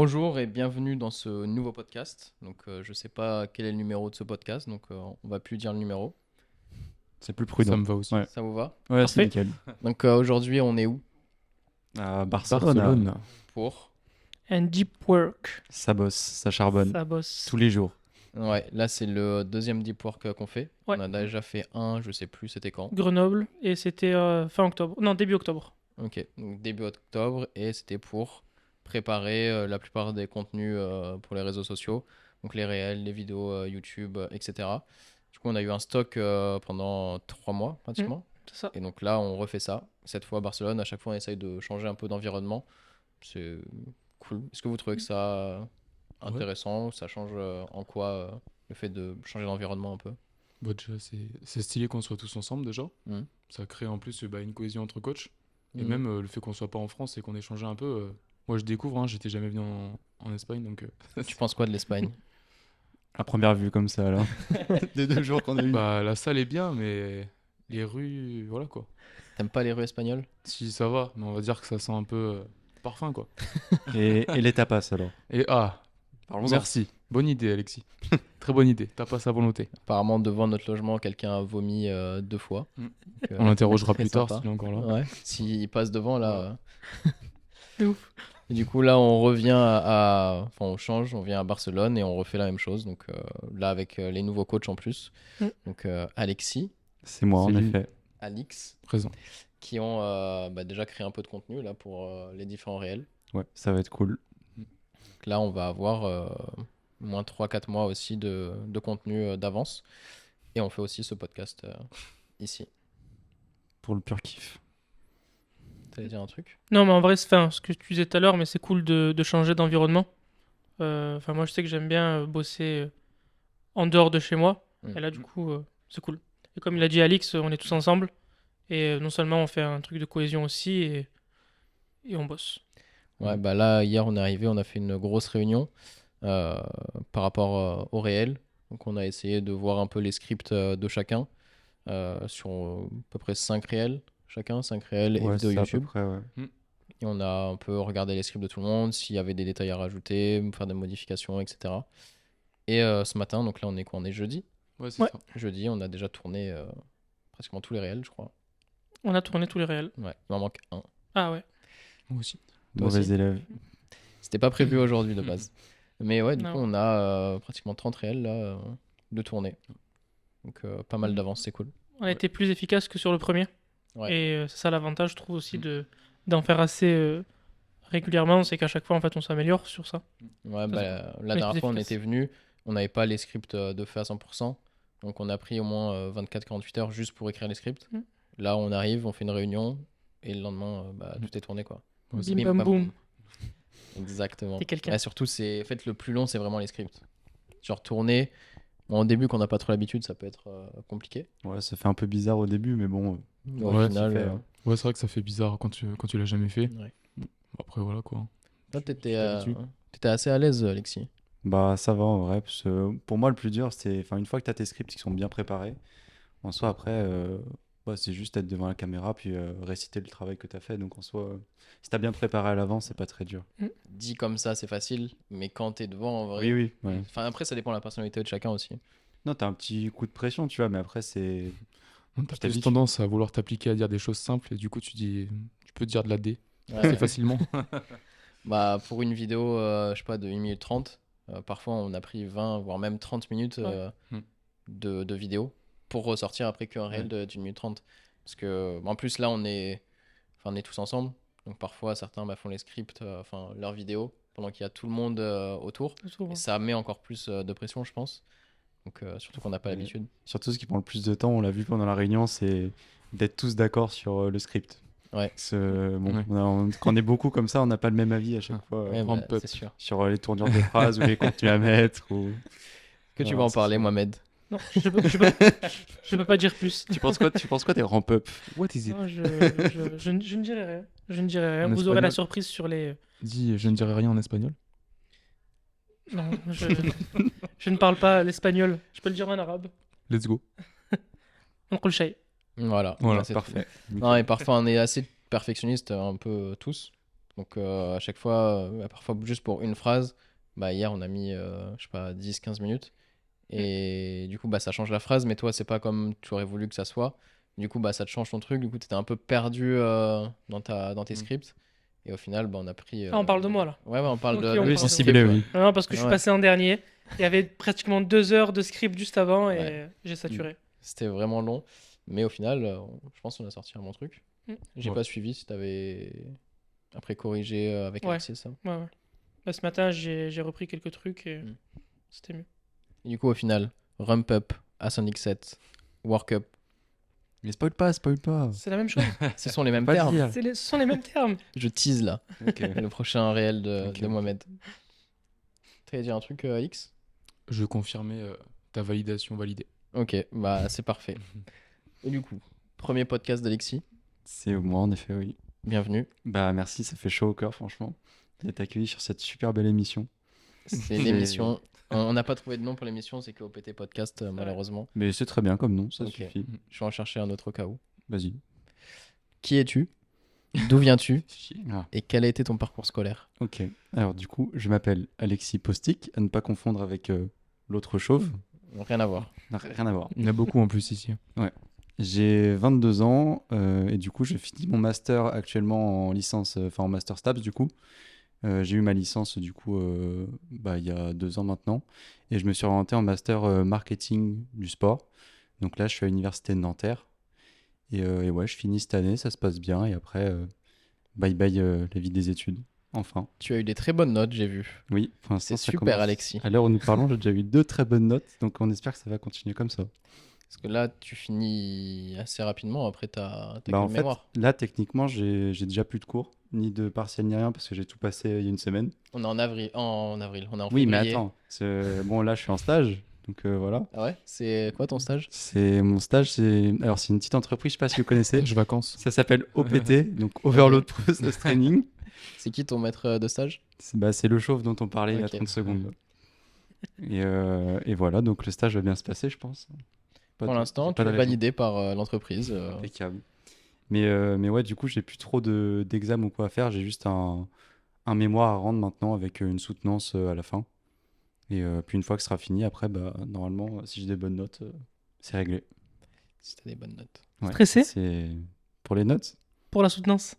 Bonjour et bienvenue dans ce nouveau podcast. Donc, je sais pas quel est le numéro de ce podcast, donc on va plus dire le numéro. C'est plus prudent. Ça me va aussi. Ouais, Ça vous va? ouais, c'est Parfait. nickel. Donc, aujourd'hui, on est où À Barcelone, Barcelone. pour? And deep work. ça bosse, ça charbonne Ça bosse. tous les jours. Ouais, là, c'est le deuxième deep work qu'on fait. Ouais. On a déjà fait un, je sais plus, c'était quand. Grenoble et c'était fin octobre. Non, début octobre. Ok, donc début octobre et c'était pour préparer la plupart des contenus pour les réseaux sociaux, donc les réels, les vidéos YouTube, etc. Du coup, on a eu un stock pendant 3 mois pratiquement. C'est ça. Et donc là, on refait ça. Cette fois à Barcelone, à chaque fois, on essaye de changer un peu d'environnement. C'est cool. Est-ce que vous trouvez que ça intéressant? Ça change en quoi le fait de changer d'environnement un peu? Bah, déjà, c'est stylé qu'on soit tous ensemble déjà. Mhm. Ça crée en plus une cohésion entre coachs. Et Mhm. même le fait qu'on soit pas en France et qu'on ait changé un peu. Moi, je découvre, hein, j'étais jamais venu en Espagne. Donc, Tu penses quoi de l'Espagne? À première vue, comme ça, là. Des 2 jours qu'on a eu. bah, la salle est bien, mais les rues, voilà quoi. T'aimes pas les rues espagnoles? Si ça va, mais on va dire que ça sent un peu parfum quoi. Et les tapas, alors. Et Parlons-en. merci. Bonne idée, Alexis. Très bonne idée. T'as pas sa volonté. Apparemment, devant notre logement, quelqu'un a vomi 2 fois. Mm. Donc, On l'interrogera très plus tard sympa. s'il est encore là. Ouais, s'il passe devant là. De ouf. Et du coup, là, on revient enfin, on change, on vient à Barcelone et on refait la même chose. Donc là, avec les nouveaux coachs en plus. Mm. Donc Alexis, C'est moi, en C'est lui. effet. Alix, Présent. qui ont déjà créé un peu de contenu là pour les différents réels. Ouais, ça va être cool. Donc là, on va avoir au moins 3-4 mois aussi de contenu d'avance. Et on fait aussi ce podcast ici. Pour le pur kiff. T'allais dire un truc? Non, mais en vrai, ce que tu disais tout à l'heure, mais c'est cool de changer d'environnement. Enfin, moi, je sais que j'aime bien bosser en dehors de chez moi. Mm. Et là, du coup, c'est cool. Et comme il a dit Alix, on est tous ensemble. Et non seulement on fait un truc de cohésion aussi, et on bosse. Ouais, bah là, hier, on est arrivé, on a fait une grosse réunion par rapport au réel. Donc, on a essayé de voir un peu les scripts de chacun sur à peu près 5 réels chacun, 5 réels et Ouais, vidéos c'est à peu YouTube. près, ouais. Et on a un peu regardé les scripts de tout le monde, s'il y avait des détails à rajouter, faire des modifications, etc. Et ce matin, donc là, on est quoi? On est jeudi. Ouais, c'est Ouais. ça. Jeudi, on a déjà tourné pratiquement tous les réels, je crois. On a tourné tous les réels. Ouais, il m'en manque un. Ah ouais. Moi aussi. Toi Mauvais aussi élève. C'était pas prévu aujourd'hui de base. Mais ouais, du Non. coup, on a pratiquement 30 réels là, de tournée. Donc pas mal d'avance, c'est cool. On a été plus efficace que sur le premier. Ouais. Et c'est ça l'avantage, je trouve aussi, d'en faire assez régulièrement. C'est qu'à chaque fois, en fait, on s'améliore sur ça. Ouais, bah, la est dernière plus fois, on efficace. était venu, on n'avait pas les scripts de fait à 100%. Donc on a pris au moins 24-48 heures juste pour écrire les scripts. Mm. Là, on arrive, on fait une réunion et le lendemain, tout est tourné quoi. Ouais, Bim Bim, bam bam, boum. Exactement. T'es quelqu'un. Ouais, surtout, en fait, le plus long, c'est vraiment les scripts. Genre tourner. Bon, au début, quand on n'a pas trop l'habitude, ça peut être compliqué. Ouais, ça fait un peu bizarre au début, mais bon. Mais au Ouais, final, c'est fait, Ouais, c'est vrai que ça fait bizarre quand tu l'as jamais fait. ouais. Après, voilà quoi. Toi, t'habitues. t'étais assez à l'aise, Alexis. Bah, ça va en vrai. Parce que pour moi, le plus dur, c'est. Enfin, une fois que tu as tes scripts qui sont bien préparés, en soi, après, c'est juste être devant la caméra puis réciter le travail que tu as fait. Donc, en soi, si tu as bien préparé à l'avance, c'est pas très dur. Dit comme ça, c'est facile, mais quand t'es devant, en vrai. Oui, oui. Ouais. Enfin, après, ça dépend de la personnalité de chacun aussi. Non, t'as un petit coup de pression, tu vois, mais après, c'est. T'as Tu plus t'habitues. tendance à vouloir t'appliquer à dire des choses simples et du coup tu peux dire de la D Ouais. assez facilement. Bah, pour une vidéo, je sais pas, de 1 minute 30, parfois on a pris 20, voire même 30 minutes Hmm. de vidéo pour ressortir après qu'un réel d'une minute 30. Parce que, en plus, là, on est tous ensemble. Donc, parfois, certains font les scripts, leurs vidéos, pendant qu'il y a tout le monde autour. Et ça met encore plus de pression, je pense. Donc, surtout qu'on n'a pas Ouais. l'habitude. Surtout ce qui prend le plus de temps, on l'a vu pendant la réunion, c'est d'être tous d'accord sur le script. Ouais. Parce que, bon, Ouais. quand on est beaucoup comme ça, on n'a pas le même avis à chaque fois Ouais, ramp bah, up. c'est sûr. sur les tournures de phrases ou les contenus à mettre. Ou... Que tu Voilà, vas en c'est parler, sûr. Mohamed? Non, je peux pas dire plus. Tu penses quoi des ramp-up? What is it? Non, je ne dirai rien. Je ne dirai rien. En Vous aurez la espagnol. surprise sur les. Dis, je ne dirai rien en espagnol. Non, je ne parle pas l'espagnol. Je peux le dire en arabe. Let's go. On le shay. Voilà, Voilà, c'est parfait. tout. Non, et parfois on est assez perfectionniste, un peu tous. Donc à chaque fois, parfois juste pour une phrase, bah hier on a mis, je sais pas, 10-15 minutes. Et du coup, bah ça change la phrase, mais toi, c'est pas comme tu aurais voulu que ça soit. Du coup, bah ça te change ton truc. Du coup, t'étais un peu perdu dans tes Mm. scripts. Et au final, bah on a pris. Ah, on parle de moi là. Ouais, on parle Ok, de. on du parle de Oui, c'est moi. transcript, ciblé, ouais. oui. Non, parce que je suis Ouais. passé en dernier. Il y avait pratiquement 2 heures de script juste avant et Ouais. j'ai saturé. C'était vraiment long. Mais au final, je pense qu'on a sorti un bon truc. Mm. J'ai Ouais. pas suivi si t'avais après corrigé avec Ouais. Alexis ça. Ouais, ouais. Là, ce matin, j'ai repris quelques trucs et Mm. c'était mieux. Et du coup, au final, Rump Up, Ascending 7, Work Up, Mais spoil pas, spoil pas. C'est la même chose. ce sont les mêmes Pas le termes. dire. Ce sont les mêmes termes. Je tease là. Ok. Le prochain réel de, Ok, de ok. Mohamed. T'allais dire un truc, Alix? Je confirmais ta validation validée. Ok, bah c'est parfait. Et du coup, premier podcast d'Alexis, C'est moi, en effet, oui. bienvenue. Bah merci, ça fait chaud au cœur, franchement, d'être accueilli sur cette super belle émission. C'est l'émission. On n'a pas trouvé de nom pour l'émission, c'est que OPT Podcast, malheureusement. Mais c'est très bien comme nom, ça Ok. suffit. Je vais en chercher un autre au cas où. Vas-y. Qui es-tu? D'où viens-tu? Ah, Et quel a été ton parcours scolaire? ok. Alors du coup, je m'appelle Alexis Postic, à ne pas confondre avec l'autre chauve. Rien à voir. Rien à voir. Il y en a beaucoup en plus ici. J'ai 22 ans et du coup, je finis mon master actuellement en licence, enfin en master STAPS du coup. J'ai eu ma licence du coup il y a 2 ans maintenant et je me suis orienté en master marketing du sport. Donc là, je suis à l'université de Nanterre et ouais, je finis cette année, ça se passe bien et après, bye bye la vie des études. Enfin, Tu as eu des très bonnes notes, j'ai vu. oui, pour l'instant, C'est ça super, commence. Alexis. À l'heure où nous parlons, j'ai déjà eu 2 très bonnes notes, donc on espère que ça va continuer comme ça. Parce que là, tu finis assez rapidement après ta En qu'une fait, mémoire. là, techniquement, j'ai déjà plus de cours, ni de partiel, ni rien, parce que j'ai tout passé il y a une semaine. On est en avril. On est en Oui, mais février. attends, bon, là, je suis en stage, donc voilà. Ah ouais? C'est quoi ton stage? C'est mon stage, alors c'est une petite entreprise, je sais pas si vous connaissez. Stage vacances. Ça s'appelle OPT, donc Overload Process Training. C'est qui ton maître de stage? C'est le chauve dont on parlait il y a Ok. 30 secondes. Et voilà, donc le stage va bien se passer, je pense. Pour l'instant, j'ai tu pas de es raison. validé par l'entreprise. Impeccable. Mais ouais, du coup, j'ai plus trop d'examens ou quoi à faire. J'ai juste un mémoire à rendre maintenant avec une soutenance à la fin. Et puis une fois que ce sera fini, après, bah, normalement, si j'ai des bonnes notes, c'est réglé. Si t'as des bonnes notes. Ouais, Stressé c'est pour les notes? Pour la soutenance.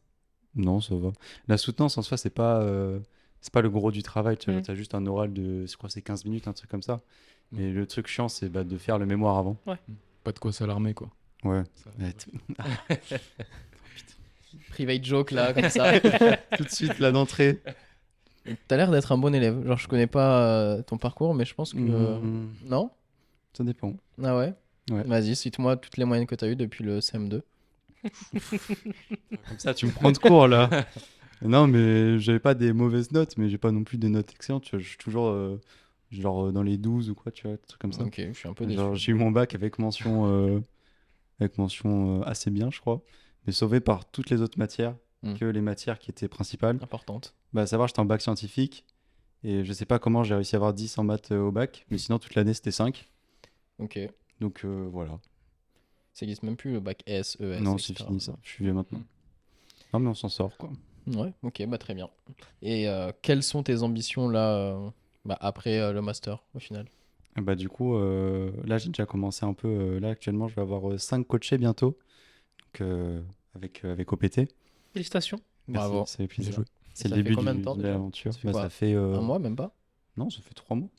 Non, ça va. La soutenance en soi, c'est pas le gros du travail. Tu Mm. as juste un oral de, je crois, c'est 15 minutes, un truc comme ça. Mais le truc chiant, c'est de faire le mémoire avant. Pas de quoi s'alarmer, quoi. Ouais. Ça- Ouais, Private joke là, comme ça. tout de suite, là d'entrée. T'as l'air d'être un bon élève. Genre, je connais pas ton parcours, mais je pense que. Non? Ça dépend. Ah ouais? Ouais. Vas-y, cite-moi toutes les moyennes que t'as eues depuis le CM2. Comme ça, tu me prends de court là. Non, mais j'avais pas des mauvaises notes, mais j'ai pas non plus des notes excellentes. Tu vois, je suis toujours genre dans les 12 ou quoi, tu vois, des trucs comme ça. Ok, je suis un peu déçu. Genre, j'ai eu mon bac avec mention assez bien, je crois, mais sauvé par toutes les autres matières Mm. que les matières qui étaient principales. Importante. Bah, à savoir, j'étais en bac scientifique et je sais pas comment j'ai réussi à avoir 10 en maths au bac, mais sinon, toute l'année, c'était 5. Ok. Donc voilà. Ça existe même plus le bac S, ES. Non, etc. c'est fini ça. Je suis vieux maintenant. Non, mais on s'en sort quoi. Ouais, ok, bah très bien. Et quelles sont tes ambitions là, après le master au final? Bah du coup, là j'ai déjà commencé un peu. Là actuellement, je vais avoir 5 coachés bientôt, donc, avec OPT. Félicitations. Merci, Bravo. ça fait plaisir. Bien joué. C'est Ça le fait début combien de temps de déjà? l'aventure. Ça fait Bah, quoi? ça fait Un mois, même pas? non, ça fait 3 mois.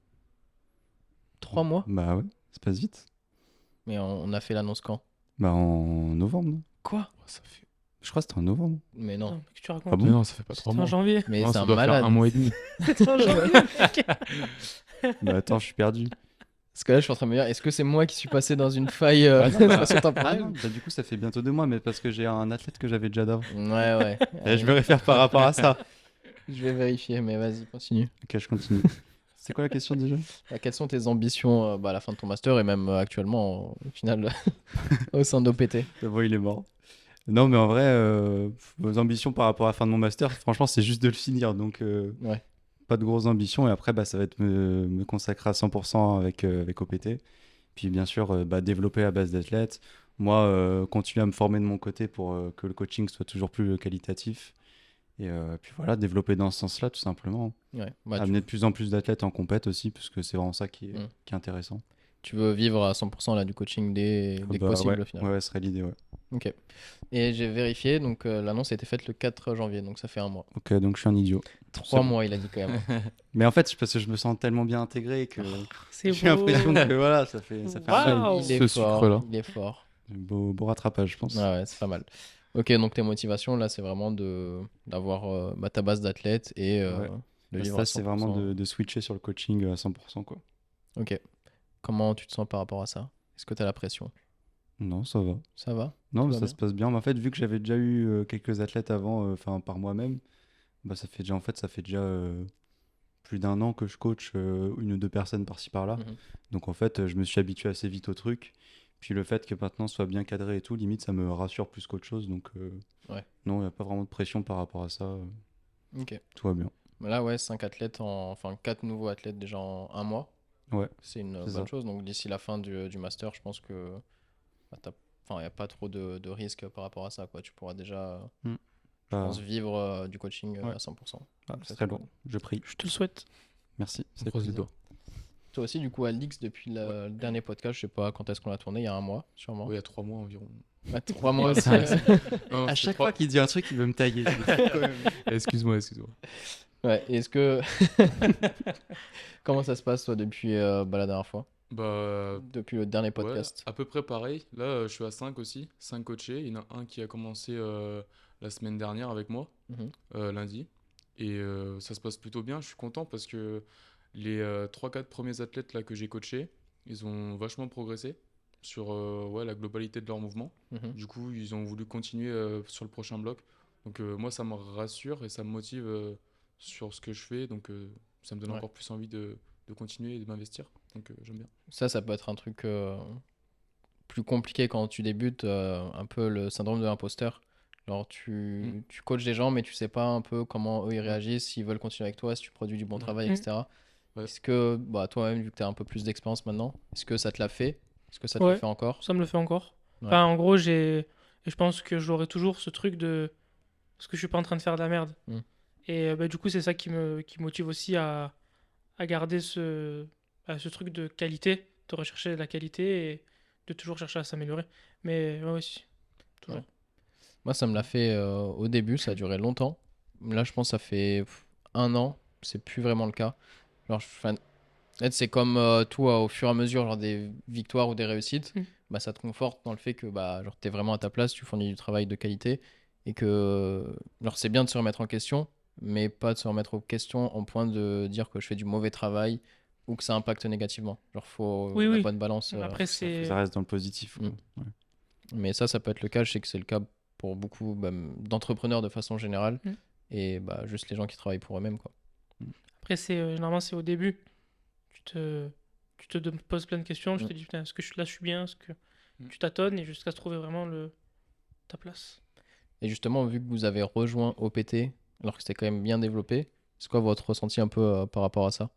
3 mois? Bah ouais, ça passe vite. Mais on a fait l'annonce quand? Bah en novembre, non? Quoi? Oh, ça fait... Je crois que c'était en novembre. Mais Non, non. qu'est-ce que tu racontes? Ah bon Mais non, ça fait pas 3 C'était en mois. janvier. Mais Non, c'est ça un doit faire malade. 1 mois et demi. C'était en janvier. Bah attends, je suis perdu. Parce que là, je suis en train de me dire, est-ce que c'est moi qui suis passé dans une faille Ah non, bah, spatio-temporelle? non, bah, du coup, ça fait bientôt 2 mois, mais parce que j'ai un athlète que j'avais déjà d'avant. Ouais, ouais. Et je me réfère par rapport à ça. Je vais vérifier, mais vas-y, continue. Ok, je continue. C'est quoi la question déjà? Quelles sont tes ambitions à la fin de ton master et même actuellement, au final, au sein d'OPT? Bon, il est mort. Non, mais en vrai, vos ambitions par rapport à la fin de mon master, franchement, c'est juste de le finir. Donc, Ouais. pas de grosses ambitions. Et après, bah, ça va être me consacrer à 100% avec OPT. Puis, bien sûr, développer à base d'athlètes. Moi, continuer à me former de mon côté pour que le coaching soit toujours plus qualitatif. Et puis voilà, développer dans ce sens-là, tout simplement. Ouais. Bah, Amener de plus en plus d'athlètes en compète aussi, parce que c'est vraiment ça Mm. qui est intéressant. tu veux vivre à 100% là, du coaching dès que Bah possible ouais, au final. ouais, ce serait l'idée, ouais. Ok. Et j'ai vérifié, donc l'annonce a été faite le 4 janvier, donc ça fait un mois. Ok, donc je suis un idiot. 3 bon. mois, il a dit quand même. Mais en fait, c'est parce que je me sens tellement bien intégré que C'est j'ai l'impression que voilà, ça fait un Waouh. Il est Ce fort, sucre-là. il est fort. beau rattrapage, je pense. Ouais, c'est pas mal. Ok, donc tes motivations là, c'est vraiment d'avoir ta base d'athlètes et Ouais. de Le vivre à stage, c'est vraiment 100%. de switcher sur le coaching à 100%, quoi. Ok. Comment tu te sens par rapport à ça? Est-ce que tu as la pression? Non, ça va. Ça va? Non, Tout mais va ça bien se passe bien. Mais en fait, vu que j'avais déjà eu quelques athlètes avant, enfin par moi-même, bah ça fait déjà plus d'un an que je coach une ou deux personnes par-ci par-là. Mhm. Donc en fait, je me suis habitué assez vite au truc. Puis le fait que maintenant ce soit bien cadré et tout, limite, ça me rassure plus qu'autre chose. Donc Ouais. non, il n'y a pas vraiment de pression par rapport à ça. Ok. Tout va bien. Là, ouais, 5 athlètes, enfin 4 nouveaux athlètes déjà en un mois. Ouais, C'est une c'est bonne ça. chose. Donc d'ici la fin du master, je pense que bah, il n'y a pas trop de risques par rapport à ça, quoi. Tu pourras déjà, Mm. je Bah, pense, vivre du coaching ouais. à 100%. ah, Donc ça, ce serait c'est long. cool. Je prie. Je te le souhaite. Merci. On C'est croise les plaisir. doigts. Toi aussi, du coup, Alix, depuis le dernier podcast, je sais pas quand est-ce qu'on l'a tourné, il y a un mois, sûrement. Oui, il y a 3 mois environ. Ah, 3 mois aussi. Ça- Non, À c'est chaque trois- fois qu'il dit un truc, il veut me tailler. Excuse-moi. Ouais, et est-ce que. Comment ça se passe, toi, depuis la dernière fois? Bah, Depuis le dernier ouais, podcast? à peu près pareil. Là, je suis à 5 aussi, 5 coachés. Il y en a un qui a commencé la semaine dernière avec moi, Mhm. lundi. Et ça se passe plutôt bien. Je suis content parce que les 3-4 premiers athlètes là, que j'ai coachés, ils ont vachement progressé sur ouais, la globalité de leur mouvement. Mhm. Du coup, ils ont voulu continuer sur le prochain bloc. Donc moi, ça me rassure et ça me motive sur ce que je fais. Donc ça me donne Ouais. encore plus envie de continuer et de m'investir. Donc j'aime bien. Ça peut être un truc plus compliqué quand tu débutes, un peu le syndrome de l'imposteur. Genre, tu coaches des gens, mais tu sais pas un peu comment eux ils réagissent, s'ils veulent continuer avec toi, si tu produis du bon Ouais. travail, Mm. etc. Ouais. Est-ce que, bah, toi-même, vu que tu as un peu plus d'expérience maintenant, est-ce que ça te l'a fait? Est-ce que ça te le Ouais. fait encore? Ça me le fait encore. Ouais. Enfin, en gros, et je pense que j'aurai toujours ce truc de. Parce que je suis pas en train de faire de la merde. Mm. Et bah, du coup, c'est ça qui motive aussi à garder ce truc de qualité, de rechercher de la qualité et de toujours chercher à s'améliorer. Mais ouais, si, toujours. Ouais. Moi, ça me l'a fait au début, ça a duré longtemps. Là, je pense que ça fait un an, c'est plus vraiment le cas. Genre, en fait, c'est comme tout au fur et à mesure, genre des victoires ou des réussites, Mm. bah, ça te conforte dans le fait que bah, genre, tu es vraiment à ta place, tu fournis du travail de qualité et que genre, c'est bien de se remettre en question, mais pas de se remettre en question en point de dire que je fais du mauvais travail ou que ça impacte négativement. Genre, faut Oui, la oui. bonne balance. Après, Faut que c'est. ça reste dans le positif, quoi. Mm. Ouais. Mais ça peut être le cas. Je sais que c'est le cas pour beaucoup d'entrepreneurs de façon générale Mm. et bah, juste les gens qui travaillent pour eux-mêmes, quoi. Après, généralement, c'est au début. Tu te poses plein de questions. Tu Mm. te dis, putain, est-ce que là, je suis bien? Est-ce que Mm. tu tâtonnes et jusqu'à se trouver vraiment ta place. Et justement, vu que vous avez rejoint OPT, alors que c'était quand même bien développé, c'est quoi votre ressenti un peu par rapport à ça?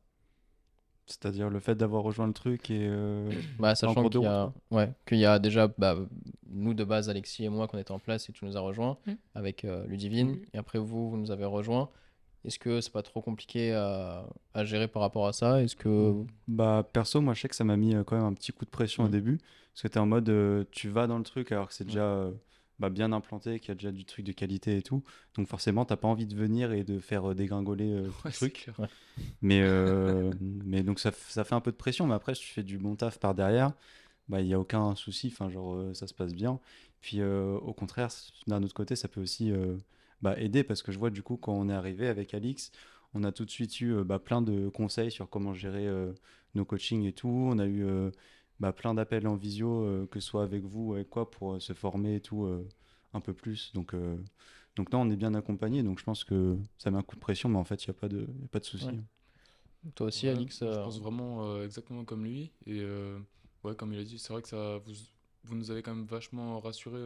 C'est-à-dire le fait d'avoir rejoint le truc et Bah, en sachant cours de qu'il y route, a, ouais, qu'il y a déjà nous de base, Alexis et moi, qu'on était en place et tu nous as rejoints Mm. avec Ludivine, Mm. et après vous nous avez rejoints. Est-ce que c'est pas trop compliqué à gérer par rapport à ça? Est-ce que. Bah perso, moi je sais que ça m'a mis quand même un petit coup de pression au Mm. début, parce que t'es en mode tu vas dans le truc alors que c'est déjà bien implanté, qu'il y a déjà du truc de qualité et tout, donc forcément t'as pas envie de venir et de faire dégringoler le Ouais, c'est truc, clair. mais donc ça fait un peu de pression, mais après si tu fais du bon taf par derrière, bah il y a aucun souci, enfin genre ça se passe bien, puis au contraire d'un autre côté ça peut aussi aider, parce que je vois du coup quand on est arrivé avec Alix, on a tout de suite eu plein de conseils sur comment gérer nos coachings et tout. On a eu plein d'appels en visio, que ce soit avec vous ou avec quoi, pour se former et tout un peu plus. Donc non, on est bien accompagné. Donc je pense que ça met un coup de pression, mais en fait, il n'y a pas de souci. Ouais. Toi aussi, Ouais, Alix? je pense vraiment exactement comme lui. Et ouais, comme il a dit, c'est vrai que vous nous avez quand même vachement rassuré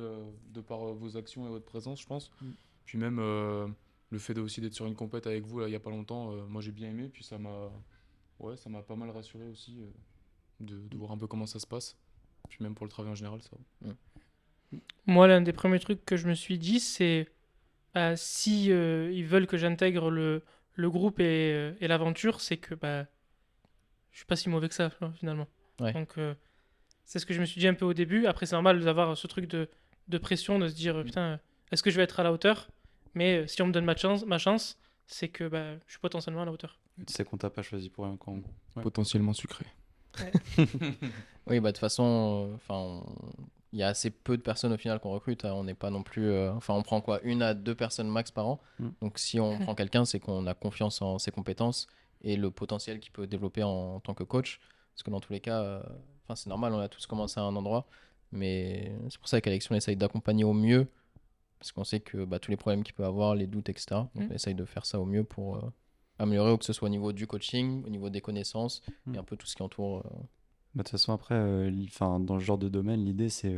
de par vos actions et votre présence, je pense. Mm. Puis même le fait aussi d'être sur une compète avec vous là, il y a pas longtemps, moi j'ai bien aimé. Puis ça m'a pas mal rassuré aussi de voir un peu comment ça se passe. Puis même pour le travail en général, ça va. Moi, l'un des premiers trucs que je me suis dit, c'est si ils veulent que j'intègre le groupe et l'aventure, c'est que je suis pas si mauvais que ça, finalement. Ouais. Donc, c'est ce que je me suis dit un peu au début. Après, c'est normal d'avoir ce truc de pression, de se dire, putain, est-ce que je vais être à la hauteur? Mais si on me donne ma chance, c'est que je suis potentiellement à la hauteur. Tu sais qu'on t'a pas choisi pour rien quand. Ouais. Potentiellement sucré. Oui, de toute façon, il y a assez peu de personnes au final qu'on recrute, hein. On n'est pas non plus. Enfin, on prend quoi, 1 à 2 personnes max par an. Mm. Donc, si on prend quelqu'un, c'est qu'on a confiance en ses compétences et le potentiel qu'il peut développer en tant que coach. Parce que dans tous les cas, c'est normal, on a tous commencé à un endroit. Mais c'est pour ça qu'Alexion essaye d'accompagner au mieux. Parce qu'on sait que tous les problèmes qu'il peut avoir, les doutes, etc. Donc, on essaye de faire ça au mieux pour améliorer, que ce soit au niveau du coaching, au niveau des connaissances et un peu tout ce qui entoure. De toute façon, après, dans le genre de domaine, l'idée, c'est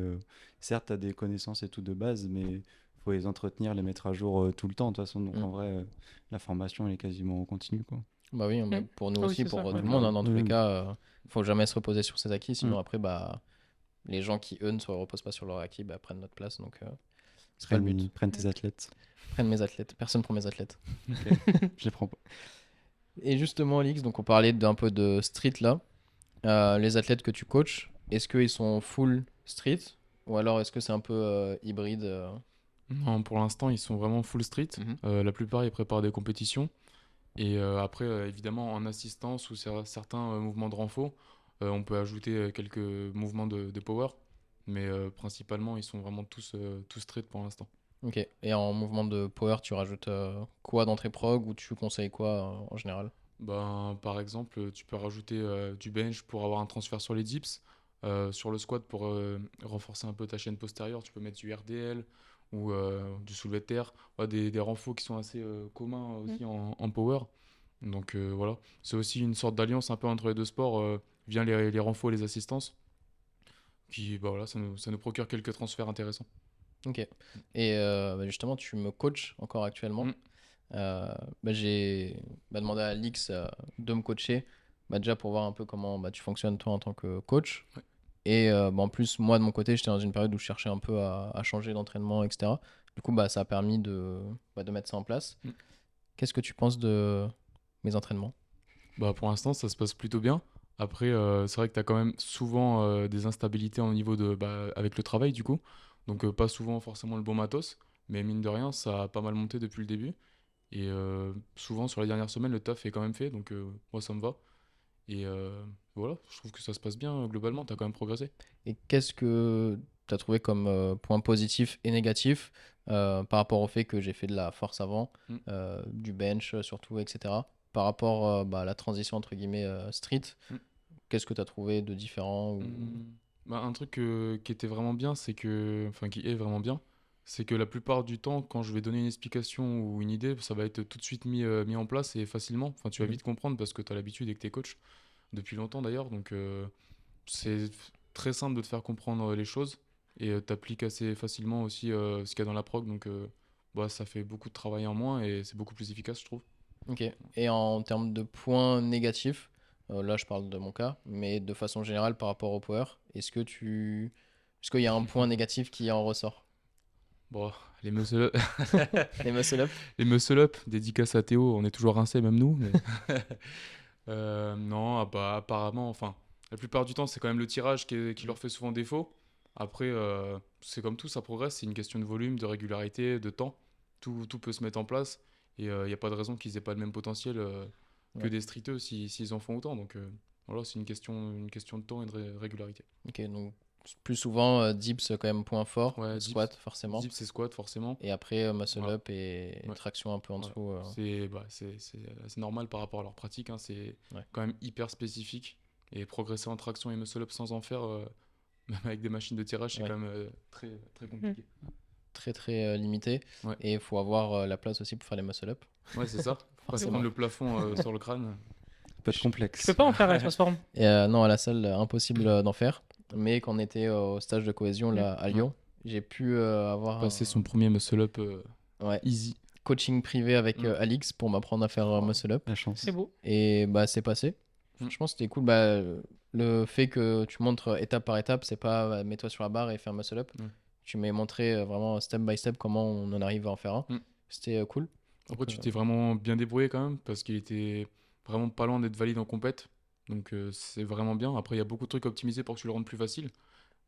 certes, tu as des connaissances et tout de base, mais il faut les entretenir, les mettre à jour tout le temps, de toute façon. Donc, en vrai, la formation, elle est quasiment continue, quoi. Bah oui, pour nous Ah oui, aussi, c'est pour ça, tout ouais. le monde, hein, dans tous les Mm. cas, faut jamais se reposer sur ses acquis, sinon après, les gens qui, eux, ne se reposent pas sur leurs acquis, prennent notre place. Donc, c'est pas le but. Prennent tes athlètes. Prennent mes athlètes. Personne prend mes athlètes. Je les prends pas. Et justement, Alix, donc on parlait d'un peu de street là. Les athlètes que tu coaches, est-ce qu'ils sont full street ou alors est-ce que c'est un peu hybride Non, pour l'instant, ils sont vraiment full street. Mhm. La plupart, ils préparent des compétitions. Et après, évidemment, en assistance ou certains mouvements de renfort, on peut ajouter quelques mouvements de power. Mais principalement, ils sont vraiment tous street pour l'instant. Ok. Et en mouvement de power, tu rajoutes quoi d'entrée prog ou tu conseilles quoi en général? Par exemple, tu peux rajouter du bench pour avoir un transfert sur les dips. Sur le squat, pour renforcer un peu ta chaîne postérieure, tu peux mettre du RDL ou du soulevé de terre. Ouais, des renforts qui sont assez communs aussi en power. Donc voilà, c'est aussi une sorte d'alliance un peu entre les deux sports, via les renforts et les assistances. Qui, voilà, ça nous procure quelques transferts intéressants. Ok. Et justement, tu me coaches encore actuellement. Mm. J'ai demandé à Alix de me coacher, déjà pour voir un peu comment tu fonctionnes toi en tant que coach. Ouais. Et en plus, moi de mon côté, j'étais dans une période où je cherchais un peu à changer d'entraînement, etc. Du coup, ça a permis de mettre ça en place. Mm. Qu'est-ce que tu penses de mes entraînements? Pour l'instant, ça se passe plutôt bien. Après, c'est vrai que tu as quand même souvent des instabilités au niveau avec le travail, du coup. Donc, pas souvent forcément le bon matos. Mais mine de rien, ça a pas mal monté depuis le début. Et souvent, sur les dernières semaines, le taf est quand même fait. Donc, moi, ça me va. Et voilà, je trouve que ça se passe bien globalement. Tu as quand même progressé. Et qu'est-ce que tu as trouvé comme point positif et négatif par rapport au fait que j'ai fait de la force avant, Mm. du bench surtout, etc. Par rapport à la transition entre guillemets street, Mm. qu'est-ce que tu as trouvé de différent ou... Un truc qui était vraiment bien, qui est vraiment bien, c'est que la plupart du temps, quand je vais donner une explication ou une idée, ça va être tout de suite mis en place et facilement. Enfin, tu vas Mhm. vite comprendre parce que tu as l'habitude et que tu es coach depuis longtemps d'ailleurs. Donc, c'est très simple de te faire comprendre les choses et tu appliques assez facilement aussi ce qu'il y a dans la prog. Donc, ça fait beaucoup de travail en moins et c'est beaucoup plus efficace, je trouve. Ok. Et en termes de points négatifs, là je parle de mon cas, mais de façon générale par rapport au power, est-ce qu'il y a un point négatif qui en ressort? Bon, les muscle Les muscle up? les muscle-up, dédicace à Théo, on est toujours rincés, même nous. Mais... non, apparemment, enfin, la plupart du temps, c'est quand même le tirage qui leur fait souvent défaut. Après, c'est comme tout, ça progresse, c'est une question de volume, de régularité, de temps. Tout peut se mettre en place et il n'y a pas de raison qu'ils aient pas le même potentiel que Ouais. des streeteux s'ils en font autant. Donc voilà, c'est une question de temps et de régularité. Ok, donc plus souvent dips quand même point fort, Ouais, squat forcément. Dips et squat, forcément. Et après, muscle Voilà. up et Ouais. traction un peu en Voilà. dessous. C'est normal par rapport à leur pratique, hein, c'est Ouais. quand même hyper spécifique. Et progresser en traction et muscle up sans en faire, même avec des machines de tirage, c'est Ouais. quand même très, très compliqué. Très très limité. Ouais. Et il faut avoir la place aussi pour faire les muscle up. Ouais, c'est ça. Faut pas se Forcément. prendre le plafond sur le crâne. Pas de Je complexe. peux pas en faire à Transform. Et non, à la salle, impossible d'en faire. Mais quand on était au stage de cohésion là, à Lyon, j'ai pu avoir Passer un son premier muscle up ouais, easy. coaching privé avec Alix pour m'apprendre à faire muscle up. La chance. C'est beau. Et c'est passé. Franchement, c'était cool. Le fait que tu montres étape par étape, c'est pas mets-toi sur la barre et fais un muscle up. Tu m'as montré vraiment step by step comment on en arrive à en faire un. C'était cool. Après, Donc, tu t'es vraiment bien débrouillé quand même, parce qu'il était vraiment pas loin d'être valide en compète. Donc, c'est vraiment bien. Après, il y a beaucoup de trucs à optimiser pour que tu le rendes plus facile.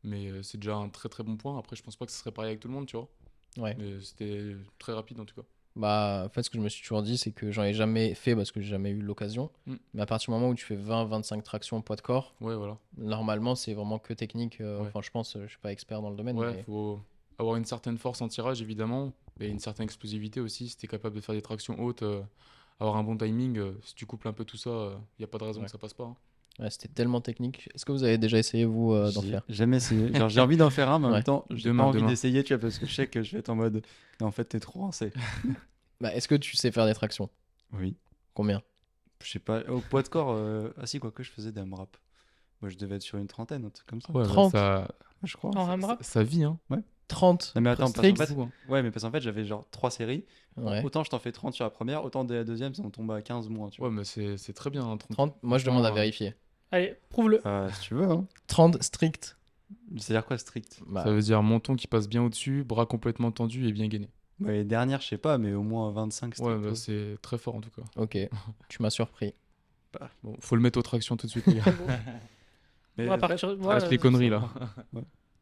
Mais c'est déjà un très très bon point. Après, je pense pas que ce serait pareil avec tout le monde, tu vois. ouais. Mais c'était très rapide en tout cas. Bah, en fait, ce que je me suis toujours dit, c'est que j'en ai jamais fait parce que j'ai jamais eu l'occasion. Mm. Mais à partir du moment où tu fais 20-25 tractions poids de corps, Ouais, voilà. normalement, c'est vraiment que technique. Ouais. Enfin, je pense, je suis pas expert dans le domaine, Ouais, mais faut avoir une certaine force en tirage évidemment, et une certaine explosivité aussi. Si t'es capable de faire des tractions hautes, avoir un bon timing, si tu couples un peu tout ça, il n'y a pas de raison ouais. que ça passe pas, hein. Ouais, c'était tellement technique. Est-ce que vous avez déjà essayé, vous, d'en J'ai faire? jamais essayé. Genre, j'ai envie d'en faire un, mais en Ouais. même temps, j'ai pas Demain, envie demain. d'essayer, tu vois, parce que je sais que je vais être en mode. Non, en fait, t'es trop rincé. Bah, est-ce que tu sais faire des tractions? Oui. Combien? Je sais pas. Au poids de corps, ah si, quoique je faisais des AMRAP. Moi, je devais être sur une trentaine, un truc comme ça. Ouais, bah, 30. ça, Je crois. En ça, AMRAP. ça vit, hein. 30 Non, mais attends, parce strict? qu'en fait, Fou, hein. ouais, mais parce qu'en fait, j'avais genre 3 séries. Ouais. Autant je t'en fais 30 sur la première, autant dès la deuxième, ça en tombe à 15 moins, tu vois. Ouais, mais c'est très bien, hein, 30. 30, moi, je demande à Franchement, vérifier. Allez, prouve-le. Si tu veux, hein. 30 strict. C'est-à-dire quoi, strict? Bah, Ça veut dire menton qui passe bien au-dessus, bras complètement tendus et bien gainé. Bah, les dernières, je sais pas, mais au moins 25 strict. Ouais, bah, ouais. c'est très fort en tout cas. ok. Tu m'as surpris. Bon, faut le mettre aux tractions tout de suite, les gars. Mais Moi, à en fait, partir, moi, Arrête les conneries là.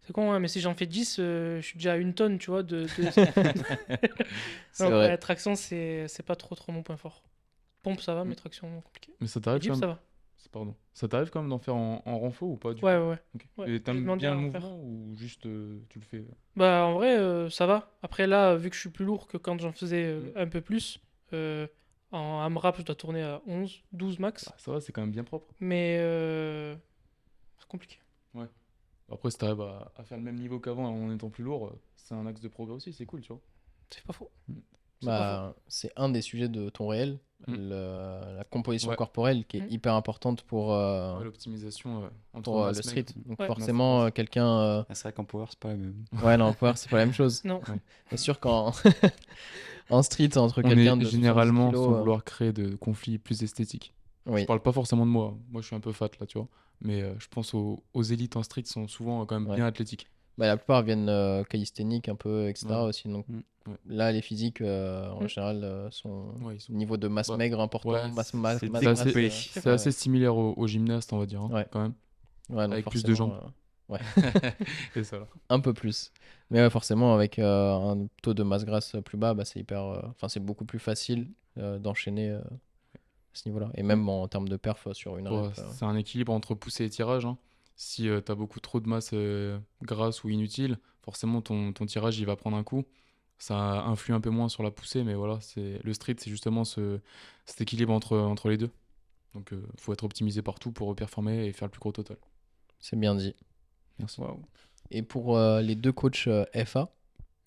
c'est con, hein, mais si j'en fais 10, je suis déjà à une tonne, tu vois. C'est Donc, vrai. ouais, traction, c'est pas trop mon point fort. Pompe, ça va, mais traction, compliqué. Mais ça Et t'arrive Jeep, quand ça même. va. Pardon. Ça t'arrive quand même d'en faire en renfo ou pas du Ouais, coup? ouais. Ok. Ouais, Et je t'aimes demande bien à le en faire. mouvement ou juste tu le fais? Bah, en vrai, ça va. Après, là, vu que je suis plus lourd que quand j'en faisais un peu plus, en AMRAP, je dois tourner à 11, 12 max. Bah, ça va, c'est quand même bien propre. Mais c'est compliqué. Après, si t'arrives à faire le même niveau qu'avant en étant plus lourd, c'est un axe de progrès aussi, c'est cool, tu vois. C'est pas faux. C'est pas Bah, c'est un des sujets de ton réel, Mm. la composition Ouais. corporelle qui est Mm. hyper importante pour, Ouais, l'optimisation entre pour le masse street. maigre. Donc Ouais. forcément, Masse quelqu'un... Ah, c'est vrai qu'en power, c'est pas la même. Ouais, non, en power, c'est pas la même chose. Non. C'est sûr qu'en en street, entre On quelqu'un est de 70 généralement, kilos... sans vouloir créer de conflits plus esthétiques. oui. Je parle pas forcément de moi. Moi, je suis un peu fat là, tu vois. Mais je pense aux élites en street sont souvent quand même Ouais. bien athlétiques. Bah, la plupart viennent calisthéniques un peu, etc. Ouais. aussi. Donc Mm. Ouais. là, les physiques, en Mm. général, sont Ouais, ils sont... au niveau de masse Ouais. maigre important. Ouais, masse, c'est masse C'est assez, découpé. c'est assez similaire aux gymnastes, on va dire, hein, Ouais. quand même. ouais, donc avec plus de forcément, jambes. ouais, Et ça, là. un peu plus. Mais ouais, forcément, avec un taux de masse grasse plus bas, bah, c'est hyper... Enfin, c'est beaucoup plus facile d'enchaîner à ce niveau-là. Et même en termes de perf sur une Ouais, rep. c'est un équilibre entre poussée et tirage, hein. Si tu as beaucoup trop de masse grasse ou inutile, forcément ton tirage il va prendre un coup. Ça influe un peu moins sur la poussée, mais voilà, le street, c'est justement cet équilibre entre les deux. Donc faut être optimisé partout pour performer et faire le plus gros total. C'est bien dit. Merci. Et pour les deux coachs FA,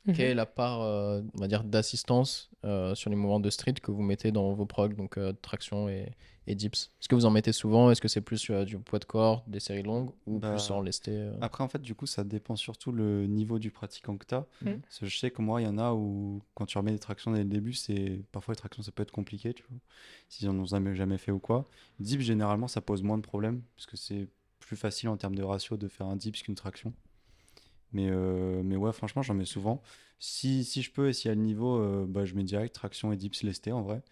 Mhm. quelle est la part, on va dire, d'assistance sur les mouvements de street que vous mettez dans vos progs, donc traction et dips? Est-ce que vous en mettez souvent? Est-ce que c'est plus du poids de corps, des séries longues, ou Bah, plus en lesté Après, en fait, du coup, ça dépend surtout le niveau du pratiquant que tu as. Mhm. Parce que je sais que moi, il y en a où, quand tu remets des tractions dès le début, parfois les tractions, ça peut être compliqué, tu vois, s'ils en ont jamais fait ou quoi. Dip, généralement, ça pose moins de problèmes, parce que c'est plus facile en termes de ratio de faire un dips qu'une traction. Mais ouais, franchement, j'en mets souvent. Si je peux et s'il y a le niveau, bah, je mets direct traction et dips lestés en vrai.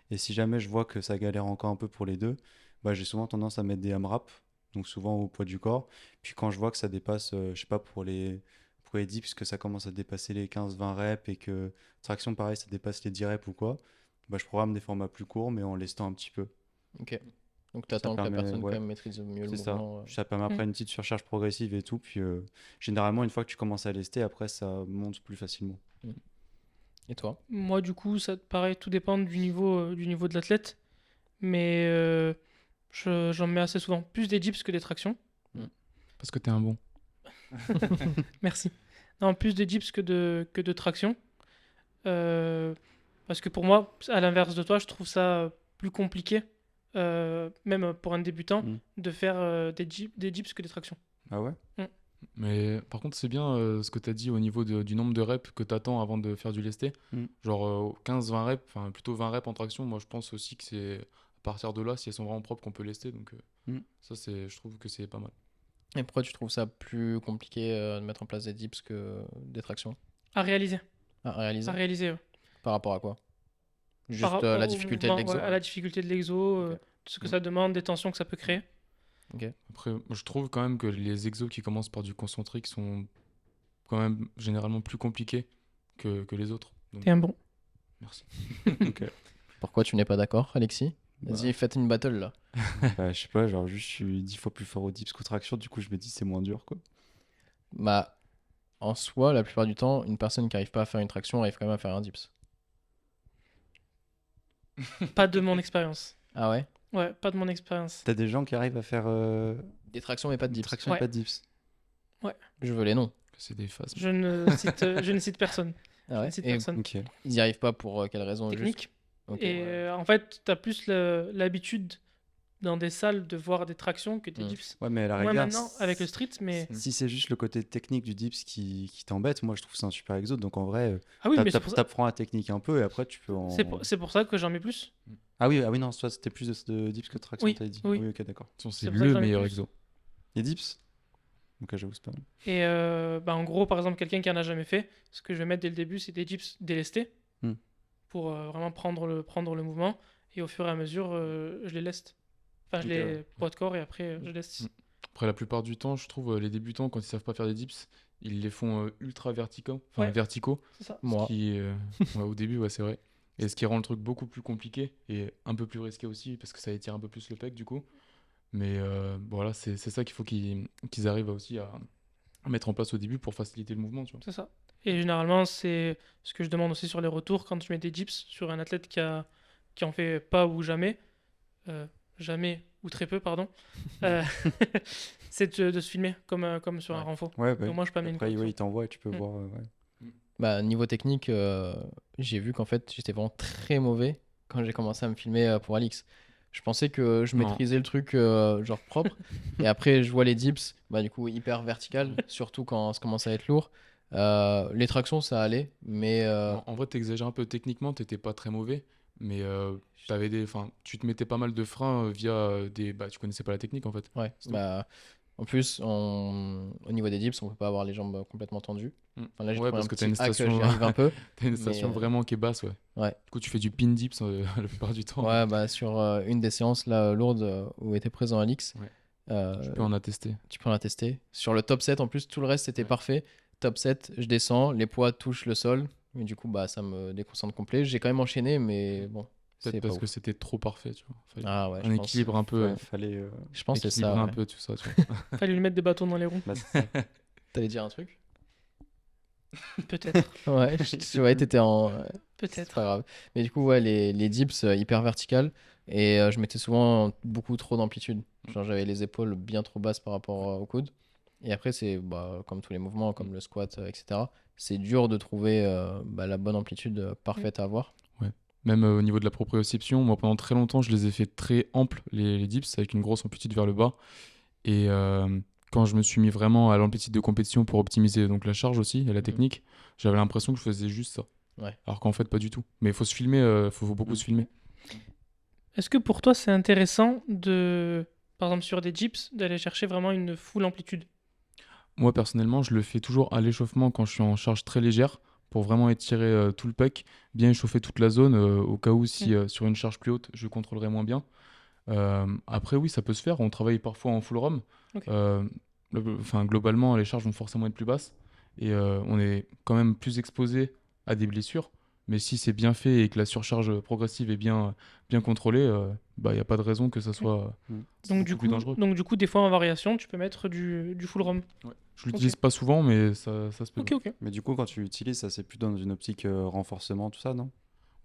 Et si jamais je vois que ça galère encore un peu pour les deux, bah, j'ai souvent tendance à mettre des AMRAP, donc souvent au poids du corps. Puis quand je vois que ça dépasse, je sais pas, pour les dips, que ça commence à dépasser les 15-20 reps et que traction, pareil, ça dépasse les 10 reps ou quoi, bah, je programme des formats plus courts, mais en lestant un petit peu. Ok. Donc tu Ça attends que la permet, personne ouais. quand même maîtrise mieux le C'est ça. mouvement. Ça permet après une petite surcharge progressive et tout. Puis généralement, une fois que tu commences à lester, après, ça monte plus facilement. Et toi? Moi, du coup, ça pareil, tout dépend du niveau de l'athlète. Mais j'en mets assez souvent. Plus des dips que des tractions. Parce que t'es un bon. Merci. Non, plus de dips que de traction. Parce que pour moi, à l'inverse de toi, je trouve ça plus compliqué, même pour un débutant, Mm. de faire des dips que des tractions. Ah ouais? Mais par contre, c'est bien ce que tu as dit au niveau du nombre de reps que tu attends avant de faire du lesté. Mm. Genre 15-20 reps, enfin plutôt 20 reps en traction. Moi, je pense aussi que c'est à partir de là, si elles sont vraiment propres, qu'on peut lester. Donc ça, je trouve que c'est pas mal. Et pourquoi tu trouves ça plus compliqué de mettre en place des dips que des tractions À réaliser. à réaliser? À réaliser, ouais. Par rapport à quoi? Par Juste rapport la au difficulté de mouvement, l'exo. ouais, à la difficulté de l'exo, Ok. tout ce que ça demande, des tensions que ça peut créer. Après, moi, je trouve quand même que les exos qui commencent par du concentrique sont quand même généralement plus compliqués que les autres. Donc, T'es un bon. merci. Ok. Pourquoi tu n'es pas d'accord, Alexis? Bah. Vas-y, faites une battle là. Bah, je sais pas, genre juste je suis 10 fois plus fort au dips qu'au traction, du coup je me dis c'est moins dur quoi. Bah, en soi, la plupart du temps, une personne qui arrive pas à faire une traction arrive quand même à faire un dips. Pas de mon expérience. Ah ouais? Ouais, pas de mon expérience. T'as des gens qui arrivent à faire Des tractions mais pas de des dips. tractions Ouais. et pas de dips. Je veux les noms. C'est des phases. Je ne cite personne. Ah Je ouais? ne cite Et personne. Ok. ils y arrivent pas pour quelle raison? Juste Technique. Ok, Et ouais. en fait, t'as plus l'habitude dans des salles de voir des tractions que des Mm. dips. Ouais, mais à la Moi rigueur, maintenant, avec le street, mais... si c'est juste le côté technique du dips qui t'embête, moi je trouve que c'est un super exo. Donc en vrai, Ah oui, mais c'est pour ça... t'apprends la technique un peu et après tu peux en. C'est pour ça que j'en mets plus. Ah oui, non, toi c'était plus de dips que de traction, Oui, t'avais dit. oui. Ok, d'accord. C'est C'est pour ça que le j'en ai meilleur plus. exo. Les dips. Ok, j'avoue, c'est pas mal. Et en gros, par exemple, quelqu'un qui en a jamais fait, ce que je vais mettre dès le début, c'est des dips délestés Hmm. pour vraiment prendre le mouvement. Et au fur et à mesure, je les leste. Enfin, je Ok, les ouais. poids de corps et après, je leste. Hmm. Après, la plupart du temps, je trouve les débutants, quand ils savent pas faire des dips, ils les font ultra verticaux. Enfin, Ouais. verticaux. C'est ça. Moi. Qui, ouais, au début, ouais, c'est vrai. Et ce qui rend le truc beaucoup plus compliqué et un peu plus risqué aussi, parce que ça étire un peu plus le pec du coup. Mais voilà, c'est ça qu'il faut qu'ils arrivent aussi à mettre en place au début pour faciliter le mouvement, tu vois. C'est ça. Et généralement, c'est ce que je demande aussi sur les retours quand je mets des dips sur un athlète qui en fait pas ou jamais. Jamais ou très peu, pardon. euh, c'est de se filmer comme sur un Ouais. renfort. Ouais, bah, Donc moi, je peux amener une après, correction. ouais, ils t'envoient et tu peux Hmm. voir. Ouais. Bah, niveau technique, j'ai vu qu'en fait, j'étais vraiment très mauvais quand j'ai commencé à me filmer pour Alix. Je pensais que je Non. maîtrisais le truc genre propre. Et après, je vois les dips, bah, du coup, hyper vertical, surtout quand ça commence à être lourd. Les tractions, ça allait, mais En vrai, t'exagères un peu techniquement, t'étais pas très mauvais, mais tu te mettais pas mal de freins via des. Bah, tu connaissais pas la technique en fait. ouais. C'est tout. Bah, en plus, au niveau des dips, on peut pas avoir les jambes complètement tendues. Mm. Enfin, là, j'ai Ouais, trouvé parce un que petit t'as une hack, station, j'y arrive un peu. t'as une Mais, station vraiment qui est basse, ouais. Ouais. Du coup, tu fais du pin dips la plupart du temps. Ouais, bah, sur une des séances là, lourdes où était présent Alix, Ouais. euh, Tu peux en attester. tu peux en attester. Sur le top 7, en plus, tout le reste était Ouais. parfait. Top 7, je descends, les poids touchent le sol. Et du coup, bah, ça me déconcentre complet. J'ai quand même enchaîné, mais bon, c'est Peut-être pas parce que ouf. c'était trop parfait, tu vois. Ah ouais, Un équilibre un peu. Ouais, fallait. Je pense que c'est équilibrer ça. un Ouais. peu tout ça, tu vois. Fallait lui mettre des bâtons dans les roues. Bah, c'est ça. T'allais dire un truc? Peut-être. Ouais, ouais, t'étais en. C'est Peut-être. pas grave. Mais du coup, ouais, les dips hyper verticales. Et je mettais souvent beaucoup trop d'amplitude. Genre, j'avais les épaules bien trop basses par rapport au coude. Et après, c'est bah, comme tous les mouvements, comme le squat, etc. C'est dur de trouver bah, la bonne amplitude parfaite à avoir. Même au niveau de la proprioception, moi pendant très longtemps, je les ai fait très amples, les dips, avec une grosse amplitude vers le bas. Et quand je me suis mis vraiment à l'amplitude de compétition pour optimiser donc la charge aussi et la technique, j'avais l'impression que je faisais juste ça. Ouais. Alors qu'en fait, pas du tout. Mais il faut se filmer, faut beaucoup se filmer. Est-ce que pour toi, c'est intéressant de, par exemple, sur des dips, d'aller chercher vraiment une full amplitude? Moi, personnellement, je le fais toujours à l'échauffement quand je suis en charge très légère pour vraiment étirer tout le pec, bien échauffer toute la zone au cas où si sur une charge plus haute, je contrôlerai moins bien. Après, oui, ça peut se faire. On travaille parfois en full ROM. Ok. Globalement, les charges vont forcément être plus basses et on est quand même plus exposé à des blessures. Mais si c'est bien fait et que la surcharge progressive est bien contrôlée, il n'y a pas de raison que ça soit Donc beaucoup plus dangereux. du coup, des fois en variation, tu peux mettre du full ROM. Ouais. Je l'utilise pas souvent, mais ça se peut. Ok, ok. Mais du coup, quand tu l'utilises, ça c'est plus dans une optique renforcement, tout ça, non?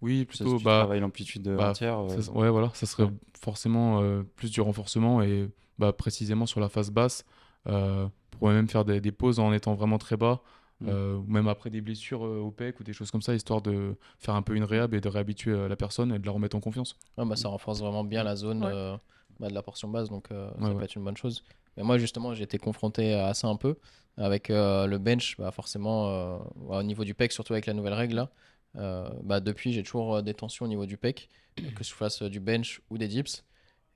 Oui, Ça, plutôt. si tu travailles l'amplitude bah, entière. ouais, voilà, ça serait ouais. forcément plus du renforcement et précisément sur la phase basse, pour même faire des pauses en étant vraiment très bas, ou même après des blessures au pec ou des choses comme ça, histoire de faire un peu une réhab et de réhabituer la personne et de la remettre en confiance. Ah, bah, ça renforce vraiment bien la zone Ouais. bah, de la portion basse, donc ça Ouais, peut ouais. être une bonne chose. Mais moi, justement, j'ai été confronté à ça un peu. Avec le bench, bah, forcément, au niveau du pec, surtout avec la nouvelle règle là, bah, depuis, j'ai toujours des tensions au niveau du pec, que je fasse du bench ou des dips.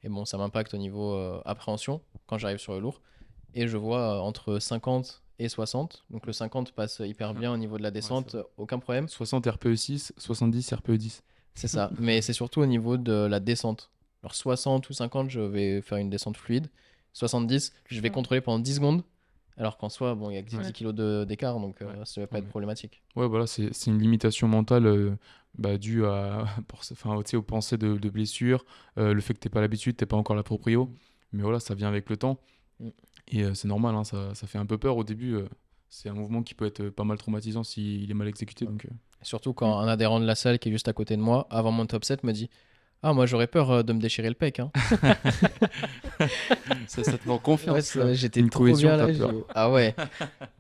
Et bon, ça m'impacte au niveau appréhension quand j'arrive sur le lourd. Et je vois entre 50 et 60. Donc le 50 passe hyper bien au niveau de la descente, c'est vrai. aucun problème. 60 RPE 6, 70 RPE 10. C'est ça. Mais c'est surtout au niveau de la descente. Alors 60 ou 50, je vais faire une descente fluide. 70, je vais Ouais. contrôler pendant 10 secondes. Alors qu'en soi, bon, il y a que 10 Ouais. kilos d'écart, donc Ouais. ça ne va pas être Ouais. problématique. Ouais, voilà, c'est une limitation mentale due à, tu sais, aux pensées de blessures, le fait que t'aies pas l'habitude, t'es pas encore la proprio. Mais voilà, ça vient avec le temps. Mm. Et c'est normal, hein, ça fait un peu peur au début. C'est un mouvement qui peut être pas mal traumatisant s'il est mal exécuté. Donc, Surtout quand un adhérent de la salle qui est juste à côté de moi, avant mon top 7, me dit Ah, moi j'aurais peur de me déchirer le pec. Hein. Ça te met en confiance. Ouais, là. j'étais Une trop cohésion, bien là. t'as peur. Ah ouais.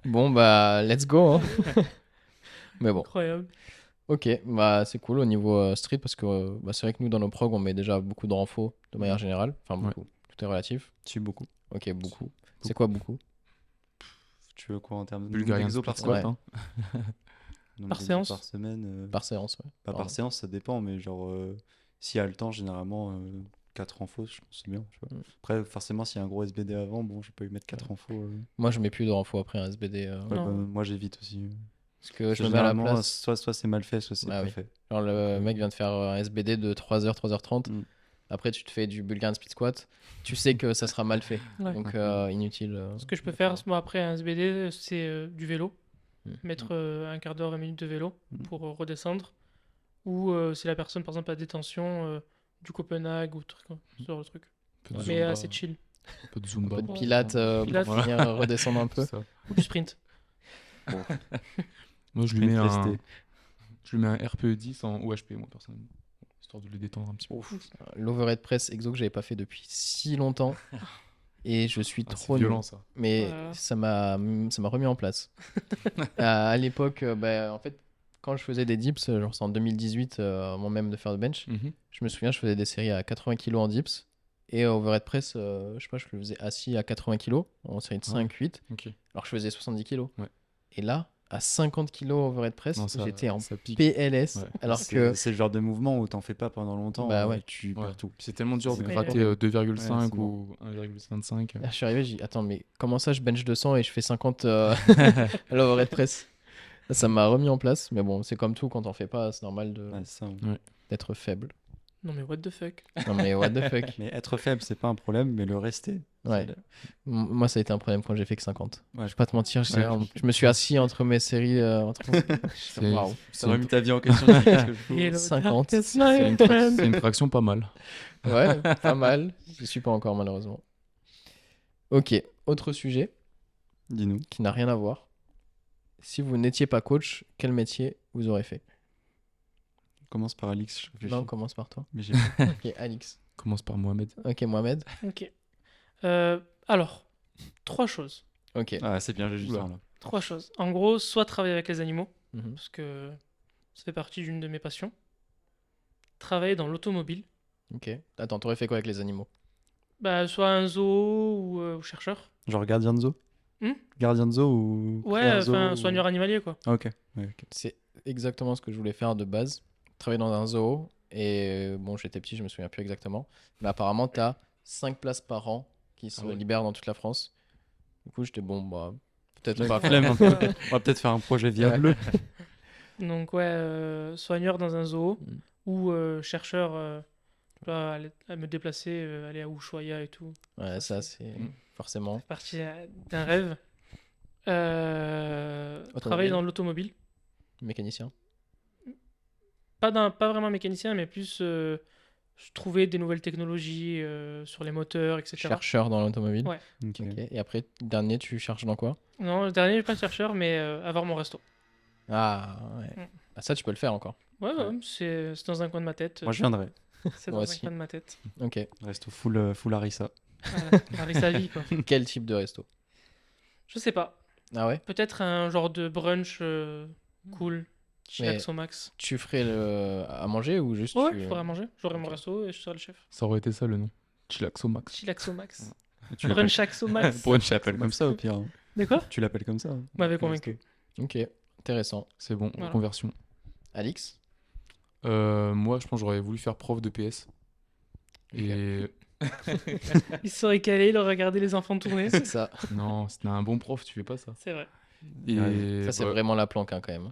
Bon, bah, let's go. Hein. Mais bon. Incroyable. Ok, bah c'est cool au niveau street parce que bah, c'est vrai que nous dans nos prog on met déjà beaucoup de renfo de manière générale. Enfin beaucoup, tout est relatif. Tu beaucoup. Ok, beaucoup. C'est quoi beaucoup? Tu veux quoi en termes de Bulgarian d'exo split par squat, semaine hein. Nombre Par d'exos séance par semaine Par séance, ouais. Pas par Pardon. séance, ça dépend, mais genre, s'il y a le temps, généralement, 4 infos, je pense que c'est bien. Tu vois. Mm. Après, forcément, s'il y a un gros SBD avant, bon, je peux y mettre 4 infos. Moi je mets plus de renfo après un SBD Ouais, Non. bah, moi, j'évite aussi. parce que je me mets à la Généralement, place. soit c'est mal fait, soit c'est Ah pas oui. fait. Genre le mec vient de faire un SBD de 3h, 3h30. Mm. Après tu te fais du Bulgarian split squat. Tu sais que ça sera mal fait. Ouais. Donc inutile. Ce que je peux faire moi après un SBD, c'est du vélo. Mm. Mettre un quart d'heure, 20 minutes de vélo Mm. pour redescendre. Ou si la personne, par exemple, a des tensions, du Copenhague ou truc, ce genre de truc. Un peu de Mais Zumba, assez chill. un peu de Un Zumba. peu de pilates, Pilates. pour venir redescendre un peu. C'est ça. Ou du sprint. Moi, je lui Sprint mets resté. je lui mets un RPE 10 en OHP, moi, personnellement. Histoire de le détendre un petit peu. L'overhead press exo que j'avais pas fait depuis si longtemps. Et je suis Ah, c'est trop nul. violent, ça. Mais Voilà. ça m'a remis en place. À l'époque, bah, en fait, quand je faisais des dips, genre c'est en 2018, avant même de faire de bench, Mhm. je me souviens, je faisais des séries à 80 kg en dips. Et overhead press, je sais pas, je le faisais assis à 80 kg en série de Ah ouais. 5-8, Ok. alors que je faisais 70 kg. Ouais. Et là, à 50 kg overhead press, Non, ça, j'étais en ça pique. PLS. Ouais. Alors C'est que. c'est le genre de mouvement où t'en fais pas pendant longtemps, Bah ouais. tu Ouais. perds tout. Puis c'est tellement dur de C'est gratter horrible. 2,5 Ouais, c'est ou 1,25. Je suis arrivé, j'ai dit, attends, mais comment ça, je bench 200 et je fais 50 à l'overhead press? Ça m'a remis en place, mais bon, c'est comme tout, quand on fait pas, c'est normal Ouais, c'est ça. hein. d'être faible. Non mais what the fuck. Non, mais what the fuck. Mais être faible, c'est pas un problème, mais le rester. Ouais. Moi, ça a été un problème quand j'ai fait que 50. Ouais, Je vais pas te mentir, Ouais. je me suis assis entre mes séries. C'est- Waouh. Ça remis ta vie en question. qu'est-ce que je fous Hello, 50. darkest C'est night, une, friend. c'est une fraction pas mal. Ouais, pas mal. Je suis pas encore, malheureusement. Ok, autre sujet Dis-nous. qui n'a rien à voir. Si vous n'étiez pas coach, quel métier vous aurez fait? Commence par Alix. Je réfléchis. Non, on commence par toi. Mais j'ai Ok, Alix. Commence par Mohamed. Ok, Mohamed. Ok. Alors, 3 choses. Ok. Ah, c'est bien, j'ai juste Oula. un là. 3 choses. En gros, soit travailler avec les animaux, Mhm. parce que ça fait partie d'une de mes passions. Travailler dans l'automobile. Ok. Attends, t'aurais fait quoi avec les animaux? Bah, soit un zoo ou chercheur. Genre gardien de zoo Hmm Gardien de zoo ou. Ouais, créa zoo enfin, ou- soigneur animalier, quoi. Ah, ok. Ouais, ok. C'est exactement ce que je voulais faire de base. Travailler dans un zoo. Et bon, j'étais petit, je me souviens plus exactement. Mais apparemment, t'as 5 places par an qui se ouais. libèrent dans toute la France. Du coup, j'étais bon, bah, peut-être Flemme, pas. flemme un peu. On va peut-être faire un projet viable. Donc, ouais, soigneur dans un zoo Mm. ou chercheur, à me déplacer, aller à Ushuaia et tout. Ouais, ça, c'est forcément. C'est parti d'un rêve. Travailler dans l'automobile. Mécanicien. Pas vraiment mécanicien, mais plus trouver des nouvelles technologies sur les moteurs, etc. Chercheur dans l'automobile. Ouais. Ok. Ok. Et après, dernier, tu cherches dans quoi? Non, le dernier, pas chercheur, mais avoir mon resto. Ah, ouais. Mm. Ah, ça, tu peux le faire encore. Ouais, c'est dans un coin de ma tête. Moi, je viendrai. C'est moi dans un aussi. coin de ma tête. Ok. Reste au full Harissa. Voilà, Paris sa vie, quoi. Quel type de resto? Je sais pas. Ah ouais? Peut-être un genre de brunch cool. Mais- Chillax au max. Tu ferais à manger ou juste Ouais, tu- je pourrais manger. J'aurais mon Ok. resto et je serais le chef. Ça aurait été ça le nom. Chillax au max. Chillax au max. Tu l'appelles Brunchax au max. Pour une tu l'appelles comme ça au pire. hein. De quoi Tu l'appelles comme ça. hein. Vous m'avez Le convaincu. resto. Ok. Intéressant. C'est bon, Voilà. conversion. Alix? Moi, je pense que j'aurais voulu faire prof de PS. Et Il se serait calé, il aurait regardé les enfants tourner. C'est ça. Non, c'était un bon prof, tu fais pas ça. C'est vrai. Et Ouais. Ça, c'est bah, vraiment la planque, hein, quand même.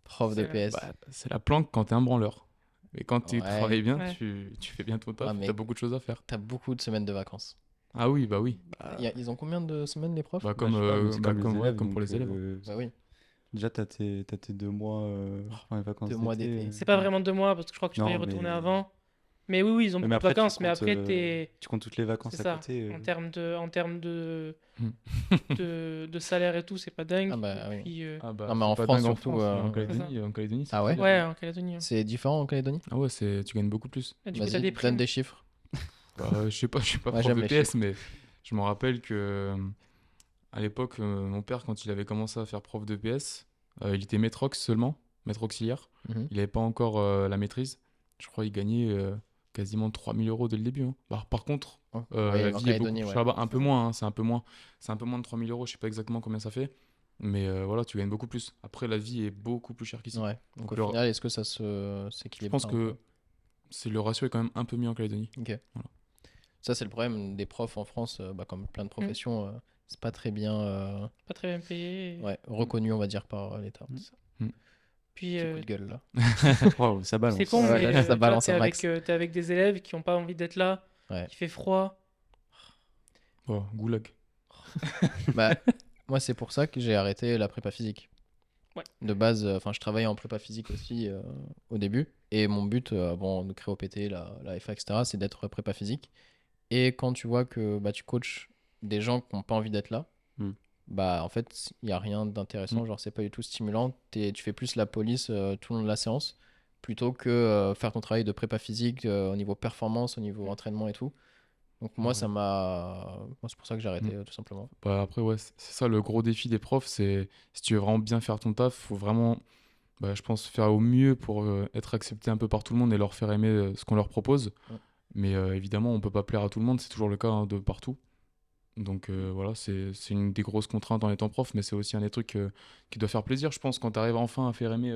Prof de C'est- PS. bah, c'est la planque quand t'es un branleur. Mais quand tu Ouais. travailles bien, Ouais. tu fais bien ton taf, Ouais, mais- t'as beaucoup de choses à faire. T'as beaucoup de semaines de vacances. Ah oui, bah oui. Ils ont combien de semaines, les profs? Bah, Bah, comme, je sais pas, mais c'est bah, comme les comme, ouais, élèves, comme pour donc, les élèves. Bah oui. déjà, t'as tes 2 mois pendant les vacances 2 mois d'été, d'été. C'est pas vraiment 2 mois parce que je crois que tu peux y Non, retourner mais- avant. Mais oui, ils ont Mais beaucoup de après, tu vacances. Mais comptes, après, t'es. Tu comptes toutes les vacances C'est à ça. côté. En termes de, Hmm. de salaire et tout, c'est pas dingue. Ah bah Et oui. puis, Ah bah, Non, mais c'est en pas France, dingue surtout, mais euh, en Calédonie, c'est Ah ouais très bien. ouais, en Calédonie. Ouais. C'est différent en Calédonie? Ah ouais, tu gagnes beaucoup plus. Et du coup, t'as Vas-y, des donne primes. des chiffres. Bah, je suis pas Ouais, prof j'aime de les PS, mais je me rappelle que à l'époque, mon père, quand il avait commencé à faire prof de PS, il était maître seulement, maître auxiliaire. Mhm. Il avait pas encore la maîtrise. Je crois qu'il gagnait quasiment 3000 euros dès le début, hein. Par contre, Ouais, la en vie est beaucoup Calédonie, plus ouais. chère là-bas. Un peu moins, hein, c'est un peu moins de 3000 euros. Je sais pas exactement combien ça fait. Mais voilà, tu gagnes beaucoup plus. Après, la vie est beaucoup plus chère qu'ici. Ouais. Donc au le- final, est-ce que ça Je s'équilibre pense un que peu le ratio est quand même un peu mieux en Calédonie. Ok. Voilà. Ça, c'est le problème des profs en France, bah, comme plein de professions, c'est pas très bien Pas très bien payé. ouais, reconnu, on va dire, par l'État. Mm. C'est ça. Puis, Petit coup de gueule, là. Waouh, ça balance. c'est con, Ouais, mais là, ça toi, balance t'es un avec, max. t'es avec des élèves qui ont pas envie d'être là, Ouais. il fait froid. Oh, goulag. Bah, moi, c'est pour ça que j'ai arrêté la prépa physique. Ouais. De base, enfin, je travaillais en prépa physique aussi au début. Et mon but, avant de créer OPT, la FA, etc., c'est d'être prépa physique. Et quand tu vois que bah, tu coaches des gens qui n'ont pas envie d'être là, Mm. bah, en fait, il n'y a rien d'intéressant. Genre, c'est pas du tout stimulant. Tu fais plus la police tout le long de la séance plutôt que faire ton travail de prépa physique au niveau performance, au niveau entraînement et tout. Donc, moi, Ouais. moi, c'est pour ça que j'ai arrêté, tout simplement. Bah, après, ouais, c'est ça le gros défi des profs. C'est si tu veux vraiment bien faire ton taf, faut vraiment, bah, je pense, faire au mieux pour être accepté un peu par tout le monde et leur faire aimer ce qu'on leur propose. Ouais. Mais évidemment, on peut pas plaire à tout le monde. C'est toujours le cas, hein, de partout. Donc voilà, c'est une des grosses contraintes en étant prof, mais c'est aussi un des trucs qui doit faire plaisir, je pense, quand tu arrives enfin à faire aimer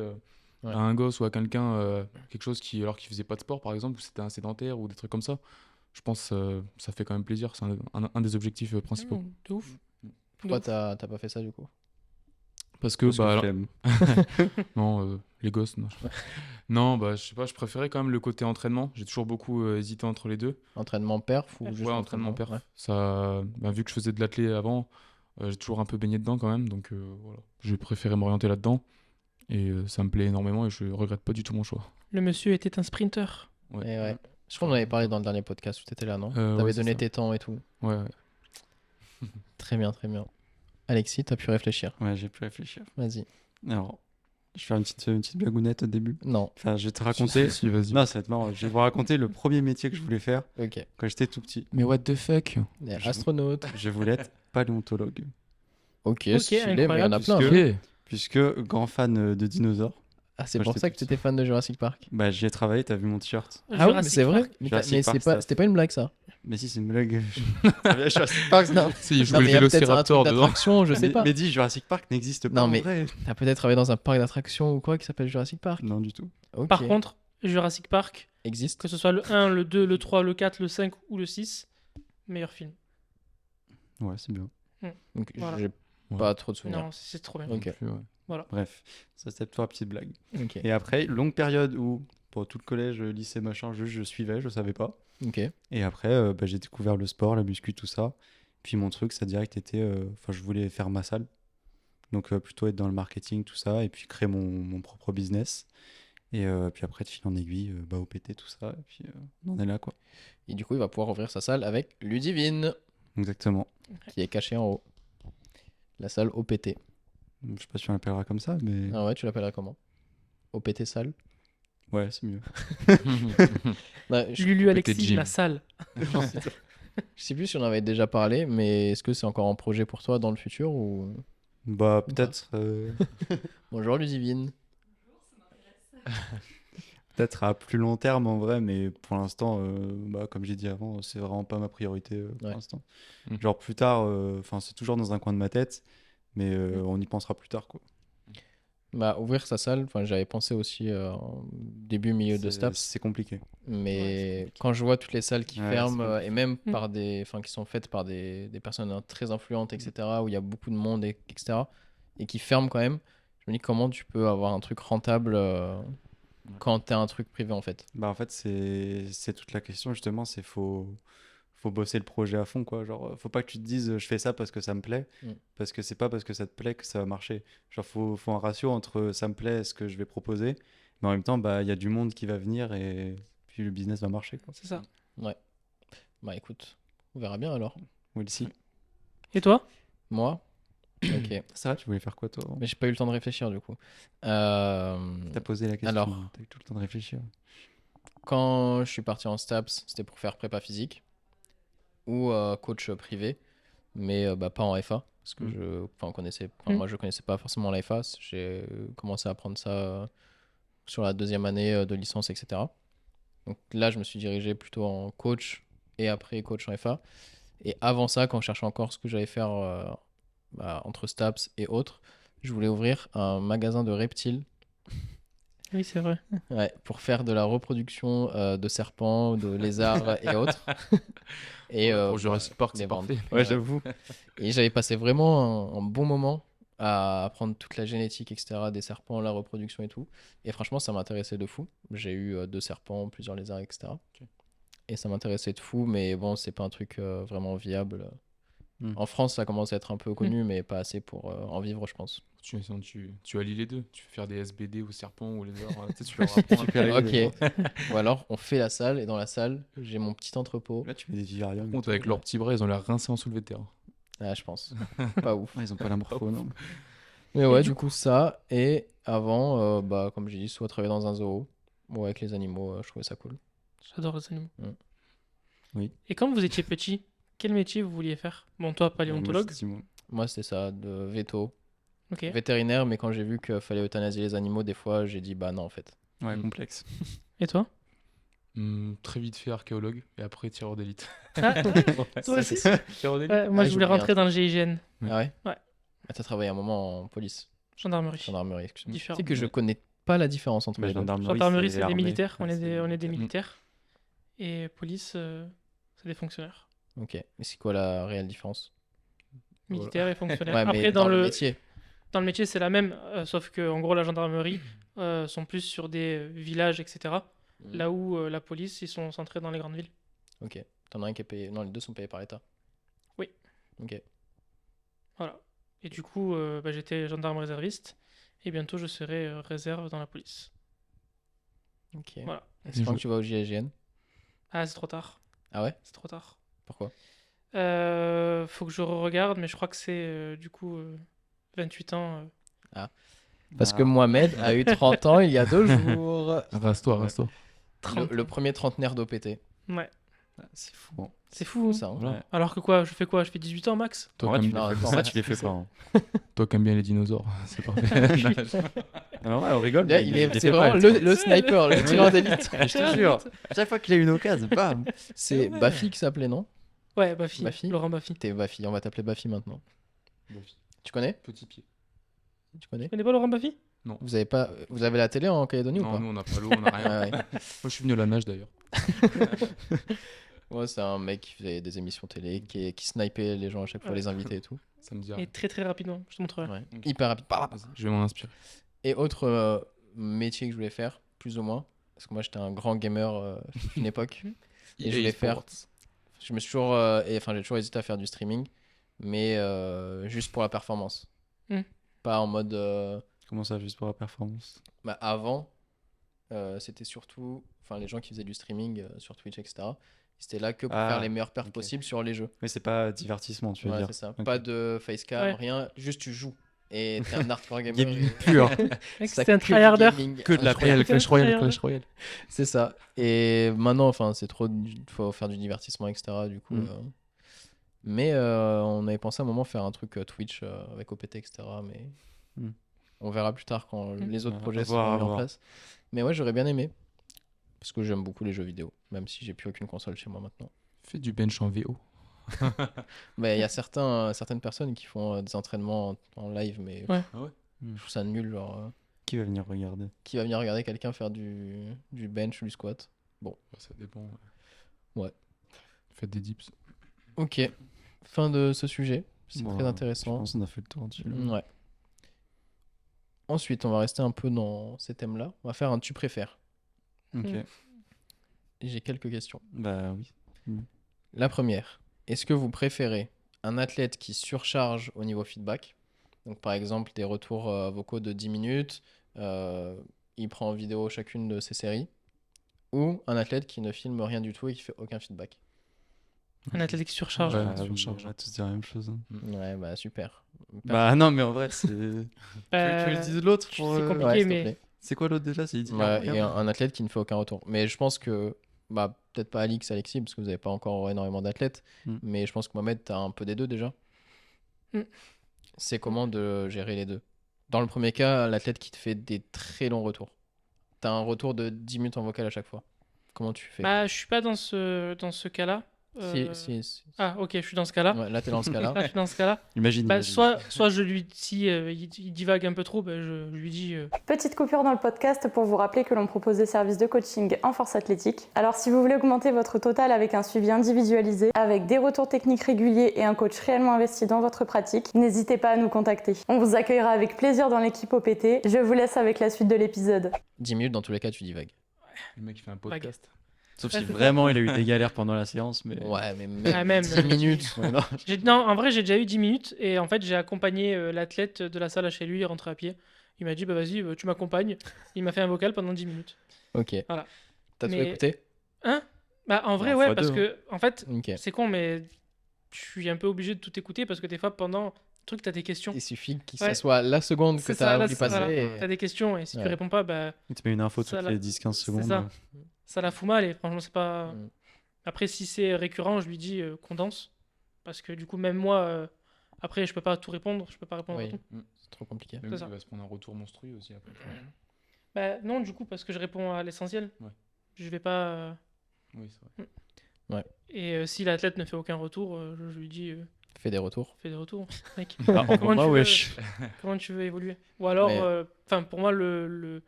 Ouais. à un gosse ou à quelqu'un quelque chose alors qu'il faisait pas de sport, par exemple, ou c'était un sédentaire ou des trucs comme ça. Je pense ça fait quand même plaisir. C'est un des objectifs principaux. De ouf. Pourquoi De ouf. t'as pas fait ça, du coup? Parce que, Parce que bah, alors- flemme. non, les gosses, non. Non, bah, je sais pas, je préférais quand même le côté entraînement. J'ai toujours beaucoup hésité entre les deux. Entraînement perf ou Ouais, juste Ouais, entraînement perf. Ouais. Ça, bah, vu que je faisais de l'athlé avant, j'ai toujours un peu baigné dedans quand même. Donc voilà, j'ai préféré m'orienter là-dedans. Et ça me plaît énormément et je regrette pas du tout mon choix. Le monsieur était un sprinter. Ouais. Et ouais. Je crois qu'on en avait parlé dans le dernier podcast où t'étais là, non? Ouais, T'avais c'est donné ça. tes temps et tout. Ouais, ouais. Très bien, très bien. Alexis, t'as pu réfléchir. Ouais, j'ai pu réfléchir. Vas-y. Alors, je vais faire une petite blagounette au début. Non. Enfin, je vais te raconter. Si, vas-y. Non, ça va être marrant. Je vais vous raconter le premier métier que je voulais faire Ok. quand j'étais tout petit. Mais what the fuck? Astronaute. Je voulais être paléontologue. Ok, Ok, stylé, mais il y en a incroyable, plein. puisque- hein. Puisque grand fan de dinosaures, Ah, c'est Moi, pour j'étais ça que petit. t'étais fan de Jurassic Park. bah, j'y ai travaillé, t'as vu mon t-shirt. Ah ouais, mais Jurassic c'est vrai. Park. Mais, Jurassic mais Park, c'était pas une blague, ça. Mais si, c'est une blague. Jurassic Park, non. Si, il Non, jouait mais le il y a peut-être un vélociraptor truc dedans. d'attraction, je sais pas. Mais dis, Jurassic Park n'existe pas Non, en mais- vrai. T'as peut-être travaillé dans un parc d'attractions ou quoi qui s'appelle Jurassic Park. Non, du tout. Ok. Par contre, Jurassic Park, Existe. que ce soit le 1, le 2, le 3, le 4, le 5 ou le 6, meilleur film. Ouais, c'est bien. Donc, Voilà. j'ai Ouais. pas trop de souvenirs. Non, c'est trop bien. Ok. Plus, ouais. Bref, ça c'était pour la petite blague. Ok. Et après, longue période où, pour tout le collège, lycée, machin, je suivais, je savais pas. Ok. Et après, bah, j'ai découvert le sport, la muscu, tout ça. Puis mon truc, ça direct était. Enfin, je voulais faire ma salle. Donc, plutôt être dans le marketing, tout ça. Et puis créer mon propre business. Et puis après, de fil en aiguille, bah, OPT, tout ça. Et puis, on en est là, quoi. Et du coup, il va pouvoir ouvrir sa salle avec Ludivine, Exactement. qui est cachée en haut. La salle OPT. Je sais pas si on l'appellera comme ça, mais. Ah ouais, tu l'appellerais comment? OPT salle? Ouais, c'est mieux. Ouais, Lulu Côté Alexis, gym. la salle. je sais plus si on en avait déjà parlé, mais est-ce que c'est encore en projet pour toi dans le futur ou... Bah, peut-être. Bonjour Ludivine. Peut-être à plus long terme en vrai, mais pour l'instant, bah, comme j'ai dit avant, c'est vraiment pas ma priorité pour Ouais. l'instant. Mm. Genre plus tard, enfin c'est toujours dans un coin de ma tête, mais on y pensera plus tard quoi. Bah, ouvrir sa salle, enfin, j'avais pensé aussi en début, milieu de Staps. C'est compliqué. Mais quand je vois toutes les salles qui Ouais, ferment, c'est et même Mm. par enfin, qui sont faites par des personnes très influentes, etc., où il y a beaucoup de monde, etc., et qui ferment quand même, je me dis comment tu peux avoir un truc rentable quand t'es un truc privé, en fait. Bah, en fait, c'est toute la question, justement. Faut bosser le projet à fond, quoi. Genre, faut pas que tu te dises, je fais ça parce que ça me plaît, Mm. parce que c'est pas parce que ça te plaît que ça va marcher. Genre, faut un ratio entre ça me plaît et ce que je vais proposer, mais en même temps, bah, il y a du monde qui va venir et puis le business va marcher, quoi. C'est ça. Ouais. Bah écoute, on verra bien alors. We'll see. Et toi? Moi, ok. Ça va, tu voulais faire quoi, toi? Mais j'ai pas eu le temps de réfléchir du coup. T'as posé la question, alors. t'as eu tout le temps de réfléchir. Quand je suis parti en STAPS, c'était pour faire prépa physique ou coach privé, mais bah, pas en FA. Parce que moi, je connaissais pas forcément la FA. J'ai commencé à apprendre ça sur la deuxième année de licence, etc. Donc là, je me suis dirigé plutôt en coach et après coach en FA. Et avant ça, quand je cherchais encore ce que j'allais faire entre STAPS et autres, je voulais ouvrir un magasin de reptiles. Oui, c'est vrai. Ouais, pour faire de la reproduction de serpents, de lézards et autres. Et Pour Jurassic Park, les c'est bandes. parfait. Ouais, j'avoue. Et j'avais passé vraiment un bon moment à apprendre toute la génétique, etc., des serpents, la reproduction et tout. Et franchement, ça m'intéressait de fou. J'ai eu 2 serpents, plusieurs lézards, etc. Ok. Et ça m'intéressait de fou, mais bon, c'est pas un truc vraiment viable. Mm. En France, ça commence à être un peu connu, mais pas assez pour en vivre, je pense. Tu allies les deux. Tu fais faire des SBD aux serpents ou les heures. Tu sais, tu leur apprends. Super Ok. Ou alors, on fait la salle, et dans la salle, j'ai mon petit entrepôt. Là, tu mets des vivariums. Par contre, avec leurs petits bras, ils ont l'air rincés en soulevé de terre. Ah, je pense. Pas ouf. Ouais, ils ont pas la morpho, non? Mais ouais, du coup, ça. Et avant, bah, comme j'ai dit, soit travailler dans un zoo, ou avec les animaux, je trouvais ça cool. J'adore les animaux. Oui. Et quand vous étiez petit, quel métier vous vouliez faire? Bon, toi, paléontologue. Moi, c'était ça, de veto. Ok. Vétérinaire, mais quand j'ai vu qu'il fallait euthanasier les animaux, des fois, j'ai dit bah non, en fait. Ouais, Mm. complexe. Et toi? Très vite fait archéologue et après tireur d'élite. Ah, toi aussi? Tireur d'élite. Ouais, moi, Ah, je voulais j'ai oublié rentrer un dans le GIGN. Ouais. Ah ouais? Ouais. Ah, t'as travaillé un moment en police, Gendarmerie. gendarmerie, excuse-moi. Différent. Tu sais que je connais pas la différence entre Bah, les deux. Gendarmerie, c'est des l'armée. militaires. On Ouais, est des Mm. militaires. Et police, c'est des fonctionnaires. Ok. Et c'est quoi la réelle différence? Militaires et fonctionnaires. Ouais, Après, mais dans le métier. dans le métier, c'est la même, sauf que en gros, la gendarmerie sont plus sur des villages, etc. Là où la police, ils sont centrés dans les grandes villes. Ok. T'en as un qui est payé. Non, les deux sont payés par l'État. Oui. Ok. Voilà. Et du coup, bah, j'étais gendarme réserviste. Et bientôt, je serai réserve dans la police. Ok. Voilà. Et c'est quand que tu vas au GIGN? Ah, c'est trop tard. Ah ouais? C'est trop tard. Pourquoi? Faut que je regarde, mais je crois que c'est du coup 28 ans. Parce que Mohamed a eu 30 ans il y a 2 jours. Rase-toi, rase-toi. Le premier trentenaire d'OPT. Ouais. C'est fou. Hein. C'est fou. Ça, hein. Voilà. Alors que quoi? Je fais quoi? Je fais 18 ans max? Toi, En vrai, qui tu aimes- les fais- non, en vrai, tu les fais pas. Hein. toi qui aimes bien les dinosaures, c'est parfait. Alors, ouais, on rigole. Là, mais il les c'est fait vraiment pas, le sniper, le tireur d'élite. Je te jure, chaque fois qu'il a une occasion, bam. C'est Bafi qui s'appelait, non? Ouais, Bafi. Bafi. Laurent Bafi. T'es Bafi, on va t'appeler Bafi maintenant. Tu connais? Petit pied. Tu connais? Tu connais pas Laurent Bafi? Vous avez la télé en Calédonie ou Non, pas? nous on n'a pas l'eau, on n'a rien. Ah ouais. Moi je suis venu à la nage d'ailleurs. Ouais, c'est un mec qui faisait des émissions télé, qui snipait les gens à chaque fois, les invités et tout. Ça me dit Et rien. très très rapidement. Je te montrerai. Ouais. Ok. Hyper rapide. Vas-y, je vais m'en inspirer. Et autre métier que je voulais faire, plus ou moins, parce que moi j'étais un grand gamer une époque. Et je voulais faire. Je me suis toujours. J'ai toujours hésité à faire du streaming, mais juste pour la performance. Mm. Pas en mode. Comment ça, juste pour la performance? Bah, avant, c'était surtout. Enfin, les gens qui faisaient du streaming sur Twitch, etc. C'était là que pour Ah, faire les meilleures perfs ok. possibles sur les jeux. Mais c'est pas divertissement, tu veux Ouais, dire. c'est ça. Ok. Pas de facecam, Ouais. rien. Juste tu joues. Et t'es un hardcore gamer. Gaming et- pur. Mec, Ça c'était un que du tryharder. gaming Que de la incroyable. Clash Royale, Clash Royale. C'est ça. Et maintenant, enfin, c'est trop. Faut faire du divertissement, etc. Du coup. Mm. Mais on avait pensé à un moment faire un truc Twitch avec OPT, etc. Mais Mm. on verra plus tard quand les autres À projets voir, à seront mis en voir. place. Mais ouais, j'aurais bien aimé. Parce que j'aime beaucoup les jeux vidéo. Même si j'ai plus aucune console chez moi maintenant. Fais du bench en VO. Mais il y a certaines personnes qui font des entraînements en live. Mais Ouais. Ah ouais Mm. Je trouve ça nul, genre, Qui va venir regarder? qui va venir regarder quelqu'un faire du bench ou du squat? Bah, ça dépend. Ouais. Faites des dips. Ok, fin de ce sujet. C'est Bon, très Je intéressant. pense qu'on a fait le tour dessus. Ouais. Ensuite, on va rester un peu dans ces thèmes-là. On va faire un tu préfères. Ok. Mm. Et j'ai quelques questions. Bah oui. La première, est-ce que vous préférez un athlète qui surcharge au niveau feedback? Donc par exemple des retours vocaux de 10 minutes, il prend en vidéo chacune de ses séries, ou un athlète qui ne filme rien du tout et qui fait aucun feedback? Un athlète qui surcharge. Ouais. Bah, oui, surcharge. on va tous dire la même chose. hein. Ouais, bah super. Bah non, mais en vrai, c'est. Bah, Tu veux le dire l'autre c'est pour, compliqué, Ouais, s'il te mais- plaît. C'est quoi l'autre déjà? C'est Ouais, et un athlète qui ne fait aucun retour. Mais je pense que, bah, peut-être pas Alexis, parce que vous n'avez pas encore énormément d'athlètes, mais je pense que Mohamed, tu as un peu des deux déjà. Mm. C'est comment de gérer les deux? Dans le premier cas, l'athlète qui te fait des très longs retours. Tu as un retour de 10 minutes en vocal à chaque fois. Comment tu fais? Bah, je suis pas dans ce cas-là. Si. Ah, ok, je suis dans ce cas-là. Ouais, là, tu es dans ce cas-là. Là, je suis dans ce cas-là. Imagine. Bah, imagine. soit je lui si il divague un peu trop, bah, je lui dis Petite coupure dans le podcast pour vous rappeler que l'on propose des services de coaching en force athlétique. Alors si vous voulez augmenter votre total avec un suivi individualisé, avec des retours techniques réguliers et un coach réellement investi dans votre pratique, n'hésitez pas à nous contacter. On vous accueillera avec plaisir dans l'équipe OPT. Je vous laisse avec la suite de l'épisode. 10 minutes, dans tous les cas, tu divagues. Le mec, il fait un podcast. Sauf Ouais, si c'est vraiment il a eu des galères pendant la séance, mais. Ouais, mais Ah, même. 10 minutes. Ouais, non. Non, en vrai, j'ai déjà eu 10 minutes et en fait, j'ai accompagné l'athlète de la salle à chez lui, il est rentré à pied. Il m'a dit, bah vas-y, tu m'accompagnes. Il m'a fait un vocal pendant 10 minutes. Ok. Voilà. T'as tout Mais- écouté? Hein? Bah, en vrai, Bah, ouais, fois parce deux, que, en fait, Ok. c'est con, mais je suis un peu obligé de tout écouter parce que des fois, pendant le truc, t'as des questions. Il suffit que Ouais. ça soit la seconde que C'est t'as ça, là, oublié c'est- passer. voilà. et- T'as des questions et si tu Ouais. réponds pas, bah, Il te met une info Ça, toutes là, les 10-15 c'est secondes. ça. ça la fout mal et franchement, c'est pas. Mm. Après, si c'est récurrent, je lui dis condense. Parce que du coup, même moi, après, je peux pas tout répondre, je peux pas répondre à Oui, tout. c'est trop compliqué. Même C'est il ça. va se prendre un retour monstrueux aussi après. Bah, non, du coup, parce que je réponds à l'essentiel. Ouais. Je vais pas. Oui, c'est vrai. Et si l'athlète ne fait aucun retour, je lui dis Fais des retours. fais des retours, mec. Ah, Comment bah, tu veux- wesh. Comment tu veux évoluer? Ou alors, Mais- enfin, pour moi, le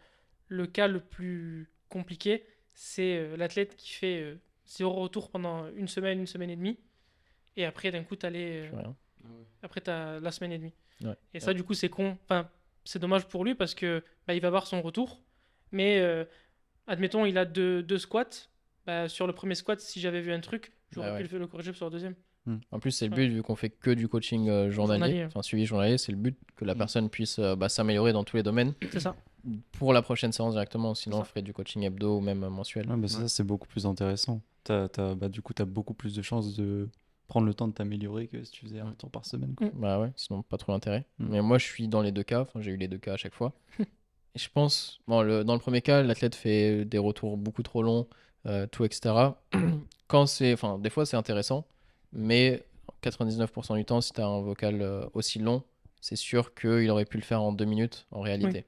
cas le plus compliqué, c'est l'athlète qui fait 0 retour pendant une semaine et demie. Et après, d'un coup, Plus rien. après, t'as la semaine et demie. Ouais. Et ça, du coup, c'est con. Enfin, c'est dommage pour lui parce que bah, il va avoir son retour. Mais admettons, il a deux squats. Bah, sur le premier squat, si j'avais vu un truc, j'aurais Bah pu le corriger sur le deuxième. En plus, c'est le Ouais. but, vu qu'on fait que du coaching journalier, Journalier. enfin suivi journalier, c'est le but que la personne puisse s'améliorer dans tous les domaines C'est ça. pour la prochaine séance directement. Sinon, C'est on ça. ferait du coaching hebdo ou même mensuel. Ouais, bah, ça, c'est beaucoup plus intéressant. Bah, du coup, tu as beaucoup plus de chances de prendre le temps de t'améliorer que si tu faisais un tour par semaine. quoi. Bah ouais, sinon pas trop d'intérêt. Mm. Mais moi, je suis dans les deux cas. Enfin, j'ai eu les deux cas à chaque fois. Et je pense, bon, dans le premier cas, l'athlète fait des retours beaucoup trop longs, tout, etc. Enfin, des fois, c'est intéressant, mais 99% du temps, si tu as un vocal aussi long, c'est sûr qu'il aurait pu le faire en 2 minutes en réalité.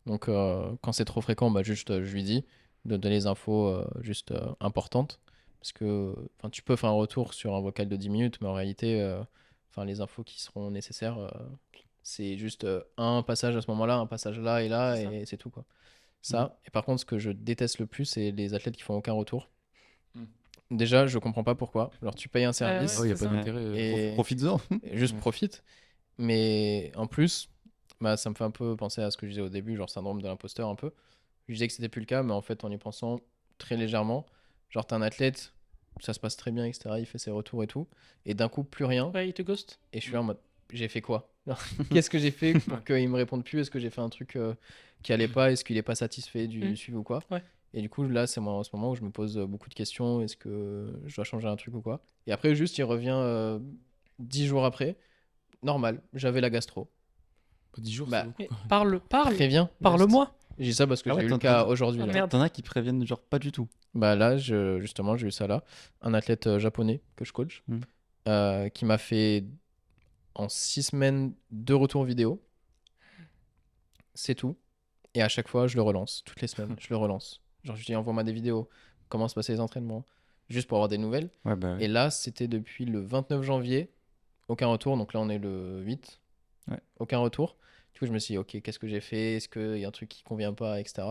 Donc, quand c'est trop fréquent, bah, juste, je lui dis de donner les infos juste importantes. Parce que tu peux faire un retour sur un vocal de 10 minutes, mais en réalité, les infos qui seront nécessaires, c'est juste un passage à ce moment-là, un passage là et là, C'est ça. et c'est tout, quoi. Ça. Et par contre, ce que je déteste le plus, c'est les athlètes qui font aucun retour. Déjà, je comprends pas pourquoi. Alors, tu payes un service, Oh, il n'y a c'est pas ça. d'intérêt. Et- Profites-en. et juste profite. Mais en plus, bah, ça me fait un peu penser à ce que je disais au début, genre syndrome de l'imposteur un peu. Je disais que c'était plus le cas, mais en fait, en y pensant très légèrement, genre t'as un athlète, ça se passe très bien, etc. Il fait ses retours et tout. Et d'un coup, plus rien. Ouais, il te ghost. Et je suis là en mode, j'ai fait quoi? Qu'est-ce que j'ai fait pour qu'il me réponde plus? Est-ce que j'ai fait un truc qui allait pas? Est-ce qu'il est pas satisfait du suivi ou quoi? Ouais. Et du coup, là, c'est moi en ce moment où je me pose beaucoup de questions. Est-ce que je dois changer un truc ou quoi? Et après, juste, il revient 10 jours après. Normal, j'avais la gastro. 10 jours, Bah, c'est beaucoup. Mais quoi. parle. Préviens. Parle-moi. J'ai dit ça parce que Ah ouais, j'ai eu le t'en- cas t'en- aujourd'hui. Ah, là. merde. T'en as qui préviennent, genre pas du tout. Bah là, justement, j'ai eu ça là. Un athlète japonais que je coach qui m'a fait en 6 semaines 2 retours vidéo. C'est tout. Et à chaque fois, je le relance. Toutes les semaines, je le relance. Genre, je lui dis, envoie-moi des vidéos. Comment se passaient les entraînements? Juste pour avoir des nouvelles. Ouais, bah ouais. Et là, c'était depuis le 29 janvier. Aucun retour. Donc là, on est le 8. Ouais. Aucun retour. Du coup, je me suis dit, ok, qu'est-ce que j'ai fait? Est-ce qu'il y a un truc qui convient pas, etc.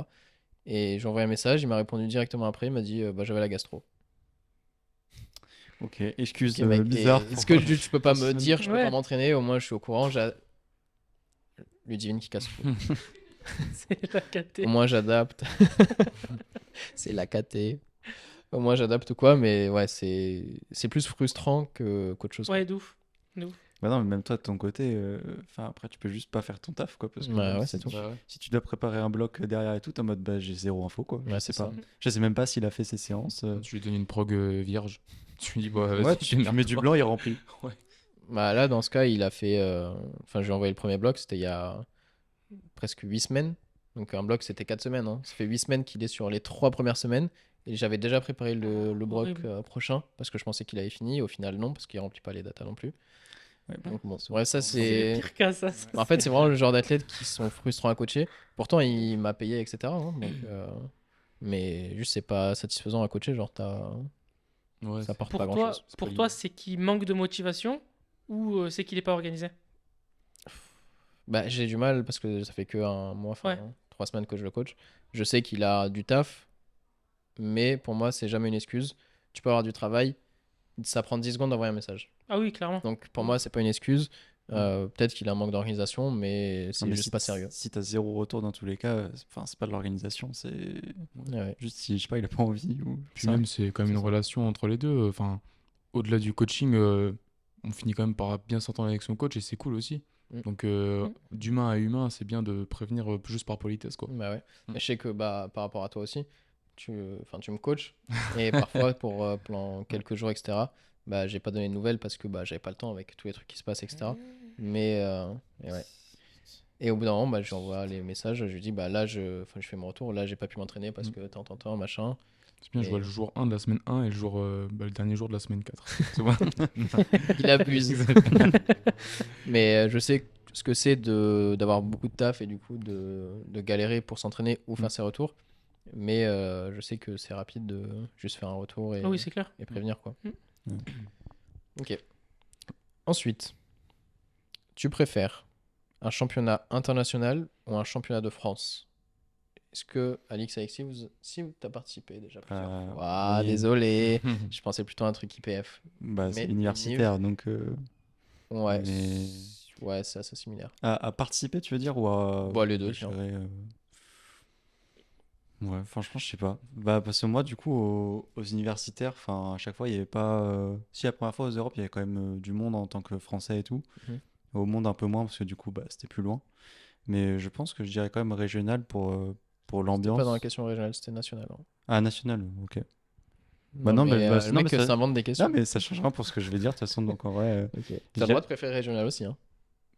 Et j'ai envoyé un message, il m'a répondu directement après, il m'a dit, bah, j'avais la gastro. Ok, excuse Ok, mec, bizarre. est-ce que tu peux pas me dire, je peux Ouais. pas m'entraîner, au moins je suis au courant, Ludivine qui casse tout. C'est la KT. Au moins j'adapte. C'est la KT. Au moins j'adapte quoi, mais ouais, c'est plus frustrant qu'autre chose. Ouais, d'ouf. Bah non, mais même toi de ton côté, enfin après tu peux juste pas faire ton taf quoi, parce que Ouais, même ouais, si, c'est tout. Bah ouais. si tu dois préparer un bloc derrière et tout, t'es en mode bah j'ai zéro info quoi. Ouais, c'est ça. Je sais même pas s'il a fait ses séances. Tu lui donnes une prog vierge. Tu lui dis, bah, vas-y, Ouais, tu mets du démerde-toi. blanc, il remplit. Ouais. Bah là, dans ce cas, il a fait. Enfin, je lui ai envoyé le premier bloc, c'était il y a presque 8 semaines. Donc un bloc, c'était 4 semaines. Hein. Ça fait 8 semaines qu'il est sur les 3 premières semaines. Et j'avais déjà préparé le bloc Horrible. prochain parce que je pensais qu'il avait fini. Au final, non, parce qu'il remplit pas les datas non plus. Ouais, Donc bon, c'est ouais, ça C'est le c'est. pire cas, ça. En fait, c'est vraiment le genre d'athlètes qui sont frustrants à coacher. Pourtant, il m'a payé, etc. hein, donc, mais juste, c'est pas satisfaisant à coacher. Genre, Ouais, ça porte Pour pas toi, grand-chose. c'est pas pour toi, évident. c'est qu'il manque de motivation ou c'est qu'il est pas organisé? Bah, j'ai du mal parce que ça fait que un mois, enfin Ouais. 3 semaines que je le coach. Je sais qu'il a du taf, mais pour moi, c'est jamais une excuse. Tu peux avoir du travail, ça prend 10 secondes d'envoyer un message. Ah oui, clairement. Donc pour moi, c'est pas une excuse. Peut-être qu'il a un manque d'organisation, mais Non, c'est mais juste si, pas sérieux. si t'as zéro retour dans tous les cas, enfin c'est pas de l'organisation, c'est Ouais. juste si je sais pas il a pas envie ou. Puis Ça. même, c'est quand même C'est une ça. relation entre les deux. Enfin, au-delà du coaching, on finit quand même par bien s'entendre avec son coach et c'est cool aussi. Mm. Donc, d'humain à humain, c'est bien de prévenir juste par politesse, quoi. Bah ouais. Mm. Mais je sais que bah, par rapport à toi aussi, tu me coaches. Et parfois, pendant quelques jours, etc., bah, j'ai pas donné de nouvelles parce que bah, j'avais pas le temps avec tous les trucs qui se passent, etc. Mais et ouais. Et au bout d'un moment, bah, j'envoie les messages. Je lui dis, bah là, je fais mon retour. Là, j'ai pas pu m'entraîner parce que tant, machin. C'est bien, je Et- vois le jour 1 de la semaine 1 et le jour, le dernier jour de la semaine 4. C'est bon. Il abuse. Mais je sais ce que c'est d'avoir beaucoup de taf et du coup de galérer pour s'entraîner ou faire ses retours. Mais je sais que c'est rapide de juste faire un retour Ah oui, c'est clair. et prévenir quoi. Mm. Ok. Ensuite, tu préfères un championnat international ou un championnat de France? Est-ce que Alexis, si tu as participé déjà plusieurs fois. Ah, oui. désolé. Je pensais plutôt à un truc IPF. Bah c'est Mais universitaire donc. Ouais. Mais- Ouais, c'est assez similaire. À participer tu veux dire ou à. Bah, les deux, je tiens. dirais, Ouais, franchement, je sais pas. Bah, parce que moi, du coup, aux universitaires, enfin, à chaque fois, il y avait pas. Si, la première fois aux Europes, il y avait quand même du monde en tant que Français et tout. Mhm. Au monde, un peu moins, parce que du coup, bah, c'était plus loin. Mais je pense que je dirais quand même régional pour C'était l'ambiance. pas dans la question régionale, c'était national. hein. Ah, national, ok. Bah non, mais, le non, mec mais ça- s'invente des questions. Non, mais ça change rien pour ce que je vais dire, de toute façon, donc en vrai. Ok. je T'as le dirais- droit de préférer régional aussi. Hein.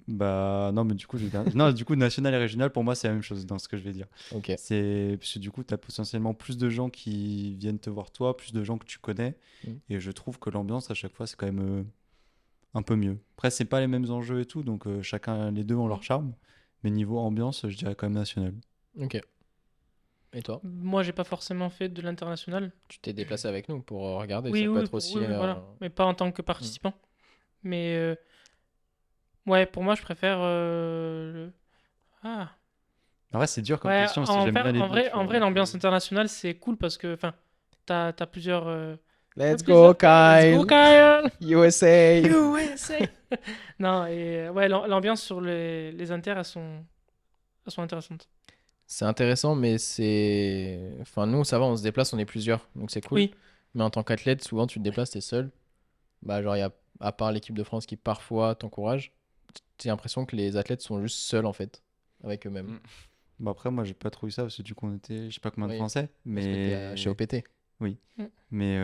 Bah, non, mais du coup, non, du coup, national et régional, pour moi, c'est la même chose dans ce que je vais dire. Ok. C'est parce que du coup, tu as potentiellement plus de gens qui viennent te voir toi, plus de gens que tu connais. Mm. Et je trouve que l'ambiance à chaque fois, c'est quand même un peu mieux. Après, c'est pas les mêmes enjeux et tout, donc chacun, les deux ont leur charme. Mais niveau ambiance, je dirais quand même national. Ok. Et toi, Moi, j'ai pas forcément fait de l'international. tu t'es déplacé avec nous pour regarder. Oui, ça peut oui, être aussi. oui, voilà. Mais pas en tant que participant. Mais ouais, pour moi, je préfère. Ah. En vrai, c'est dur comme Ouais, question, parce que j'aime bien les deux, tu en vois. vrai, l'ambiance internationale, c'est cool parce que t'as plusieurs. Let's plusieurs- go, Kyle. Let's go, Kyle! USA. USA! Non, et ouais, l'ambiance sur les inters, elles sont intéressantes. C'est intéressant, mais c'est. Enfin, nous, ça va, on se déplace, on est plusieurs, donc c'est cool. Oui. Mais en tant qu'athlète, souvent, tu te déplaces, t'es seul. Bah, genre, il y a, à part l'équipe de France qui parfois t'encourage, j'ai l'impression que les athlètes sont juste seuls en fait, avec eux-mêmes. Mm. Bah après, moi, j'ai pas trop eu ça, parce que du coup, on était, je sais pas combien de Oui, Français, Parce que t'es mais. chez OPT. Mais,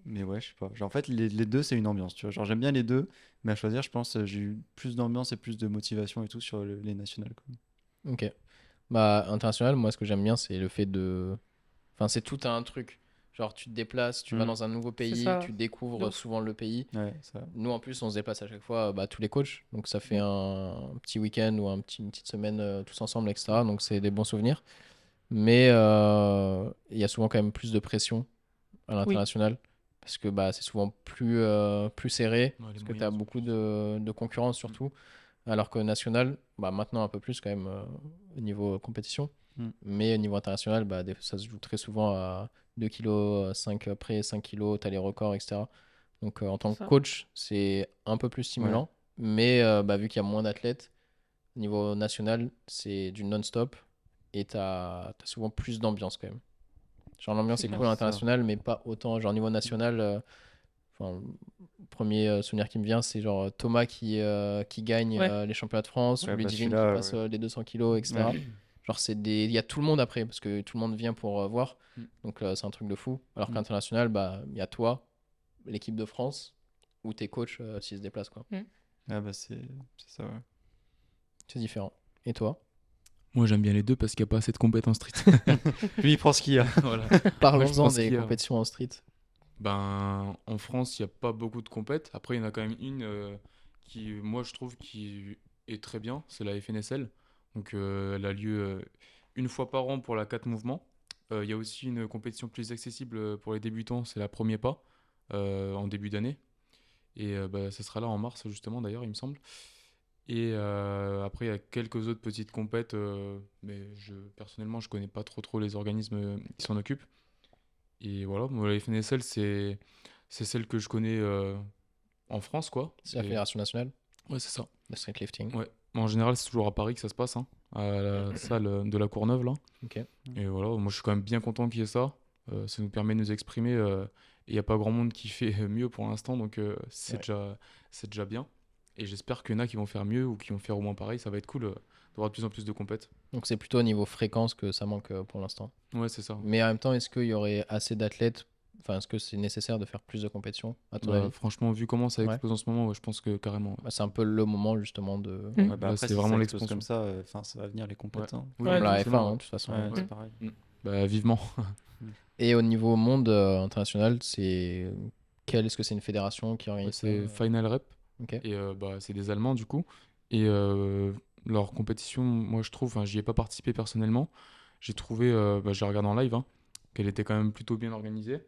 mais ouais, je sais pas. Genre, en fait, les deux, c'est une ambiance, tu vois. Genre, j'aime bien les deux, mais à choisir, je pense, j'ai eu plus d'ambiance et plus de motivation et tout sur les nationales, quoi. Ok. Bah, international, moi, ce que j'aime bien, c'est le fait de. Enfin, c'est tout un truc. Genre, tu te déplaces, tu vas Mm. dans un nouveau pays, ça. tu De découvres ouf. souvent le pays. Ouais, ça. Nous, en plus, on se déplace à chaque fois, bah, tous les coachs. Donc, ça fait un petit week-end ou une petite semaine tous ensemble, etc. Donc, c'est des bons souvenirs. Mais il y a souvent quand même plus de pression à l'international. Parce que bah, c'est souvent plus serré. Ouais, les Parce que tu moyens as sont beaucoup plus- de concurrence, surtout. Alors qu'au national, bah, maintenant un peu plus quand même au niveau compétition. Mais au niveau international, bah, ça se joue très souvent à 2 kg, 5 après, 5 kg, tu as les records, etc. Donc en tant que Ça. coach, c'est un peu plus stimulant. Mais bah, vu qu'il y a moins d'athlètes, au niveau national, c'est du non-stop. Et tu as souvent plus d'ambiance quand même. Genre l'ambiance C'est est clair. cool à l'international, mais pas autant. Genre niveau national, enfin, premier souvenir qui me vient, c'est genre Thomas qui gagne Ouais. les championnats de France, Ouais, ou bah, Ludivine qui celui-là, passe ouais. les 200 kilos, etc. Ouais. Genre il y a tout le monde après, parce que tout le monde vient pour voir. Mm. Donc c'est un truc de fou. Alors Mm. qu'international, bah, il y a toi, l'équipe de France, ou tes coachs s'ils se déplacent, quoi. Ah bah c'est ça, ouais. C'est différent. Et toi? Moi, j'aime bien les deux parce qu'il n'y a pas assez de compétences street. Lui, il prend ce qu'il y a. Voilà. Parlons-en pense des qu'il y a- compétitions en street. Ben, en France, il n'y a pas beaucoup de compètes. Après, il y en a quand même une qui, moi, je trouve qui est très bien. C'est la FNSL. Donc, elle a lieu une fois par an pour la 4 mouvements. Il y a aussi une compétition plus accessible pour les débutants. C'est la Premier Pas en début d'année. Et bah, ça sera là en mars, justement, d'ailleurs, il me semble. Et après, il y a quelques autres petites compètes. Mais personnellement, je connais pas trop les organismes qui s'en occupent. Et voilà, moi, la FNSL, c'est celle que je connais en France, quoi. C'est la Et- Fédération nationale Ouais, c'est ça. de street lifting. Ouais. En général, c'est toujours à Paris que ça se passe, hein, à la salle de la Courneuve, là. Ok. Et voilà, moi, je suis quand même bien content qu'il y ait ça. Ça nous permet de nous exprimer. Et il n'y a pas grand monde qui fait mieux pour l'instant, donc c'est déjà bien. Et j'espère qu'il y en a qui vont faire mieux ou qui vont faire au moins pareil. Ça va être cool d'avoir de plus en plus de compètes. Donc c'est plutôt au niveau fréquence que ça manque pour l'instant. Ouais, c'est ça. Mais en même temps, est-ce qu'il y aurait assez d'athlètes? Enfin, est-ce que c'est nécessaire de faire plus de compétitions, à ton Bah, avis? franchement, vu comment ça Ouais. explose en ce moment, ouais, je pense que carrément. Bah, c'est un peu le moment justement de. Mm. Ouais, bah Là, après, c'est si vraiment ça explose l'expansion. comme ça, enfin, ça va venir les compétitions. Oui, Ouais, Comme la forcément, F1, hein, ouais. de toute façon. Ouais, Ouais. c'est pareil. Bah, vivement. Et au niveau monde international, est-ce que c'est une fédération qui organise ça? C'est Final Rep. Ok. Et bah, c'est des Allemands, du coup. Et leur compétition, moi, je trouve, enfin, j'y ai pas participé personnellement. J'ai trouvé, bah, j'ai regardé en live, hein, qu'elle était quand même plutôt bien organisée.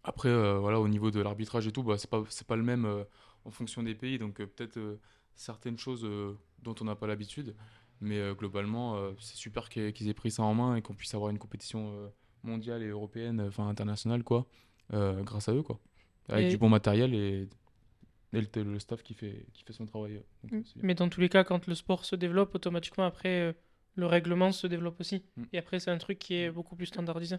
Après, voilà, au niveau de l'arbitrage et tout, bah, c'est pas le même en fonction des pays. Donc, peut-être certaines choses dont on n'a pas l'habitude. Mais globalement, c'est super qu'ils aient pris ça en main et qu'on puisse avoir une compétition mondiale et européenne, enfin internationale, quoi, grâce à eux, quoi. Avec Et- du bon matériel et le staff qui fait son travail. Donc, c'est bien. Mais dans tous les cas, quand le sport se développe, automatiquement, après, le règlement se développe aussi. Mm. Et après, c'est un truc qui est beaucoup plus standardisé.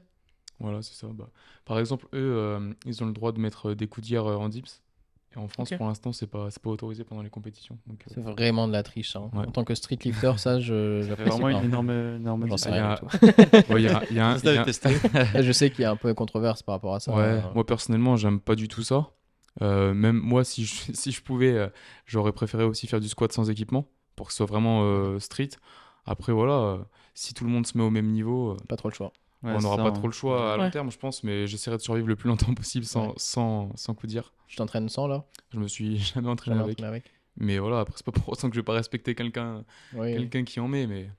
Voilà, c'est ça. Bah, par exemple, eux, ils ont le droit de mettre des coudières en dips. Et en France, Ok. pour l'instant, c'est pas autorisé pendant les compétitions. Donc, C'est vraiment de la triche, hein. Ouais. En tant que street lifter, ça, C'est j'apprécie vraiment pas. une énorme J'en sais il y rien a- du tout. ouais, il y a un- Ça, il y a un- testé. Je sais qu'il y a un peu de controverse par rapport à ça. Ouais, moi personnellement, j'aime pas du tout ça. Même moi, si je, si je pouvais, j'aurais préféré aussi faire du squat sans équipement pour que ce soit vraiment street. Après, voilà, si tout le monde se met au même niveau, Pas trop le choix. Ouais, on c'est n'aura ça, pas hein. trop le choix à long Ouais. terme, je pense, mais j'essaierai de survivre le plus longtemps possible Ouais. sans coup dire. Tu t'entraînes sans là? Je me suis jamais entraîné Jamais avec. entraîné avec? Mais voilà, après, c'est pas pour autant que je vais pas respecter quelqu'un Oui. qui en met. Mais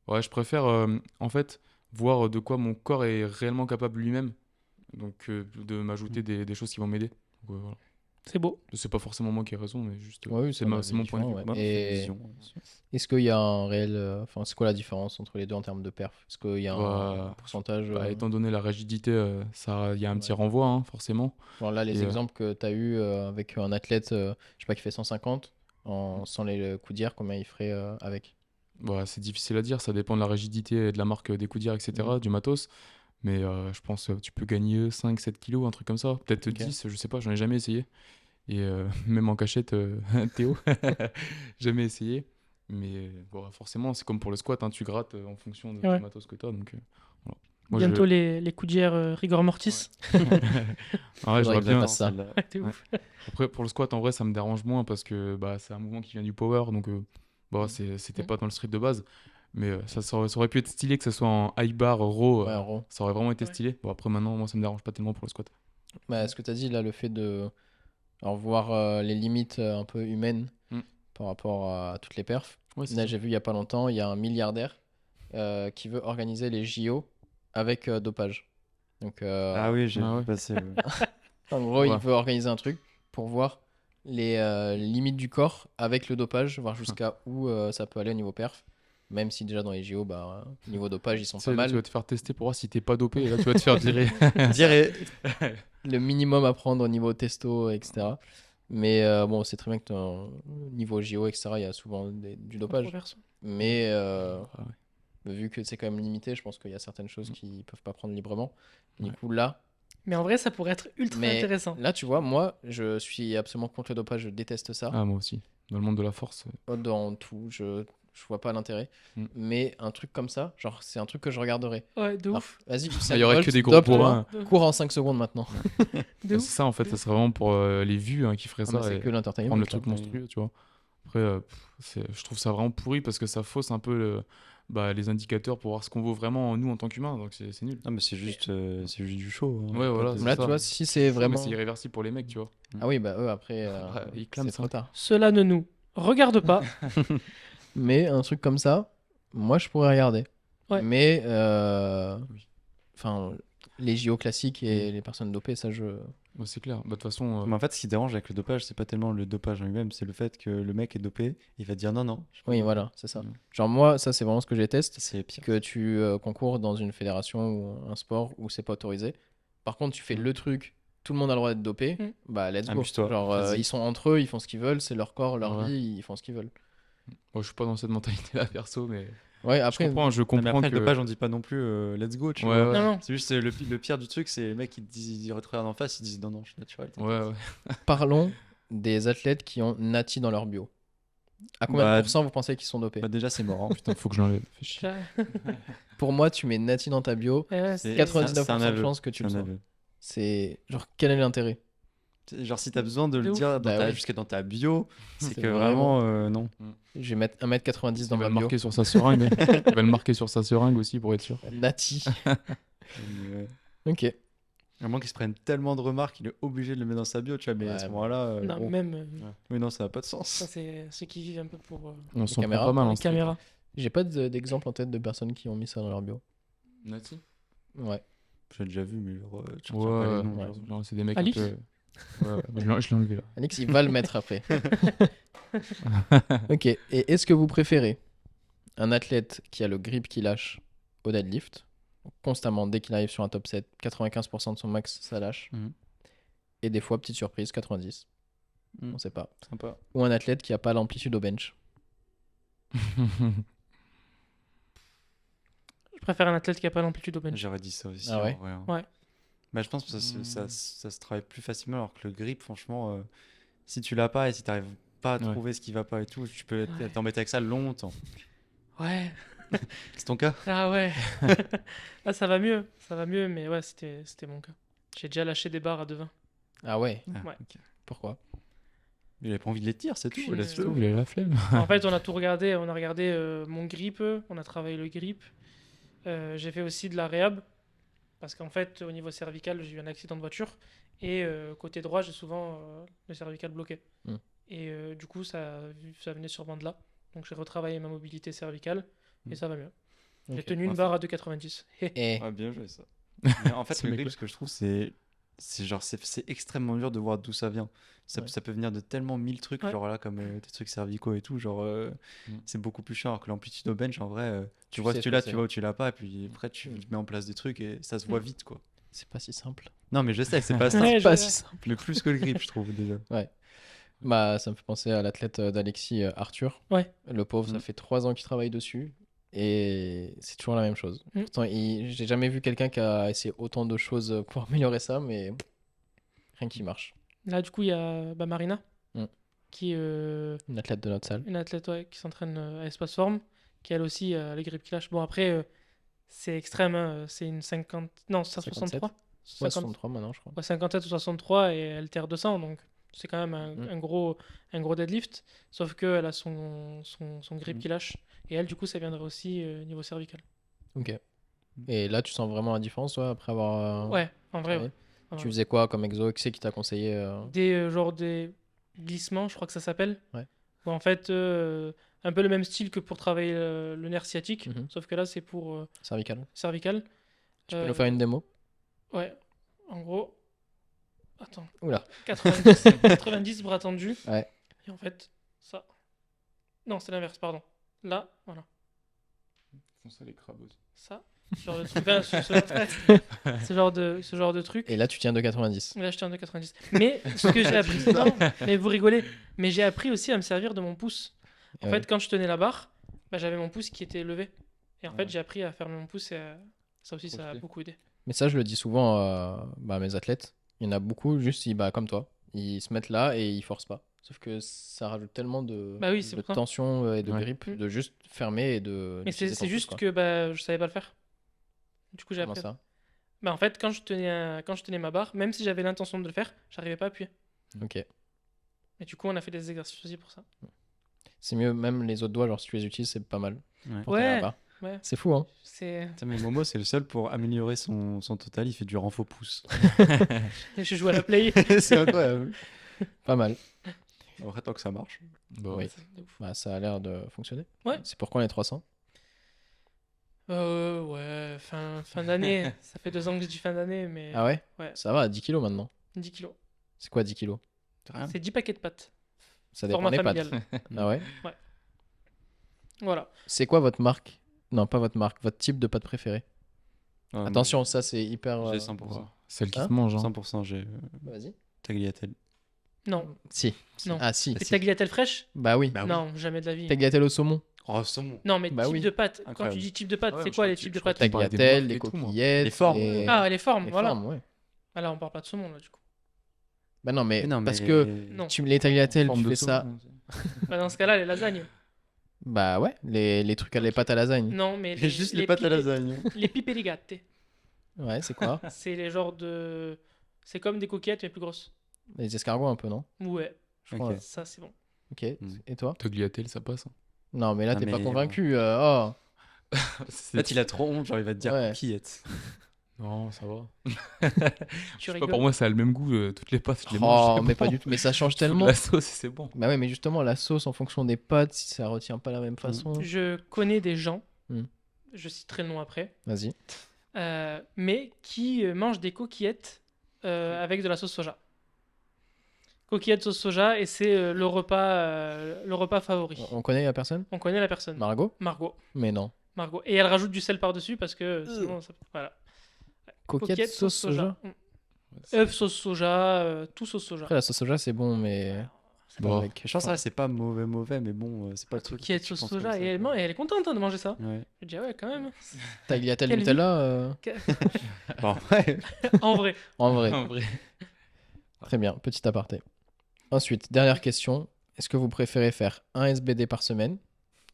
ouais, je préfère en fait voir de quoi mon corps est réellement capable lui-même. Donc de m'ajouter des choses qui vont m'aider. Donc, voilà. C'est beau. C'est pas forcément moi qui ai raison, mais juste Ouais, oui, c'est un mon avis point de vue. différent, ouais. Bah, Et vision. est-ce qu'il y a un réel. Enfin, c'est quoi la différence entre les deux en termes de perf? Est-ce qu'il y a un Bah, pourcentage Bah, étant donné la rigidité, il y a un petit Ouais. renvoi, hein, forcément. Genre là, les Et, exemples que tu as eu avec un athlète, je sais pas, qui fait 150 sans les coudières, combien il ferait avec? Bah, c'est difficile à dire, ça dépend de la rigidité et de la marque des coudières, etc., du matos. Mais je pense que tu peux gagner 5-7 kilos, un truc comme ça. Peut-être Ok. 10, je sais pas, j'en ai jamais essayé. Et même en cachette, Théo, jamais essayé. Mais bon, forcément, c'est comme pour le squat, hein, tu grattes en fonction de Ouais. du matos que tu as. Donc, voilà. Moi, Bientôt les coudières rigor mortis. Ah ouais, Faudrait j'aurais que je bien. fasse ça. T'es Ouais. ouf. Après, pour le squat, en vrai, ça me dérange moins parce que bah, c'est un mouvement qui vient du power. Donc, bah, c'était Mm. pas dans le street de base. Mais ça aurait pu être stylé que ce soit en high bar, raw. Ouais, en gros. Ça aurait vraiment été Ouais. stylé. Bon, après, maintenant, moi, ça me dérange pas tellement pour le squat. Bah, ce que tu as dit là, le fait de alors, voir les limites un peu humaines Mm. par rapport à toutes les perfs. Ouais, c'est Là, ça. j'ai vu il y a pas longtemps, il y a un milliardaire qui veut organiser les JO avec dopage. Donc, Ah oui, j'ai Ah vu ouais. passer. en gros, Ouais. il veut organiser un truc pour voir les limites du corps avec le dopage, voir jusqu'à où ça peut aller au niveau perf. Même si déjà dans les JO, bah, niveau dopage, ils sont Tu pas sais, là, mal. tu vas te faire tester pour voir si t'es pas dopé et là tu vas te faire virer. Dirais. Le minimum à prendre au niveau testo, etc. Mais bon, c'est très bien que niveau JO, etc., il y a souvent du dopage. Controverse. Mais Ah ouais. vu que c'est quand même limité, je pense qu'il y a certaines choses qui peuvent pas prendre librement. Du Ouais. coup, là, Mais en vrai, ça pourrait être ultra mais intéressant. là, tu vois, moi, je suis absolument contre le dopage, je déteste ça. Ah, moi aussi. Dans le monde de la force. Dans tout, je vois pas l'intérêt. Mm. Mais un truc comme ça, genre, c'est un truc que je regarderai. Ouais, de Alors, ouf. vas-y, Il y aurait que des gros dope, bourrins. toi, cours en 5 secondes maintenant. De C'est ouf. ça en fait, ça serait vraiment pour les vues qui feraient Ah, ça mais c'est et que l'entertainment. prendre le ça. truc monstrueux, tu vois. Après, je trouve ça vraiment pourri parce que ça fausse un peu les indicateurs pour voir ce qu'on vaut vraiment nous en tant qu'humains, donc c'est nul. Non, mais c'est juste du show. hein. Ouais, voilà, Pas de- c'est Là, ça. tu vois, si c'est Mais vraiment. c'est irréversible pour les mecs, tu vois. Ah oui, bah eux, après, Après, ils clament c'est ça. trop tard. Cela ne nous regarde pas. Mais un truc comme ça, moi, je pourrais regarder. Ouais. Mais, Oui. enfin, les JO classiques et les personnes dopées, ça, je. Ouais, c'est clair. Bah, de toute façon, Mais en fait, ce qui dérange avec le dopage, c'est pas tellement le dopage en lui-même, c'est le fait que le mec est dopé, il va dire non, non. Oui, voilà, c'est ça. Mm. Genre, moi, ça, c'est vraiment ce que je déteste. C'est pire. Que tu concours dans une fédération ou un sport où c'est pas autorisé. Par contre, tu fais le truc, tout le monde a le droit d'être dopé, Mm. bah let's go. Amuse-toi, Genre, vas-y. ils sont entre eux, ils font ce qu'ils veulent, c'est leur corps, leur Ouais. vie, ils font ce qu'ils veulent. moi je suis pas dans cette mentalité-là perso, mais Ouais, je après, comprends, Non, mais après, que. le dopage, on dit pas non plus let's go, tu Ouais, vois. ouais. Non, non. C'est juste le pire du truc, c'est les mecs qui te disent, ils te regardent en face, ils disent non, non, je suis naturel. Ouais, ouais. parlons des athlètes qui ont Nati dans leur bio. À combien Bah, de pourcents vous pensez qu'ils sont dopés? Bah, déjà, c'est mort. hein. Putain, faut que je l'enlève. Fais chier. Ça- Pour moi, tu mets Nati dans ta bio, Ouais, ouais, C'est- c'est- 99% c'est un de aveu. chances que tu C'est le un sois. aveu. C'est genre, quel est l'intérêt? Genre, si t'as besoin de De le ouf. dire dans Bah oui. jusqu'à dans ta bio, c'est C'est que vraiment- vraiment, non. Je vais mettre 1m90 dans Il va ma le bio. marquer sur sa seringue. Il va le marquer sur sa seringue aussi pour être sûr. Nati. Mais, Ok. à moins qu'il se prenne tellement de remarques, il est obligé de le mettre dans sa bio, tu vois. Mais à Ouais, ce bah. moment-là, Non, bon. même. Oui, non, ça n'a pas de Ça, sens. c'est ceux qui vivent un peu pour On s'en prend caméras, pas mal. la Hein, caméra. J'ai pas d'exemple en tête de personnes qui ont mis ça dans leur bio. Nati. Ouais. J'ai déjà vu, mais genre, tu retiens Ouais, pas les noms. ouais. genre. genre, c'est des mecs Alix un peu. Ouais, je l'ai enlevé là. Alix, il va le mettre après. Ok. Et est-ce que vous préférez un athlète qui a le grip qui lâche au deadlift, constamment, dès qu'il arrive sur un top 7, 95% de son max, ça lâche. Mhm. Et des fois, petite surprise, 90. Mhm. On sait pas. Sympa. Ou un athlète qui a pas l'amplitude au bench. Je préfère un athlète qui a pas l'amplitude au bench. J'aurais dit ça aussi. Ah ouais en vrai, hein. Ouais. Bah, je pense que ça se travaille plus facilement, alors que le grip, franchement, si tu l'as pas et si tu n'arrives pas à Ouais. trouver ce qui va pas et tout, tu peux Ouais. t'embêter avec ça longtemps. Ouais. C'est ton cas? Ah ouais. Là, ça va mieux. Ça va mieux, mais ouais, c'était mon cas. J'ai déjà lâché des barres à 2,20. Ah ouais. Ah, Ouais. ok. Pourquoi? Il avait pas envie de les tirer, c'est tout. Puis, Laisse-le. Il a la flemme. En fait, on a tout regardé. On a regardé mon grip. On a travaillé le grip. J'ai fait aussi de la réhab. Parce qu'en fait, au niveau cervical, j'ai eu un accident de voiture. Et côté droit, j'ai souvent le cervical bloqué. Hmm. Et du coup, ça venait sûrement de là. Donc j'ai retravaillé ma mobilité cervicale. Et Hmm. ça va mieux. J'ai Ok. tenu une Ouais, barre à 2,90. Et Ouais, bien joué ça. Mais en fait, Ce le mec-là. grip, ce que je trouve, c'est extrêmement dur de voir d'où ça vient. Ouais. Ça peut venir de tellement mille trucs, Ouais. genre là, comme des trucs cervicaux et tout. Genre, c'est beaucoup plus chiant. Alors que l'amplitude au bench, en vrai, tu Tu vois sais que tu ce l'as, que tu c'est. vois où tu l'as pas. Et puis après, tu mets en place des trucs et ça se voit vite, quoi. c'est pas si simple. Non, mais je sais que c'est pas ça. Ouais, C'est pas je- si simple. Mais plus que le grip, je trouve déjà. Bah, ça me fait penser à l'athlète d'Alexis, Arthur. Ouais. Le pauvre, ça Mhm. fait 3 ans qu'il travaille dessus. Et c'est toujours la même chose. Mhm. Pourtant, j'ai jamais vu quelqu'un qui a essayé autant de choses pour améliorer ça, mais rien qui marche. Là, du coup, il y a Marina, Mm. qui est Une athlète de notre salle. une athlète qui s'entraîne à Espace Forme, qui elle aussi a les grips qui lâchent. Bon, après, c'est extrême, hein, c'est une 50. Non, c'est 57. 63. Ouais, 50 63 maintenant, je crois. ouais, 57 ou 63 et elle terre 200, donc c'est quand même un gros deadlift. Sauf qu'elle a son grip Mm. qui lâche. Et elle, du coup, ça viendrait aussi niveau cervical. Ok. Et là, tu sens vraiment la différence, toi, après avoir. Ouais, en vrai, travaillé ouais. En Tu vrai. faisais quoi comme exo? Qui c'est qui t'a conseillé Genre des glissements, je crois que ça s'appelle. Ouais. Où en fait, un peu le même style que pour travailler le nerf sciatique, Mhm. sauf que là, c'est pour cervical? cervical. Tu peux nous faire une démo? Ouais, en gros. Attends. Oula. 90 bras tendus. Ouais. Et en fait, ça. Non, c'est l'inverse, pardon. Là, voilà. Ils font ça les crabes aussi. Ça. Ce genre de truc. Enfin, ce genre de truc. Et là, tu tiens de 90. Là, je tiens de 90. Mais ce que j'ai appris, non, mais vous rigolez, mais j'ai appris aussi à me servir de mon pouce. En Ouais. fait, quand je tenais la barre, bah, j'avais mon pouce qui était levé. Et en Ouais. fait, j'ai appris à fermer mon pouce et ça aussi, Trop ça a stylé. beaucoup aidé. Mais ça, je le dis souvent à mes athlètes. Il y en a beaucoup, juste, comme toi. Ils se mettent là et ils forcent pas. Sauf que ça rajoute tellement de, Bah oui, c'est de pour ça. tension et de Ouais. grippe Mm. de juste fermer et de. Mais d'utiliser c'est ton pouce, juste quoi. que bah, je savais pas le faire. Du coup, j'ai Comment appris. ça? Bah, en fait, quand je tenais ma barre, même si j'avais l'intention de le faire, j'arrivais pas à appuyer. Ok. Et du coup, on a fait des exercices aussi pour ça. C'est mieux, même les autres doigts, genre si tu les utilises, c'est pas mal. Ouais. Pour tenir la Ouais, barre. ouais. C'est fou, hein? C'est... Putain, mais Momo, c'est le seul pour améliorer son total. Il fait du renfort pouce. Je joue à la play. C'est incroyable. Pas mal. Après, tant que ça marche. Bah, Oui. C'est de ouf. Bah, ça a l'air de fonctionner. Ouais. C'est pourquoi on est 300. Ouais, fin d'année. Ça fait 2 ans que je dis fin d'année, mais Ah ouais? Ouais. Ça va, 10 kilos maintenant. 10 kilos. C'est quoi 10 kilos? C'est rien. C'est 10 paquets de pâtes. Ça dépend Format des pâtes. familial. Ah ouais? Voilà. C'est quoi votre marque? Non, pas votre marque, votre type de pâte préférée. Ouais, Attention, ça c'est hyper. moi, J'ai 100%. Celle qui Hein se mange. Hein. 100%, j'ai Vas-y. tagliatelle. Non. Si. Non. Ah si. Et tagliatelle fraîche? Bah oui. Bah oui. Non, jamais de la vie. Tagliatelle au saumon. Oh, saumon. Non, mais Bah type oui. de pâte. Quand Incroyable. tu dis type de pâte, Ouais, c'est je quoi crois les que types tu- de je crois pâtes? que tu parlais des Tagliatelle, marques les et tout, moi. coquillettes. Les formes. et- Ah, les formes, les voilà. formes, ouais. Ah là, on parle pas de saumon, là, du coup. Bah non, mais, Mais non, parce mais- que Non. les tagliatelles, Forme tu de fais ça. saumon. Bah, dans ce cas-là, les lasagnes. Bah ouais, les trucs à les pâtes à lasagne. Non, mais J'ai juste les pâtes à lasagne. Les piperigate. Ouais, c'est quoi? C'est les genres de... C'est comme des coquillettes, mais plus grosses. Les escargots un peu, non? Ouais, Je crois. Ok. ça, c'est bon. Ok. Mm. Et toi? Tagliatelle, ça passe. Hein. Non, mais là, Ah, t'es pas mais- convaincu. Oh. En fait, il a trop honte, genre il va te dire Ouais. coquillette. Non, ça va. Tu Je sais pas, rigoles. pour moi, ça a le même goût. Toutes les pâtes, je les mange. Oh, c'est mais bon. pas du tout. Mais ça change Je fous de tellement. La sauce, c'est bon. Bah ouais, mais justement, la sauce en fonction des pâtes, si ça retient pas la même façon. Je connais des gens, Mm. je citerai le nom après, Vas-y. mais qui mangent des coquillettes avec de la sauce soja. Coquillettes sauce soja, et c'est le repas favori. On connaît la personne? On connaît la personne. Margot? Margot. Mais non. Margot. Et elle rajoute du sel par-dessus parce que sinon, voilà. Coquillette sauce soja. Mm. œufs sauce soja, tout sauce soja. Après, la sauce soja, c'est bon, mais. c'est pas Bon. avec- Je pense que c'est pas mauvais, mais bon, c'est pas le truc. Coquillettes que tu sauce penses soja, comme ça, et elle, quoi. elle est contente hein, de manger ça. Ouais. Je dis, ah ouais, quand même. Tagliatelle Quelle Nutella, Bon, ouais. En vrai. en vrai. En vrai. Très bien, petit aparté. Ensuite, dernière question. Est-ce que vous préférez faire un SBD par semaine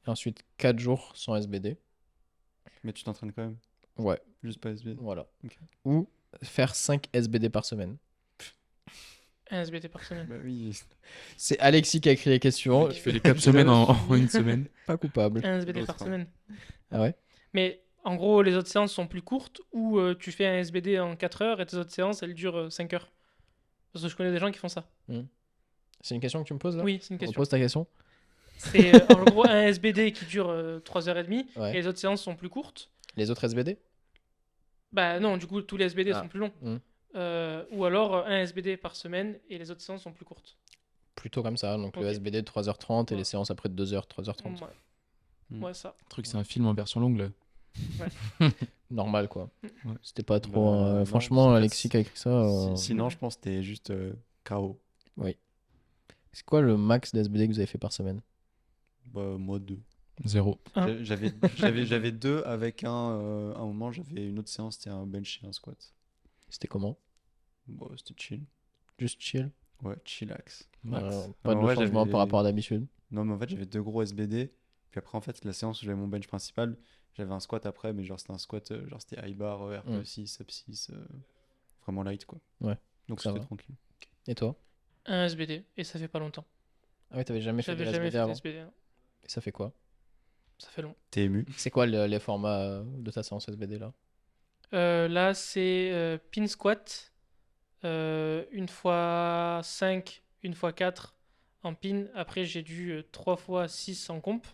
et ensuite 4 jours sans SBD? Mais tu t'entraînes quand même. Ouais, Juste pas SB. voilà. Ok. Ou faire 5 SBD par semaine? Un SBT par semaine. Bah oui. C'est Alexis qui a écrit les questions. Qui fait les 4 semaines en une semaine. Pas coupable. Un SBD L'autre, par hein. semaine. Ah ouais? Mais en gros, les autres séances sont plus courtes ou tu fais un SBD en 4 heures et tes autres séances, elles durent 5 heures. Parce que je connais des gens qui font ça. C'est une question que tu me poses là? Oui, c'est une question. Repose ta question. C'est en gros un SBD qui dure 3h30 Ouais. et les autres séances sont plus courtes. Les autres SBD? Bah non, du coup, tous les SBD Ah. sont plus longs. Mm. Ou alors un SBD par semaine et les autres séances sont plus courtes. Plutôt comme ça. Donc le Ok. SBD de 3h30 et Ouais. les séances après de 2h, 3h30. Ouais. Mm. Ouais, ça. Le truc, c'est un film en version longue, là. Normal quoi. Ouais. C'était pas trop. Bah, non, franchement, c'est- Alexis qui a écrit ça. Sinon, je pense que t'es juste KO. C'est quoi le max d'SBD que vous avez fait par semaine? Bah, moi, 2. 0. Hein. J'avais 2 avec un moment, j'avais une autre séance, c'était un bench et un squat. C'était comment? Bon, c'était chill. Juste chill? Ouais, chillax. Pas de ouais, changement j'avais- par rapport à d'habitude. Non, mais en fait, j'avais 2 gros SBD. Puis après, en fait, la séance où j'avais mon bench principal, j'avais un squat après, mais genre, c'était un squat, genre, c'était high bar, RPE6, sub 6, vraiment light, quoi. Ouais, Donc, ça c'était va. tranquille. Et toi? Un SBD et ça fait pas longtemps. Ah ouais, t'avais jamais fait de J'avais jamais SBD fait de avant? SBD. hein. Et ça fait quoi? Ça fait long. T'es ému? C'est quoi les formats de ta séance SBD là? Là, c'est pin squat, 1x5, 1x4 en pin. Après, j'ai du 3x6 en comp.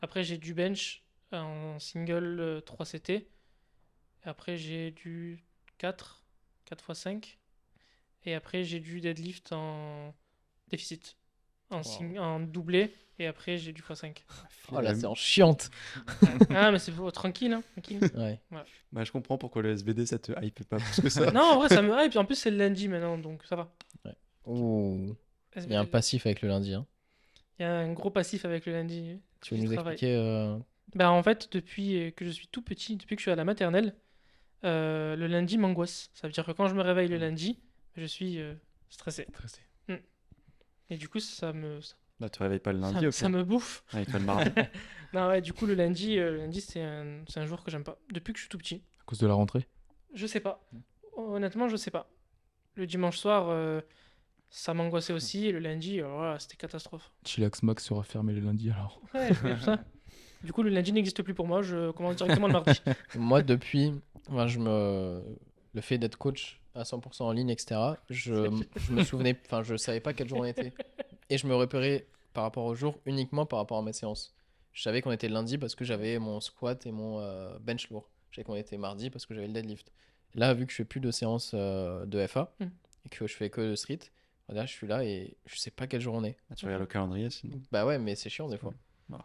Après, j'ai du bench en single 3 CT. Et après, j'ai du 4x5. Et après, j'ai du deadlift en déficit, Wow. en doublé. Et après, j'ai du x5. Oh la séance chiante. Ah, mais c'est tranquille, hein, tranquille. Ouais. Bah, je comprends pourquoi le SBD ça te hype pas plus que ça. Non, en vrai, ça me hype. En plus, c'est le lundi maintenant, donc ça va. Ouh. Il y a un passif avec le lundi. Hein. Il y a un gros passif avec le lundi. Tu veux du nous travail. expliquer Bah, en fait, depuis que je suis tout petit, depuis que je suis à la maternelle, le lundi m'angoisse. Ça veut dire que quand je me réveille le lundi, je suis stressé. Stressé. Et du coup, ça me, Bah, tu réveilles pas le lundi, ça, ok. ça me bouffe. Ah, il te fait le mardi. Non, ouais, du coup, le lundi, c'est un jour que j'aime pas. Depuis que je suis tout petit. À cause de la rentrée. Je sais pas. Honnêtement, je sais pas. Le dimanche soir, ça m'angoissait aussi. Et le lundi, voilà, c'était catastrophe. Chillax Max sera fermé le lundi alors. Ouais, je fais ça. Du coup, le lundi n'existe plus pour moi. Je commence directement le mardi. moi depuis enfin, le fait d'être coach à 100% en ligne etc. Je me souvenais enfin je savais pas quel jour on était et je me repérais par rapport au jour uniquement par rapport à mes séances. Je savais qu'on était lundi parce que j'avais mon squat et mon bench lourd. Je savais qu'on était mardi parce que j'avais le deadlift. Là vu que je fais plus de séances de FA Mm. et que je fais que de street, là je suis là et je sais pas quel jour on est. Ah, tu regardes le calendrier sinon. Bah ouais mais c'est chiant des fois. Voilà.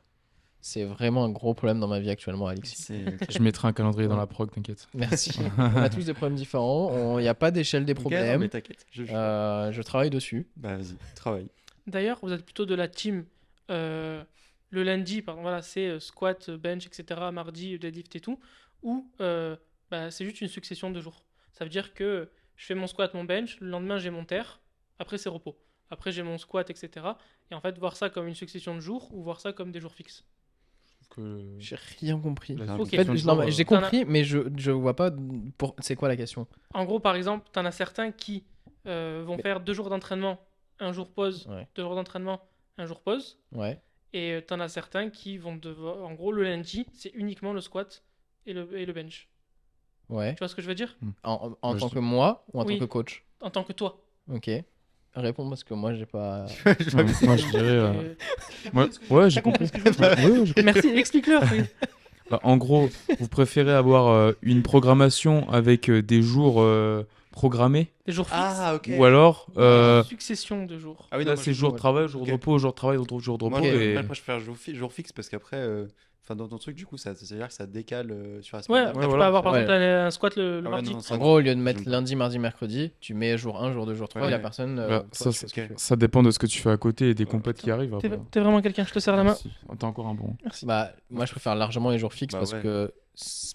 C'est vraiment un gros problème dans ma vie actuellement Alexis. C'est Je mettrai un calendrier dans la prog, t'inquiète. Merci. On a tous des problèmes différents. Il n'y a pas d'échelle des Ok, non, problèmes. mais t'inquiète. Je travaille dessus. Bah, vas-y, travaille. D'ailleurs, vous êtes plutôt de la team le lundi, pardon, voilà, c'est squat, bench, etc. Mardi, deadlift et tout. Ou bah, c'est juste une succession de jours. Ça veut dire que je fais mon squat, mon bench, le lendemain j'ai mon terre, après c'est repos. Après j'ai mon squat, etc. Et en fait, voir ça comme une succession de jours ou voir ça comme des jours fixes. Que... J'ai rien compris. La Ok. En fait, succession de jours, j'ai T'en as- compris, mais je vois pas c'est quoi la question. En gros, par exemple, tu en as certains qui vont Mais- faire 2 jours d'entraînement, un jour pause, Ouais. 2 jours d'entraînement, un jour pause. Ouais. Et tu en as certains qui vont devoir. En gros, le lundi, c'est uniquement le squat et le bench. Ouais. Tu vois ce que je veux dire? En Ouais, tant je- que moi ou en Oui. tant que coach? En tant que toi. Ok. Réponds parce que moi j'ai pas. Moi, je dirais. Euh, Ouais, j'ai T'as compris compris. ce que je veux dire? Ouais, j'ai compris. Merci, explique-leur. Oui. Bah, en gros, vous préférez avoir une programmation avec des jours programmés Des jours fixes. Ah, ok. ou alors Une succession de jours. Ah oui, là moi, c'est je- jour de travail, jour de Ok. repos, jour de travail, jour de repos. Moi, et... moi, je préfère jour fixe parce qu'après, enfin, dans ton truc, du coup, ça veut dire que ça décale sur la Ouais, semaine tu d'après. peux voilà. avoir par Ouais. exemple un squat le Ah ouais, mardi. non, En ça, gros, au lieu de mettre j'aime pas. lundi, mardi, mercredi, tu mets jour 1, jour 2, jour 3 Ouais. et la personne. Bah, toi, ça, tu fais ce que tu veux. Ça dépend de ce que tu fais à côté et des compètes qui arrivent. T'es après. t'es vraiment quelqu'un, je te serre la main. Si. T'as encore un bon. Merci. Bah, moi je préfère largement les jours fixes Bah parce ouais. que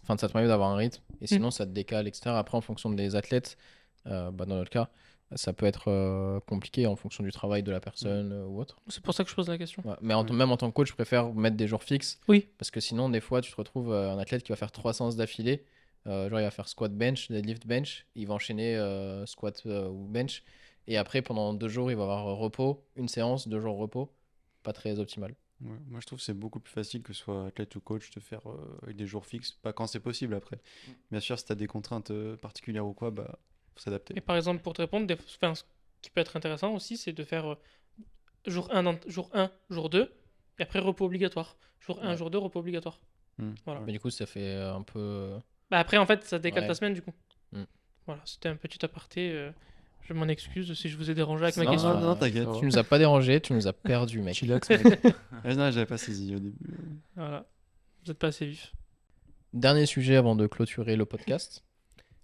enfin, ça te permet d'avoir un rythme et sinon ça te décale, etc. Après, en fonction des athlètes, bah, dans notre cas, ça peut être compliqué en fonction du travail de la personne ou autre. C'est pour ça que je pose la question. Ouais, mais même en tant que coach, je préfère mettre des jours fixes Oui. parce que sinon, des fois, tu te retrouves un athlète qui va faire 3 séances d'affilée. Genre, il va faire squat bench, deadlift bench, il va enchaîner squat ou bench et après, pendant 2 jours, il va avoir repos, une séance, 2 jours repos. Pas très optimal. Ouais, moi, je trouve que c'est beaucoup plus facile que ce soit athlète ou coach de faire avec des jours fixes, pas quand c'est possible après. Bien sûr, si tu as des contraintes particulières ou quoi, bah, faut s'adapter. Et par exemple, pour te répondre, enfin, ce qui peut être intéressant aussi, c'est de faire jour 1, jour 2, et après repos obligatoire. Jour 1, Ouais. jour 2, repos obligatoire. Voilà. Mais du coup, ça fait un peu. Bah après, en fait, ça décale Ouais. ta semaine du coup. Mm. Voilà, c'était un petit aparté. Je m'en excuse si je vous ai dérangé avec ma Non, question. non, t'inquiète. ça va. Tu nous as pas dérangé, tu nous as perdu, mec. Chillax, mec. Non, j'avais pas saisi au début. Voilà, vous n'êtes pas assez vif. Dernier sujet avant de clôturer le podcast.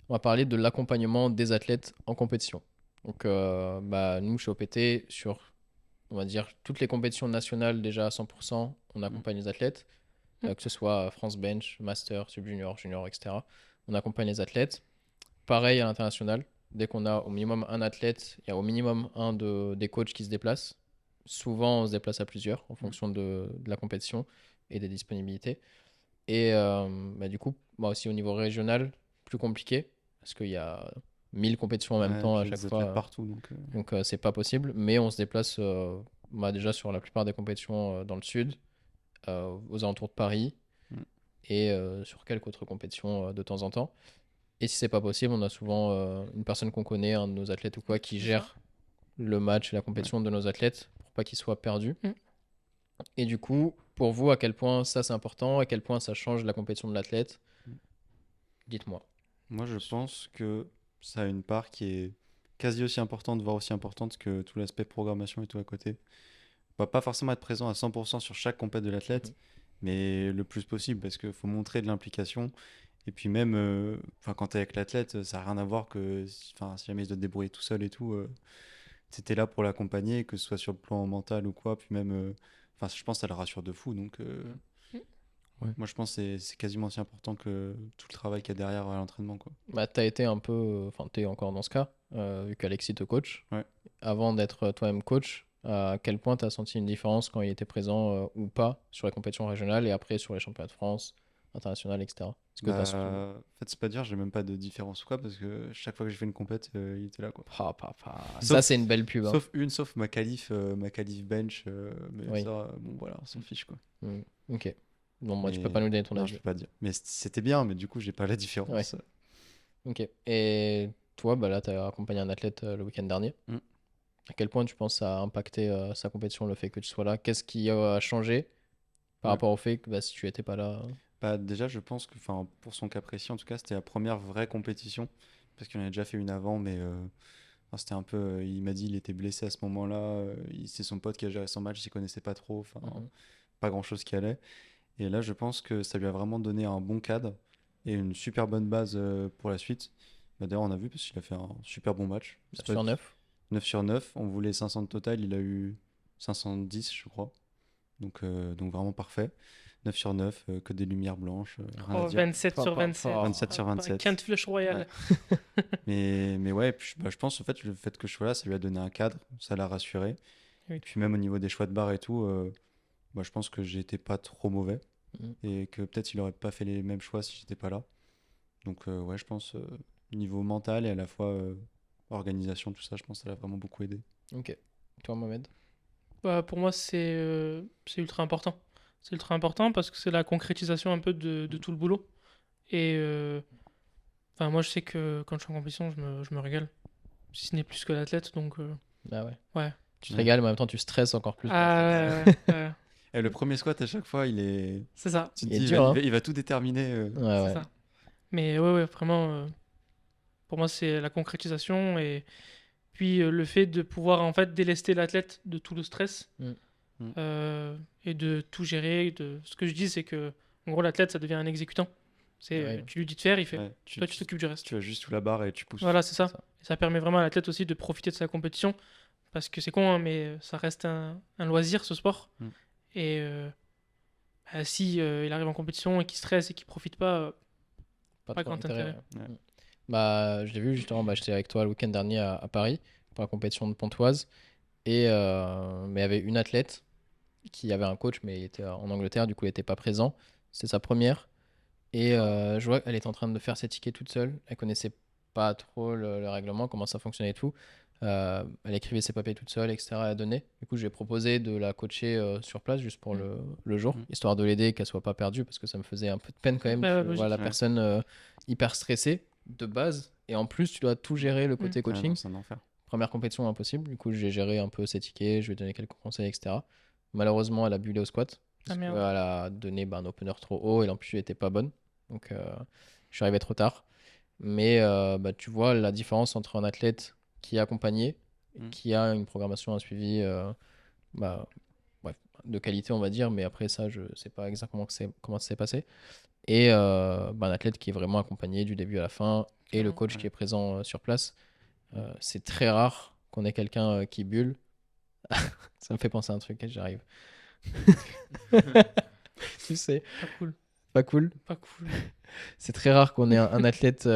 On va parler de l'accompagnement des athlètes en compétition. Donc, bah, nous, chez OPT, sur, on va dire, toutes les compétitions nationales déjà à 100%, on accompagne les athlètes, que ce soit France Bench, Master, Sub-Junior, Junior, etc. On accompagne les athlètes. Pareil à l'international. Dès qu'on a au minimum un athlète, il y a au minimum des coachs qui se déplacent. Souvent, on se déplace à plusieurs en fonction de la compétition et des disponibilités. Et bah, du coup, moi aussi au niveau régional, plus compliqué parce qu'il y a 1000 compétitions en même temps à chaque fois. Partout, donc, Donc c'est pas possible, mais on se déplace bah, déjà sur la plupart des compétitions dans le sud, aux alentours de Paris et sur quelques autres compétitions de temps en temps. Et si c'est pas possible, on a souvent une personne qu'on connaît, un de nos athlètes ou quoi, qui gère le match et la compétition de nos athlètes pour pas qu'ils soient perdus. Et du coup, pour vous, à quel point ça c'est important, à quel point ça change la compétition de l'athlète, dites-moi. moi, je pense que ça a une part qui est quasi aussi importante, voire aussi importante que tout l'aspect programmation et tout à côté. On va pas forcément être présent à 100% sur chaque compète de l'athlète, mais le plus possible parce qu'il faut montrer de l'implication. Et puis même, quand tu es avec l'athlète, ça n'a rien à voir que si jamais il doit te débrouiller tout seul et tout, tu étais là pour l'accompagner, que ce soit sur le plan mental ou quoi. Puis même, je pense que ça le rassure de fou. Donc, moi, je pense que c'est quasiment aussi important que tout le travail qu'il y a derrière à l'entraînement, quoi. Bah, t'as été un peu, enfin, t'es encore dans ce cas, vu qu'Alexis te coach. Ouais. Avant d'être toi-même coach, à quel point t'as senti une différence quand il était présent ou pas sur les compétitions régionales et après sur les championnats de France, internationales, etc. Est-ce que t'as senti... En fait, c'est pas dire, j'ai même pas de différence ou quoi, parce que chaque fois que j'ai fait une compète, il était là, quoi. Ça, c'est une belle pub. Hein. Sauf ma qualif bench, mais Oui. ça, bon voilà, on s'en fiche, quoi. Ok. Non, moi, tu Mais- peux pas nous donner ton Non, je avis. peux pas dire. Mais c'était bien, mais du coup, j'ai pas la différence. Ok. Et toi, bah là, tu as accompagné un athlète le week-end dernier. Mm. À quel point tu penses que ça a impacté sa compétition, le fait que tu sois là? Qu'est-ce qui a changé par Ouais. rapport au fait que bah, si tu étais pas là... Bah, déjà, je pense que, pour son cas précis, en tout cas, c'était la première vraie compétition. Parce qu'il en a déjà fait une avant, mais c'était un peu. Il m'a dit il était blessé à ce moment-là. C'est son pote qui a géré son match, il s'y connaissait pas trop. Mhm. Pas grand-chose qui allait. Et là, je pense que ça lui a vraiment donné un bon cadre et une super bonne base pour la suite. Bah, d'ailleurs, on a vu parce qu'il a fait un super bon match. 9 sur 9. 9 sur 9. On voulait 500 de total, il a eu 510, je crois. Donc vraiment parfait. 9 sur 9, que des lumières blanches. Rien à dire. 27 sur 27. 27 sur 27. Quinte Flush Royale. Mais ouais, puis, je pense en fait, le fait que je sois là, ça lui a donné un cadre, ça l'a rassuré. Oui. Et puis même au niveau des choix de barre et tout, je pense que j'étais pas trop mauvais. Mhm. Et que peut-être il aurait pas fait les mêmes choix si j'étais pas là. Donc ouais, je pense niveau mental et à la fois organisation, tout ça, je pense que ça l'a vraiment beaucoup aidé. Ok. Toi, Mohamed? Bah, pour moi, c'est ultra important. C'est ultra important parce que c'est la concrétisation un peu de tout le boulot. Et moi, je sais que quand je suis en compétition, je me régale. Si ce n'est plus que l'athlète, donc Ah ouais. ouais. Tu te régales, mais en même temps, tu stresses encore plus. Ah, ouais. Et le premier squat, à chaque fois, il est. C'est ça. Tu te Il est dis, dur, hein. il va tout déterminer. Ouais, C'est ouais. ça. Mais ouais, vraiment, pour moi, c'est la concrétisation et puis le fait de pouvoir en fait délester l'athlète de tout le stress et de tout gérer. Ce que je dis, c'est que en gros, l'athlète, ça devient un exécutant. Ouais. Tu lui dis de faire, il fait. Ouais, Toi, tu t'occupes du reste. Tu vas juste sous la barre et tu pousses. Voilà, c'est ça. ça. Et ça permet vraiment à l'athlète aussi de profiter de sa compétition. Parce que c'est con, hein, mais ça reste un loisir, ce sport. Et si il arrive en compétition et qu'il stresse et qu'il profite pas, pas trop grand intérêt. Ouais. Bah, je l'ai vu justement, bah, j'étais avec toi le week-end dernier à Paris pour la compétition de Pontoise. Mais il y avait une athlète qui avait un coach, mais il était en Angleterre, du coup, il n'était pas présent. C'était sa première. Et je vois qu'elle était en train de faire ses tickets toute seule. Elle connaissait pas trop le règlement, comment ça fonctionnait et tout. Elle écrivait ses papiers toute seule, etc. à donner. Du coup, j'ai proposé de la coacher sur place juste pour le jour, histoire de l'aider, qu'elle soit pas perdue, parce que ça me faisait un peu de peine quand même. Bah, Tu ouais, vois la ouais. personne hyper stressée de base, et en plus, tu dois tout gérer le côté Ah coaching. non, c'est un enfer. Première compétition impossible. Du coup, j'ai géré un peu ses tickets, je lui ai donné quelques conseils, etc. Malheureusement, elle a bullé au squat. Parce merde. qu'elle a donné un opener trop haut et l'amplitude n'était pas bonne. Donc, je suis arrivé trop tard. Mais tu vois la différence entre un athlète qui est accompagné, qui a une programmation, un suivi de qualité, on va dire. Mais après ça, je sais pas exactement comment ça s'est passé. Et un athlète qui est vraiment accompagné du début à la fin et le coach qui est présent sur place. C'est très rare qu'on ait quelqu'un qui bulle. Ça me fait penser à un truc, j'arrive. Tu sais, Pas cool. pas cool. Pas cool. C'est très rare qu'on ait un athlète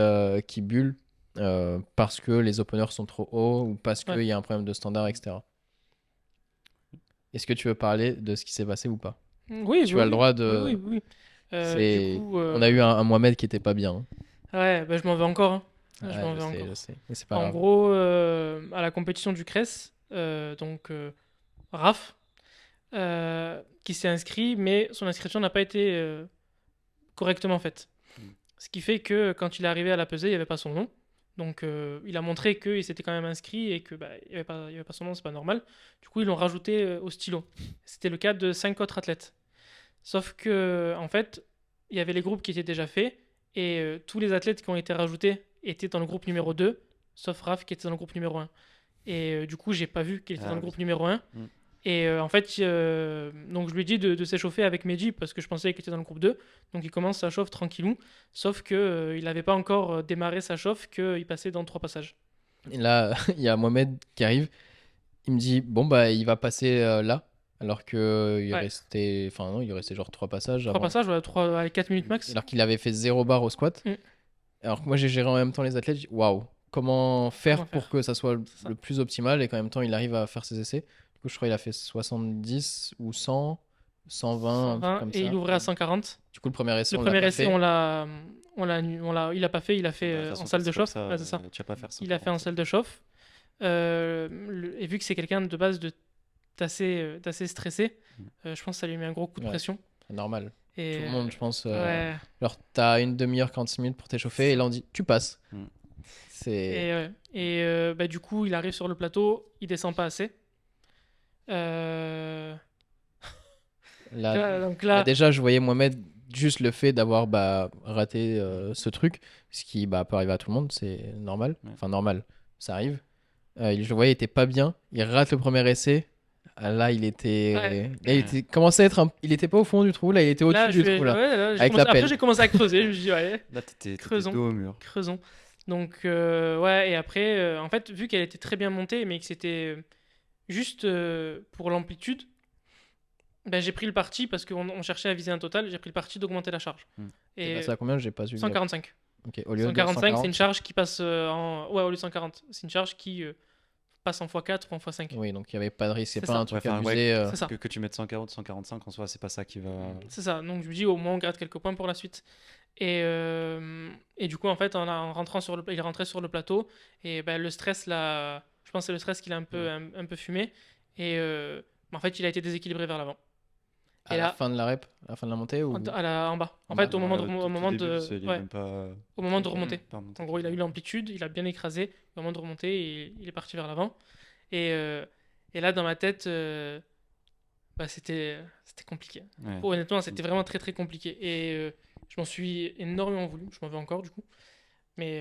qui bulle parce que les openers sont trop hauts ou parce qu'il y a un problème de standard, etc. Est-ce que tu veux parler de ce qui s'est passé ou pas? Oui, Tu as le droit de... Oui. C'est- Du coup, On a eu un Mohamed qui était pas bien. Hein. ouais, bah, je m'en vais encore. Hein. Je Ouais, m'en vais je encore. sais. Mais c'est pas En grave. gros, à la compétition du CRES, Raph, qui s'est inscrit, mais son inscription n'a pas été correctement faite. Ce qui fait que quand il est arrivé à la pesée, il n'y avait pas son nom. Donc il a montré qu'il s'était quand même inscrit et que il n'y avait pas son nom, c'est pas normal. Du coup, ils l'ont rajouté au stylo. C'était le cas de 5 autres athlètes. Sauf que, en fait, il y avait les groupes qui étaient déjà faits et tous les athlètes qui ont été rajoutés étaient dans le groupe numéro 2 sauf Raph qui était dans le groupe numéro 1. Et du coup, j'ai pas vu qu'il était Ah dans le oui. groupe numéro 1. Mm. Et en fait, donc je lui ai dit de s'échauffer avec Mehdi parce que je pensais qu'il était dans le groupe 2. Donc il commence sa chauffe tranquillou. Sauf que il n'avait pas encore démarré sa chauffe, qu'il passait dans 3 passages. Et là, il y a Mohamed qui arrive. Il me dit, bon, bah, il va passer là. Alors que il Ouais. restait. Enfin, non, il restait genre 3 passages 3 avant. passages, ouais, 3, allez, 4 minutes max. Alors qu'il avait fait 0 bar au squat. Mm. Alors que moi, j'ai géré en même temps les athlètes. J'ai dit, waouh, comment faire Comment pour faire que ça soit C'est ça. le plus optimal et qu'en même temps, il arrive à faire ses essais. Du coup, je crois qu'il a fait 70 ou 100, 120, un truc 120, comme et ça. il ouvrait à 140. Du coup, le premier essai, Le on l'a premier pas essai, fait. il a pas fait, il a fait Bah, de toute en façon, salle de c'est comme chauffe. Ouais, c'est ça. Tu vas pas faire ça. Il a fait en salle de chauffe. Et vu que c'est quelqu'un de base d'assez stressé, je pense que ça lui met un gros coup de Ouais. pression. C'est normal. Et, Tout le monde, je pense. ouais. Genre, t'as une demi-heure, 46 minutes pour t'échauffer. Et là, on dit, tu passes. Mm. C'est. Et du coup, il arrive sur le plateau, il descend pas assez. Là, Donc là, déjà, je voyais Mohamed, juste le fait d'avoir raté ce truc, ce qui peut arriver à tout le monde, c'est normal. Ouais. Enfin, normal, ça arrive. Je le voyais, il était pas bien. Il rate le premier essai. Ah, là, il était. Ouais. Là, il était... commençait à être. Il était pas au fond du trou, là, il était au-dessus du trou. Là. ouais, là, avec la après, pelle. j'ai commencé à creuser. Je me suis dit, allez, Là, t'étais Creusons. dos au mur. creusons. Donc, ouais, et après, en fait, vu qu'elle était très bien montée, mais que c'était juste pour l'amplitude, ben, j'ai pris le parti parce qu'on cherchait à viser un total. J'ai pris le parti d'augmenter la charge. T'es Et passé à combien? J'ai pas su. 145. Ok, au lieu de 145, 140. c'est une charge qui passe en. Ouais, au lieu de 140. C'est une charge qui passe en x4 ou en x5. Oui, donc il n'y avait pas de risque. C'est C'est pas ça. un truc Ouais, enfin, abusé. C'est ça. Que tu mettes 140, 145, en soi, c'est pas ça qui va. C'est ça. Donc je me dis, au moins, on garde quelques points pour la suite. Et du coup, en fait, en rentrant il est rentré sur le plateau. Et ben, le stress, là, je pense que c'est le stress qu'il a un peu fumé. Et en fait, il a été déséquilibré vers l'avant. À et la là- fin de la rep, à la fin de la montée ou... En bas. En En fait, bas, au moment de, Tout au moment début, de, il est ouais, même pas. au moment de remonter. pas remonté. En gros, il a eu l'amplitude, il a bien écrasé. Au moment de remonter, il est parti vers l'avant. Et là, dans ma tête, c'était compliqué. Ouais. Honnêtement, c'était vraiment très très compliqué. Et je m'en suis énormément voulu. Je m'en veux encore, du coup. Mais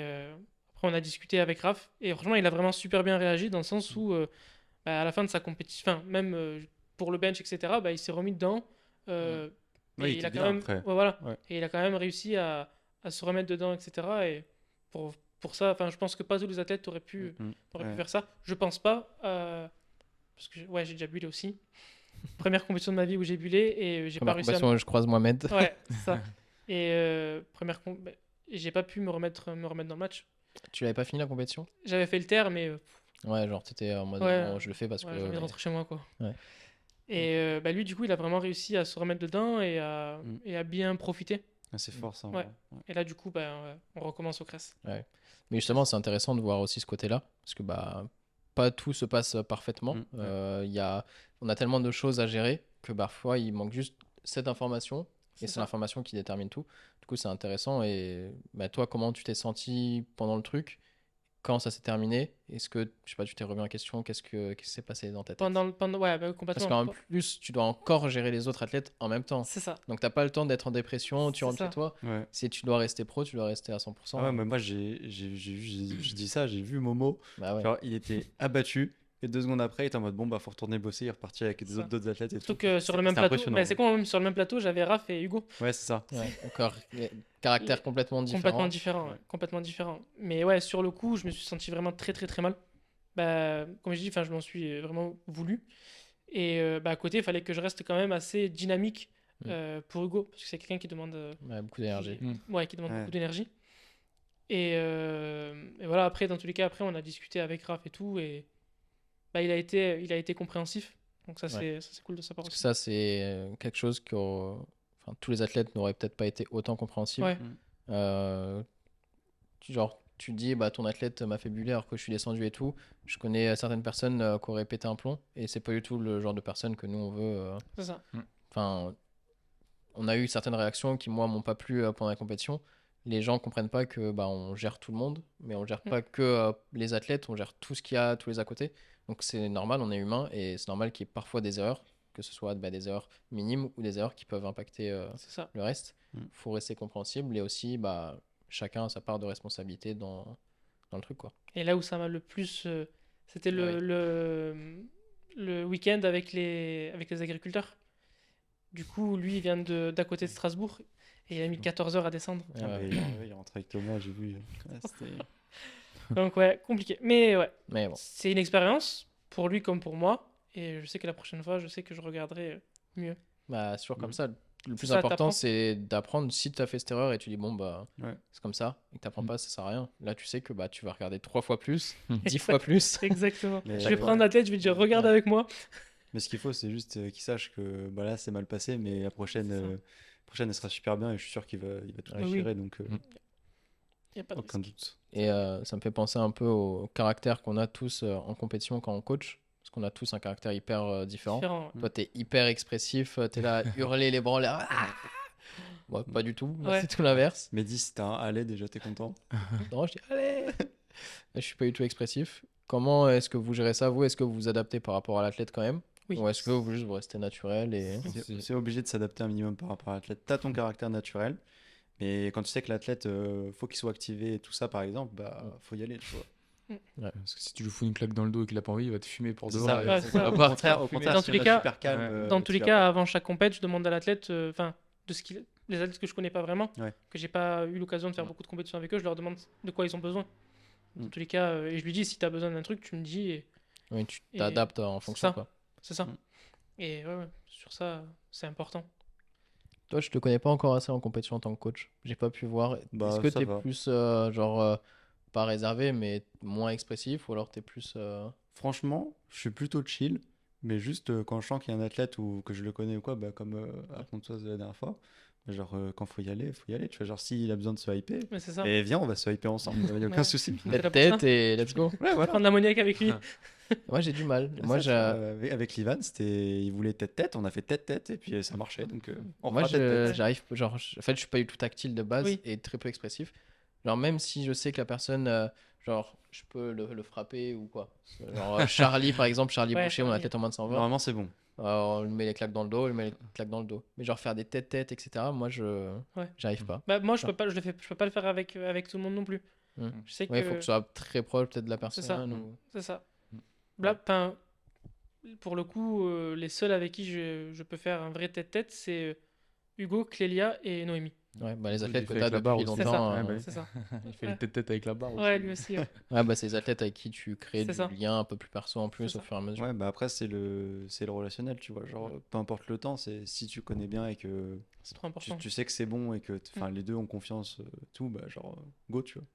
après, on a discuté avec Raph. Et franchement, il a vraiment super bien réagi dans le sens où, à la fin de sa compétition, enfin, même pour le bench, etc., il s'est remis dedans. Ouais, Et il il a était quand bien même, après. ouais, voilà. Ouais. Et il a quand même réussi à se remettre dedans, etc. Et pour ça, enfin, je pense que pas tous les athlètes auraient pu Ouais. faire ça. Je pense pas, parce que j'ai déjà bullé aussi. Première compétition de ma vie où j'ai bullé et j'ai pas Première réussi à. compétition, je croise Mohamed. Ouais, c'est ça. Et et j'ai pas pu me remettre dans le match. Tu l'avais pas fini la compétition? J'avais fait le terre, mais Ouais, genre t'étais en mode Ouais. bon, je le fais parce ouais, que. j'ai envie de rentrer chez moi, quoi. Ouais. Et du coup, il a vraiment réussi à se remettre dedans et Mm. à bien profiter. Ah, c'est fort ça. en Ouais. vrai. Ouais. Et là, du coup, on recommence au CRES. Mais justement, c'est intéressant de voir aussi ce côté-là parce que pas tout se passe parfaitement. Ouais. On a tellement de choses à gérer que parfois il manque juste cette information et C'est c'est ça. l'information qui détermine tout. Du coup, c'est intéressant. Et toi, comment tu t'es senti pendant le truc? Quand ça s'est terminé? Est-ce que, je sais pas, tu t'es remis en question? Qu'est-ce qui s'est passé dans ta tête? Ouais, Parce complètement. qu'en plus, tu dois encore gérer les autres athlètes en même temps. C'est ça. Donc, t'as pas le temps d'être en dépression, tu C'est rentres ça. chez toi. Ouais. Si tu dois rester pro, tu dois rester à 100%. Ah ouais, mais moi j'ai dit ça, j'ai vu Momo, Bah ouais. genre il était abattu et 2 secondes après il était en mode bon bah faut retourner bosser, il est reparti avec C'est ça. d'autres athlètes et Surtout tout. que sur le même C'est plateau, impressionnant, mais c'est quoi, même sur le même plateau, j'avais Raph et Hugo. Ouais, c'est ça. Ouais, encore caractère complètement différent. Complètement différent. Mais ouais, sur le coup, je me suis senti vraiment très très très mal. Comme je dis, je m'en suis vraiment voulu. Et à côté, il fallait que je reste quand même assez dynamique pour Hugo, parce que c'est quelqu'un qui demande, Ouais, beaucoup d'énergie. qui demande Ouais. beaucoup d'énergie. Et voilà, après, dans tous les cas, après, on a discuté avec Raph et tout, et il a été compréhensif. Donc ça, c'est cool de sa part Parce que aussi. ça, c'est quelque chose que tous les athlètes n'auraient peut-être pas été autant compréhensifs. Ouais. Tu dis, ton athlète m'a fait buller alors que je suis descendu et tout. Je connais certaines personnes qui auraient pété un plomb et c'est pas du tout le genre de personnes que nous on veut. C'est ça. Enfin, on a eu certaines réactions qui, moi, m'ont pas plu pendant la compétition. Les gens comprennent pas que on gère tout le monde, mais on gère pas que les athlètes, on gère tout ce qu'il y a, tous les à côté. Donc c'est normal, on est humain et c'est normal qu'il y ait parfois des erreurs, que ce soit des erreurs minimes ou des erreurs qui peuvent impacter C'est ça. le reste. Faut rester compréhensible et aussi chacun a sa part de responsabilité dans dans le truc, quoi. Et là où ça m'a le plus. C'était Ouais. le week-end avec les agriculteurs. Du coup, lui, il vient d'à côté de Strasbourg et il a mis 14 heures à descendre. Ah, Ouais. mais il rentre avec Thomas, j'ai vu. Ouais, c'était- Donc, ouais, compliqué. Mais ouais, Mais bon. c'est une expérience pour lui comme pour moi. Et je sais que la prochaine fois, je sais que je regarderai mieux. Bah, c'est toujours comme ça. Le plus Ça, important, t'apprends. c'est d'apprendre. Si tu as fait cette erreur et tu dis, bon, bah, Ouais. c'est comme ça, et que tu Mm. pas, ça sert à rien. Là, tu sais que bah, tu vas regarder 3 fois plus, 10 fois plus. Exactement. Mais Je vais ouais. prendre la tête, je vais dire regarde avec moi. Mais ce qu'il faut, c'est juste qu'il sache que bah, là, c'est mal passé, mais la prochaine, C'est ça. prochaine, elle sera super bien et je suis sûr il va tout Ah oui. déchirer, donc Mm. Y a pas de aucun risque. doute. Et ça me fait penser un peu au caractère qu'on a tous en compétition quand on coach. Parce qu'on a tous un caractère hyper différent. Différent, ouais. Toi, t'es hyper expressif, t'es là à hurler les bras en l'air. Ah moi, pas du tout. Moi, Ouais. c'est tout l'inverse. Mais dis, si t'as un aller, déjà, t'es content. Non, je dis allez. Je suis pas du tout expressif. Comment est-ce que vous gérez ça, vous? Est-ce que vous vous adaptez par rapport à l'athlète quand même? Oui. Ou est-ce que vous juste vous restez naturel et... C'est obligé de s'adapter un minimum par rapport à l'athlète. T'as ton caractère naturel, mais quand tu sais que l'athlète, faut qu'il soit activé et tout ça, par exemple, bah, faut y aller, tu vois. Parce que si tu lui fous une claque dans le dos et qu'il a pas envie, il va te fumer pour C'est dehors. ça, et- ouais, c'est ça. Au contraire, Dans si tous les on est cas- super calme. Ouais. Dans tous les tu cas, vas avant chaque compète, je demande à l'athlète, enfin, de ce qu'il, les athlètes que je connais pas vraiment, Ouais. que j'ai pas eu l'occasion de faire Ouais. beaucoup de compétitions avec eux, je leur demande de quoi ils ont besoin. Dans Mm. tous les cas, et je lui dis si tu as besoin d'un truc, tu me dis, et Oui, tu Et t'adaptes en fonction, ça. quoi. c'est ça. Mm. Et ouais, sur ça, c'est important. Toi, je te connais pas encore assez en compétition en tant que coach. J'ai pas pu voir. Bah, Est-ce que ça t'es va. plus, pas réservé, mais moins expressif, ou alors t'es plus... Franchement, je suis plutôt chill, mais juste quand je sens qu'il y a un athlète ou que je le connais ou quoi, bah, comme à Pontoise la dernière fois, genre quand faut y aller, faut y aller. Tu vois, genre s'il a besoin de se hyper, Mais c'est ça. et viens, on va se hyper ensemble, il n'y a aucun Ouais. souci. T'es là pour Tête ça. et let's go. Ouais, voilà. Prendre l'ammoniaque avec lui. Moi, j'ai du mal. Moi, Ça, j'ai... avec Livan, il voulait tête-tête, on a fait tête-tête, et puis ça marchait, donc on Moi, fera tête-tête. j'arrive, genre, en fait, je suis pas du tout tactile de base Oui. et très peu expressif. Genre, même si je sais que la personne, genre, je peux le frapper ou quoi. Genre, Charlie, par exemple, Charlie Ouais, Boucher, mon Charlie. athlète en moins de 120, Normalement, c'est bon. on lui met les claques dans le dos, on lui met les claques dans le dos. Mais genre, faire des têtes-têtes, etc., moi, Ouais. j'arrive pas. Bah, moi, je peux pas, je peux pas le faire avec tout le monde non plus. Mm. Je sais Ouais, il que faut que tu sois très proche peut-être de la C'est ça. personne. Ou... c'est ça. Mm. Là, pour le coup, les seuls avec qui je peux faire un vrai tête-tête, c'est Hugo, Clélia et Noémie. Ouais, bah, les Il athlètes le que fait tu as avec la barre depuis aussi. C'est ça. longtemps. Ouais, bah oui. C'est ça. Il fait les tête-tête avec la barre aussi. Ouais, lui aussi. Ouais. Ouais, bah, c'est les athlètes avec qui tu crées C'est du ça. lien un peu plus perso en plus C'est au ça. fur et à mesure. Ouais, bah après, c'est le relationnel, tu vois. Genre, peu importe le temps, c'est si tu connais bien et que C'est trop important. tu sais que c'est bon et que les deux ont confiance, tout, bah genre, go, tu vois.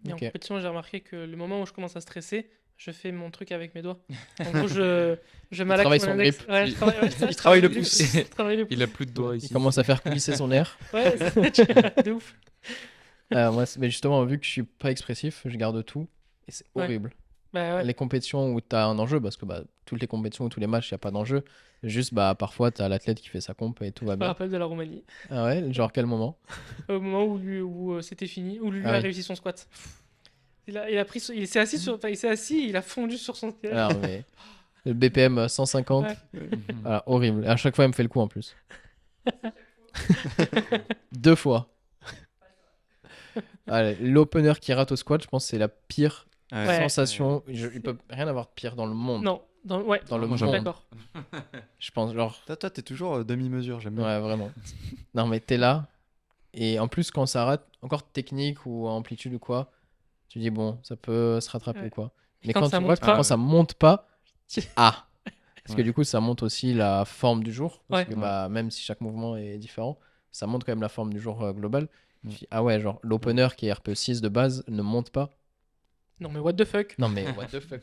Et en Ok. compétition, j'ai remarqué que le moment où je commence à stresser, je fais mon truc avec mes doigts. En gros, je malaxe travaille mon son index. grip. Ouais, je travaille, ouais, ça, Il je travaille le pouce. pouce. Je travaille le pouce. Il a plus de doigts Il ici. commence à faire coulisser son air. Ouais, de ouf. Moi, mais justement, vu que je suis pas expressif, je garde tout et c'est Ouais. horrible. Bah ouais. Les compétitions où tu as un enjeu, parce que bah, toutes les compétitions ou tous les matchs, il n'y a pas d'enjeu. Juste, bah, parfois, tu as l'athlète qui fait sa comp et tout va Je me bien. rappelle de la Roumanie. Ah ouais, genre quel moment? Au moment où c'était fini, où lui Ah a oui. réussi son squat. Il a pris, il s'est assis sur, enfin, il s'est assis, il a fondu sur son siège. Alors, mais le BPM 150, Ouais. voilà, horrible. Et à chaque fois, il me fait le coup en plus. 2 fois. Allez, l'opener qui rate au squat, je pense que c'est la pire Ouais. sensation. Il peut rien avoir de pire dans le monde. Non, ouais, Dans le je suis monde. d'accord. Je pense, genre, Toi, t'es toujours demi-mesure, j'aime bien. ouais, vraiment. Non, mais t'es là. Et en plus, quand ça rate, encore technique ou amplitude ou quoi, tu dis, bon, ça peut se rattraper Ouais. ou quoi. Et Mais quand quand ça tu vois monte que pas- quand ça monte pas, ah! Parce que Ouais. du coup, ça monte aussi la forme du jour. Parce Ouais. que bah, même si chaque mouvement est différent, ça monte quand même la forme du jour global. Mm. Tu dis, ah ouais, genre l'opener qui est RPE6 de base ne monte pas. Non, mais what the fuck. Non, mais what the fuck.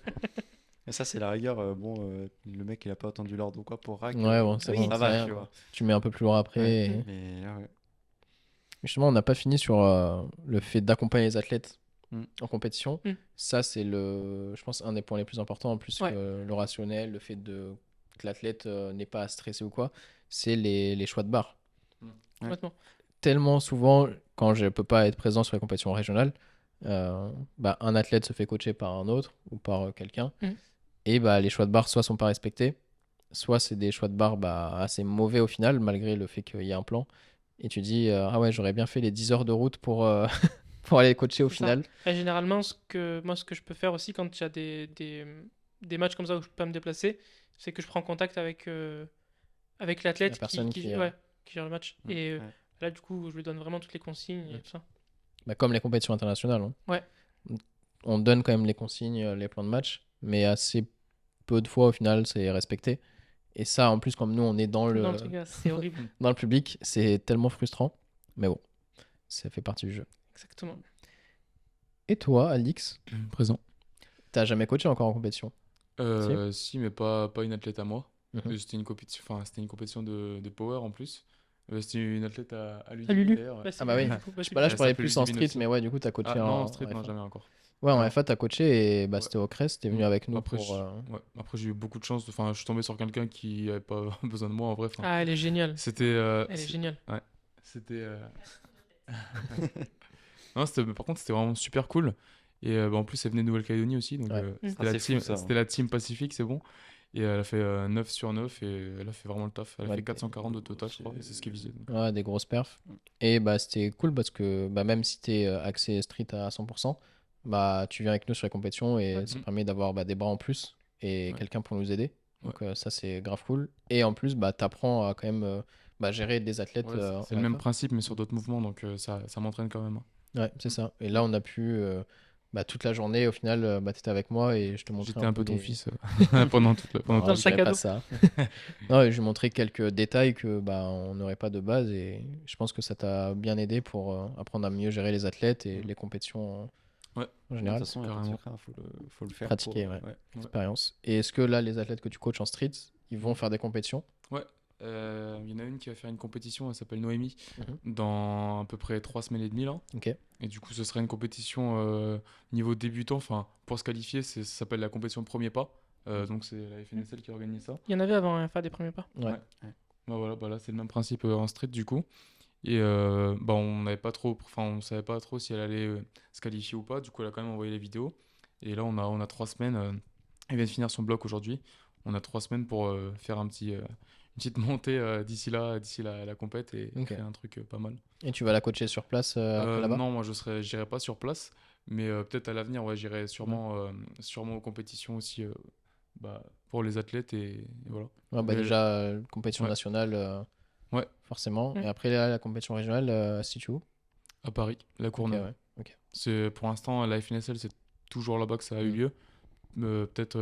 Et ça, c'est la rigueur. Le mec, il a pas attendu l'ordre ou quoi pour rack. Ouais, bon, c'est ça bon, va, c'est rien, tu quoi. vois. Tu mets un peu plus loin après. Ouais. et- Mais là, ouais. Justement, on n'a pas fini sur le fait d'accompagner les athlètes Mm. en compétition. Mm. Ça, c'est je pense, un des points les plus importants, en plus Ouais. que le rationnel, le fait que l'athlète n'ait pas à stresser ou quoi, c'est les choix de barre. Complètement. Tellement souvent, quand je peux pas être présent sur les compétitions régionales, bah, un athlète se fait coacher par un autre ou par quelqu'un, Mm. et bah, les choix de barre soit sont pas respectés, soit c'est des choix de barre bah, assez mauvais au final, malgré le fait qu'il y ait un plan. Et tu dis, ah ouais, j'aurais bien fait les 10 heures de route pour pour aller coacher au C'est ça. final. Et généralement, ce que je peux faire aussi quand il y a des matchs comme ça où je peux pas me déplacer, c'est que je prends contact avec l'athlète La personne qui, ouais, qui gère le match. Ouais, Et ouais. là, du coup, je lui donne vraiment toutes les consignes et tout ça. Bah, comme les compétitions internationales. Hein. Ouais. On donne quand même les consignes, les plans de match, mais assez peu de fois au final c'est respecté. Et ça, en plus, comme nous on est dans Dans le truc, là, c'est horrible. dans le public, c'est tellement frustrant. Mais bon, ça fait partie du jeu. Exactement. Et toi, Alix, Présent. t'as jamais coaché encore en compétition? Si, mais pas une athlète à moi. Mhm. C'était une compétition de power en plus. C'était une athlète à Lulu. Ah, Lulu. d'ailleurs, ouais. Bah, c'est Ah bah oui. bien, du coup, bah, c'est Bah là, Elle je parlais s'appelle plus en Ludivine street, aussi. mais ouais, du coup, t'as coaché Ah, non, en en street, non, FA. jamais encore. Ouais, en Non. FA, t'as coaché et bah, Ouais. c'était au Crest, t'es venu avec nous Après, pour. ouais. Après, j'ai eu beaucoup de chance. Enfin, je suis tombé sur quelqu'un qui avait pas besoin de moi en vrai. Enfin, Ah, elle est géniale. c'était. Elle est géniale. C'était. Non, par contre, c'était vraiment super cool. Et bah, en plus, elle venait de Nouvelle-Calédonie aussi. Donc, Ouais. c'était Ah, la c'est fou, team, ça, hein. c'était la team Pacifique, c'est bon. Et elle a fait 9 sur 9 et elle a fait vraiment le taf. Elle a Ouais, fait 440 de total, je crois. c'est- Et c'est ce qu'elle visait. Donc. Ouais, des grosses perfs. Et bah, c'était cool parce que bah, même si t'es axé street à 100%, bah, tu viens avec nous sur les compétitions et Ouais. ça permet d'avoir bah, des bras en plus et Ouais. quelqu'un pour nous aider. Donc ça, c'est grave cool. Et en plus, bah, t'apprends à quand même bah, gérer des athlètes. Ouais, c'est en le même FA. principe, mais sur d'autres mouvements. Donc, ça m'entraîne quand même. Hein. Ouais, c'est ça. Et là, on a pu bah, toute la journée, au final, bah, t'étais avec moi et je te montrais J'étais un peu ton des- fils pendant toute la. Non, Dans le je sac dirais à pas dos. ça. Non, et je lui montrais quelques détails que bah, on n'aurait pas de base et je pense que ça t'a bien aidé pour apprendre à mieux gérer les athlètes et les compétitions Ouais. en De toute général. façon, il y a pas de Carrément. secret, hein, faut le faire. Pratiquer, pour- ouais. Expérience. Et est-ce que là, les athlètes que tu coaches en street, ils vont faire des compétitions? Ouais. Il y en a une qui va faire une compétition, elle s'appelle Noémie, Mhm. dans à peu près 3 semaines et demie là. Ok. Et du coup, ce serait une compétition niveau débutant. Enfin, pour se qualifier, ça s'appelle la compétition premier pas. Donc, c'est la FNSL qui organise ça. Il y en avait avant FA des premiers pas. Ouais. Bah voilà, bah là, c'est le même principe en street du coup. Et bah, on savait pas trop si elle allait se qualifier ou pas. Du coup, elle a quand même envoyé les vidéos. Et là, on a 3 semaines. Elle vient de finir son bloc aujourd'hui. On a 3 semaines pour faire une petite montée d'ici la compète et Ok. faire un truc pas mal. Et tu vas la coacher sur place après là-bas? Non, moi j'irai pas sur place, mais peut-être à l'avenir, ouais, j'irai sûrement aux compétitions aussi bah, pour les athlètes et voilà. Ouais, bah Mais- déjà, compétition Ouais. nationale, Ouais. forcément. Mm. Et après, là, la compétition régionale, si tu veux. À Paris, la Ok, Courneuve. ouais. Ok. C'est pour l'instant la FNSL, c'est toujours là-bas que ça a eu Mm. lieu. Peut-être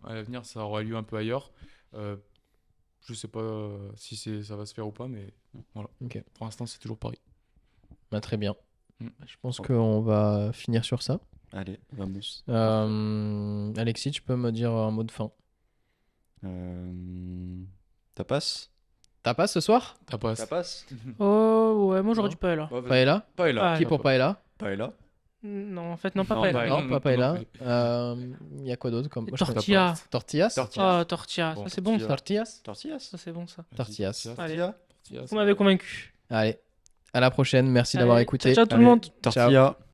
à l'avenir, ça aura lieu un peu ailleurs. Je sais pas si ça va se faire ou pas, mais voilà. Ok. Pour l'instant, c'est toujours Paris. Bah, très bien. Mm. Je pense qu'on va finir sur ça. Allez, vamos. Alexis, tu peux me dire un mot de fin? Ça passe? T'as pas ce soir? T'as pas. passe? Oh, ouais, moi j'aurais Non. dit Paella. Paella? Paella. Ah, Qui pour Paella? Paella. Non, en fait, non, pas Non, Paella. Paella. Non, pas Paella. non plus. Il y a quoi d'autre comme. Des Moi, je connais tortillas. pas. Tortillas? Tortillas. Ah, tortilla, Bon, ça c'est bon ça. Tortillas? Tortillas. Ça c'est bon ça. Tortillas. Allez. Tortillas. Vous m'avez convaincu. Allez, à la prochaine. Merci d'avoir Allez, écouté. Ciao, ciao tout le monde. Tortilla.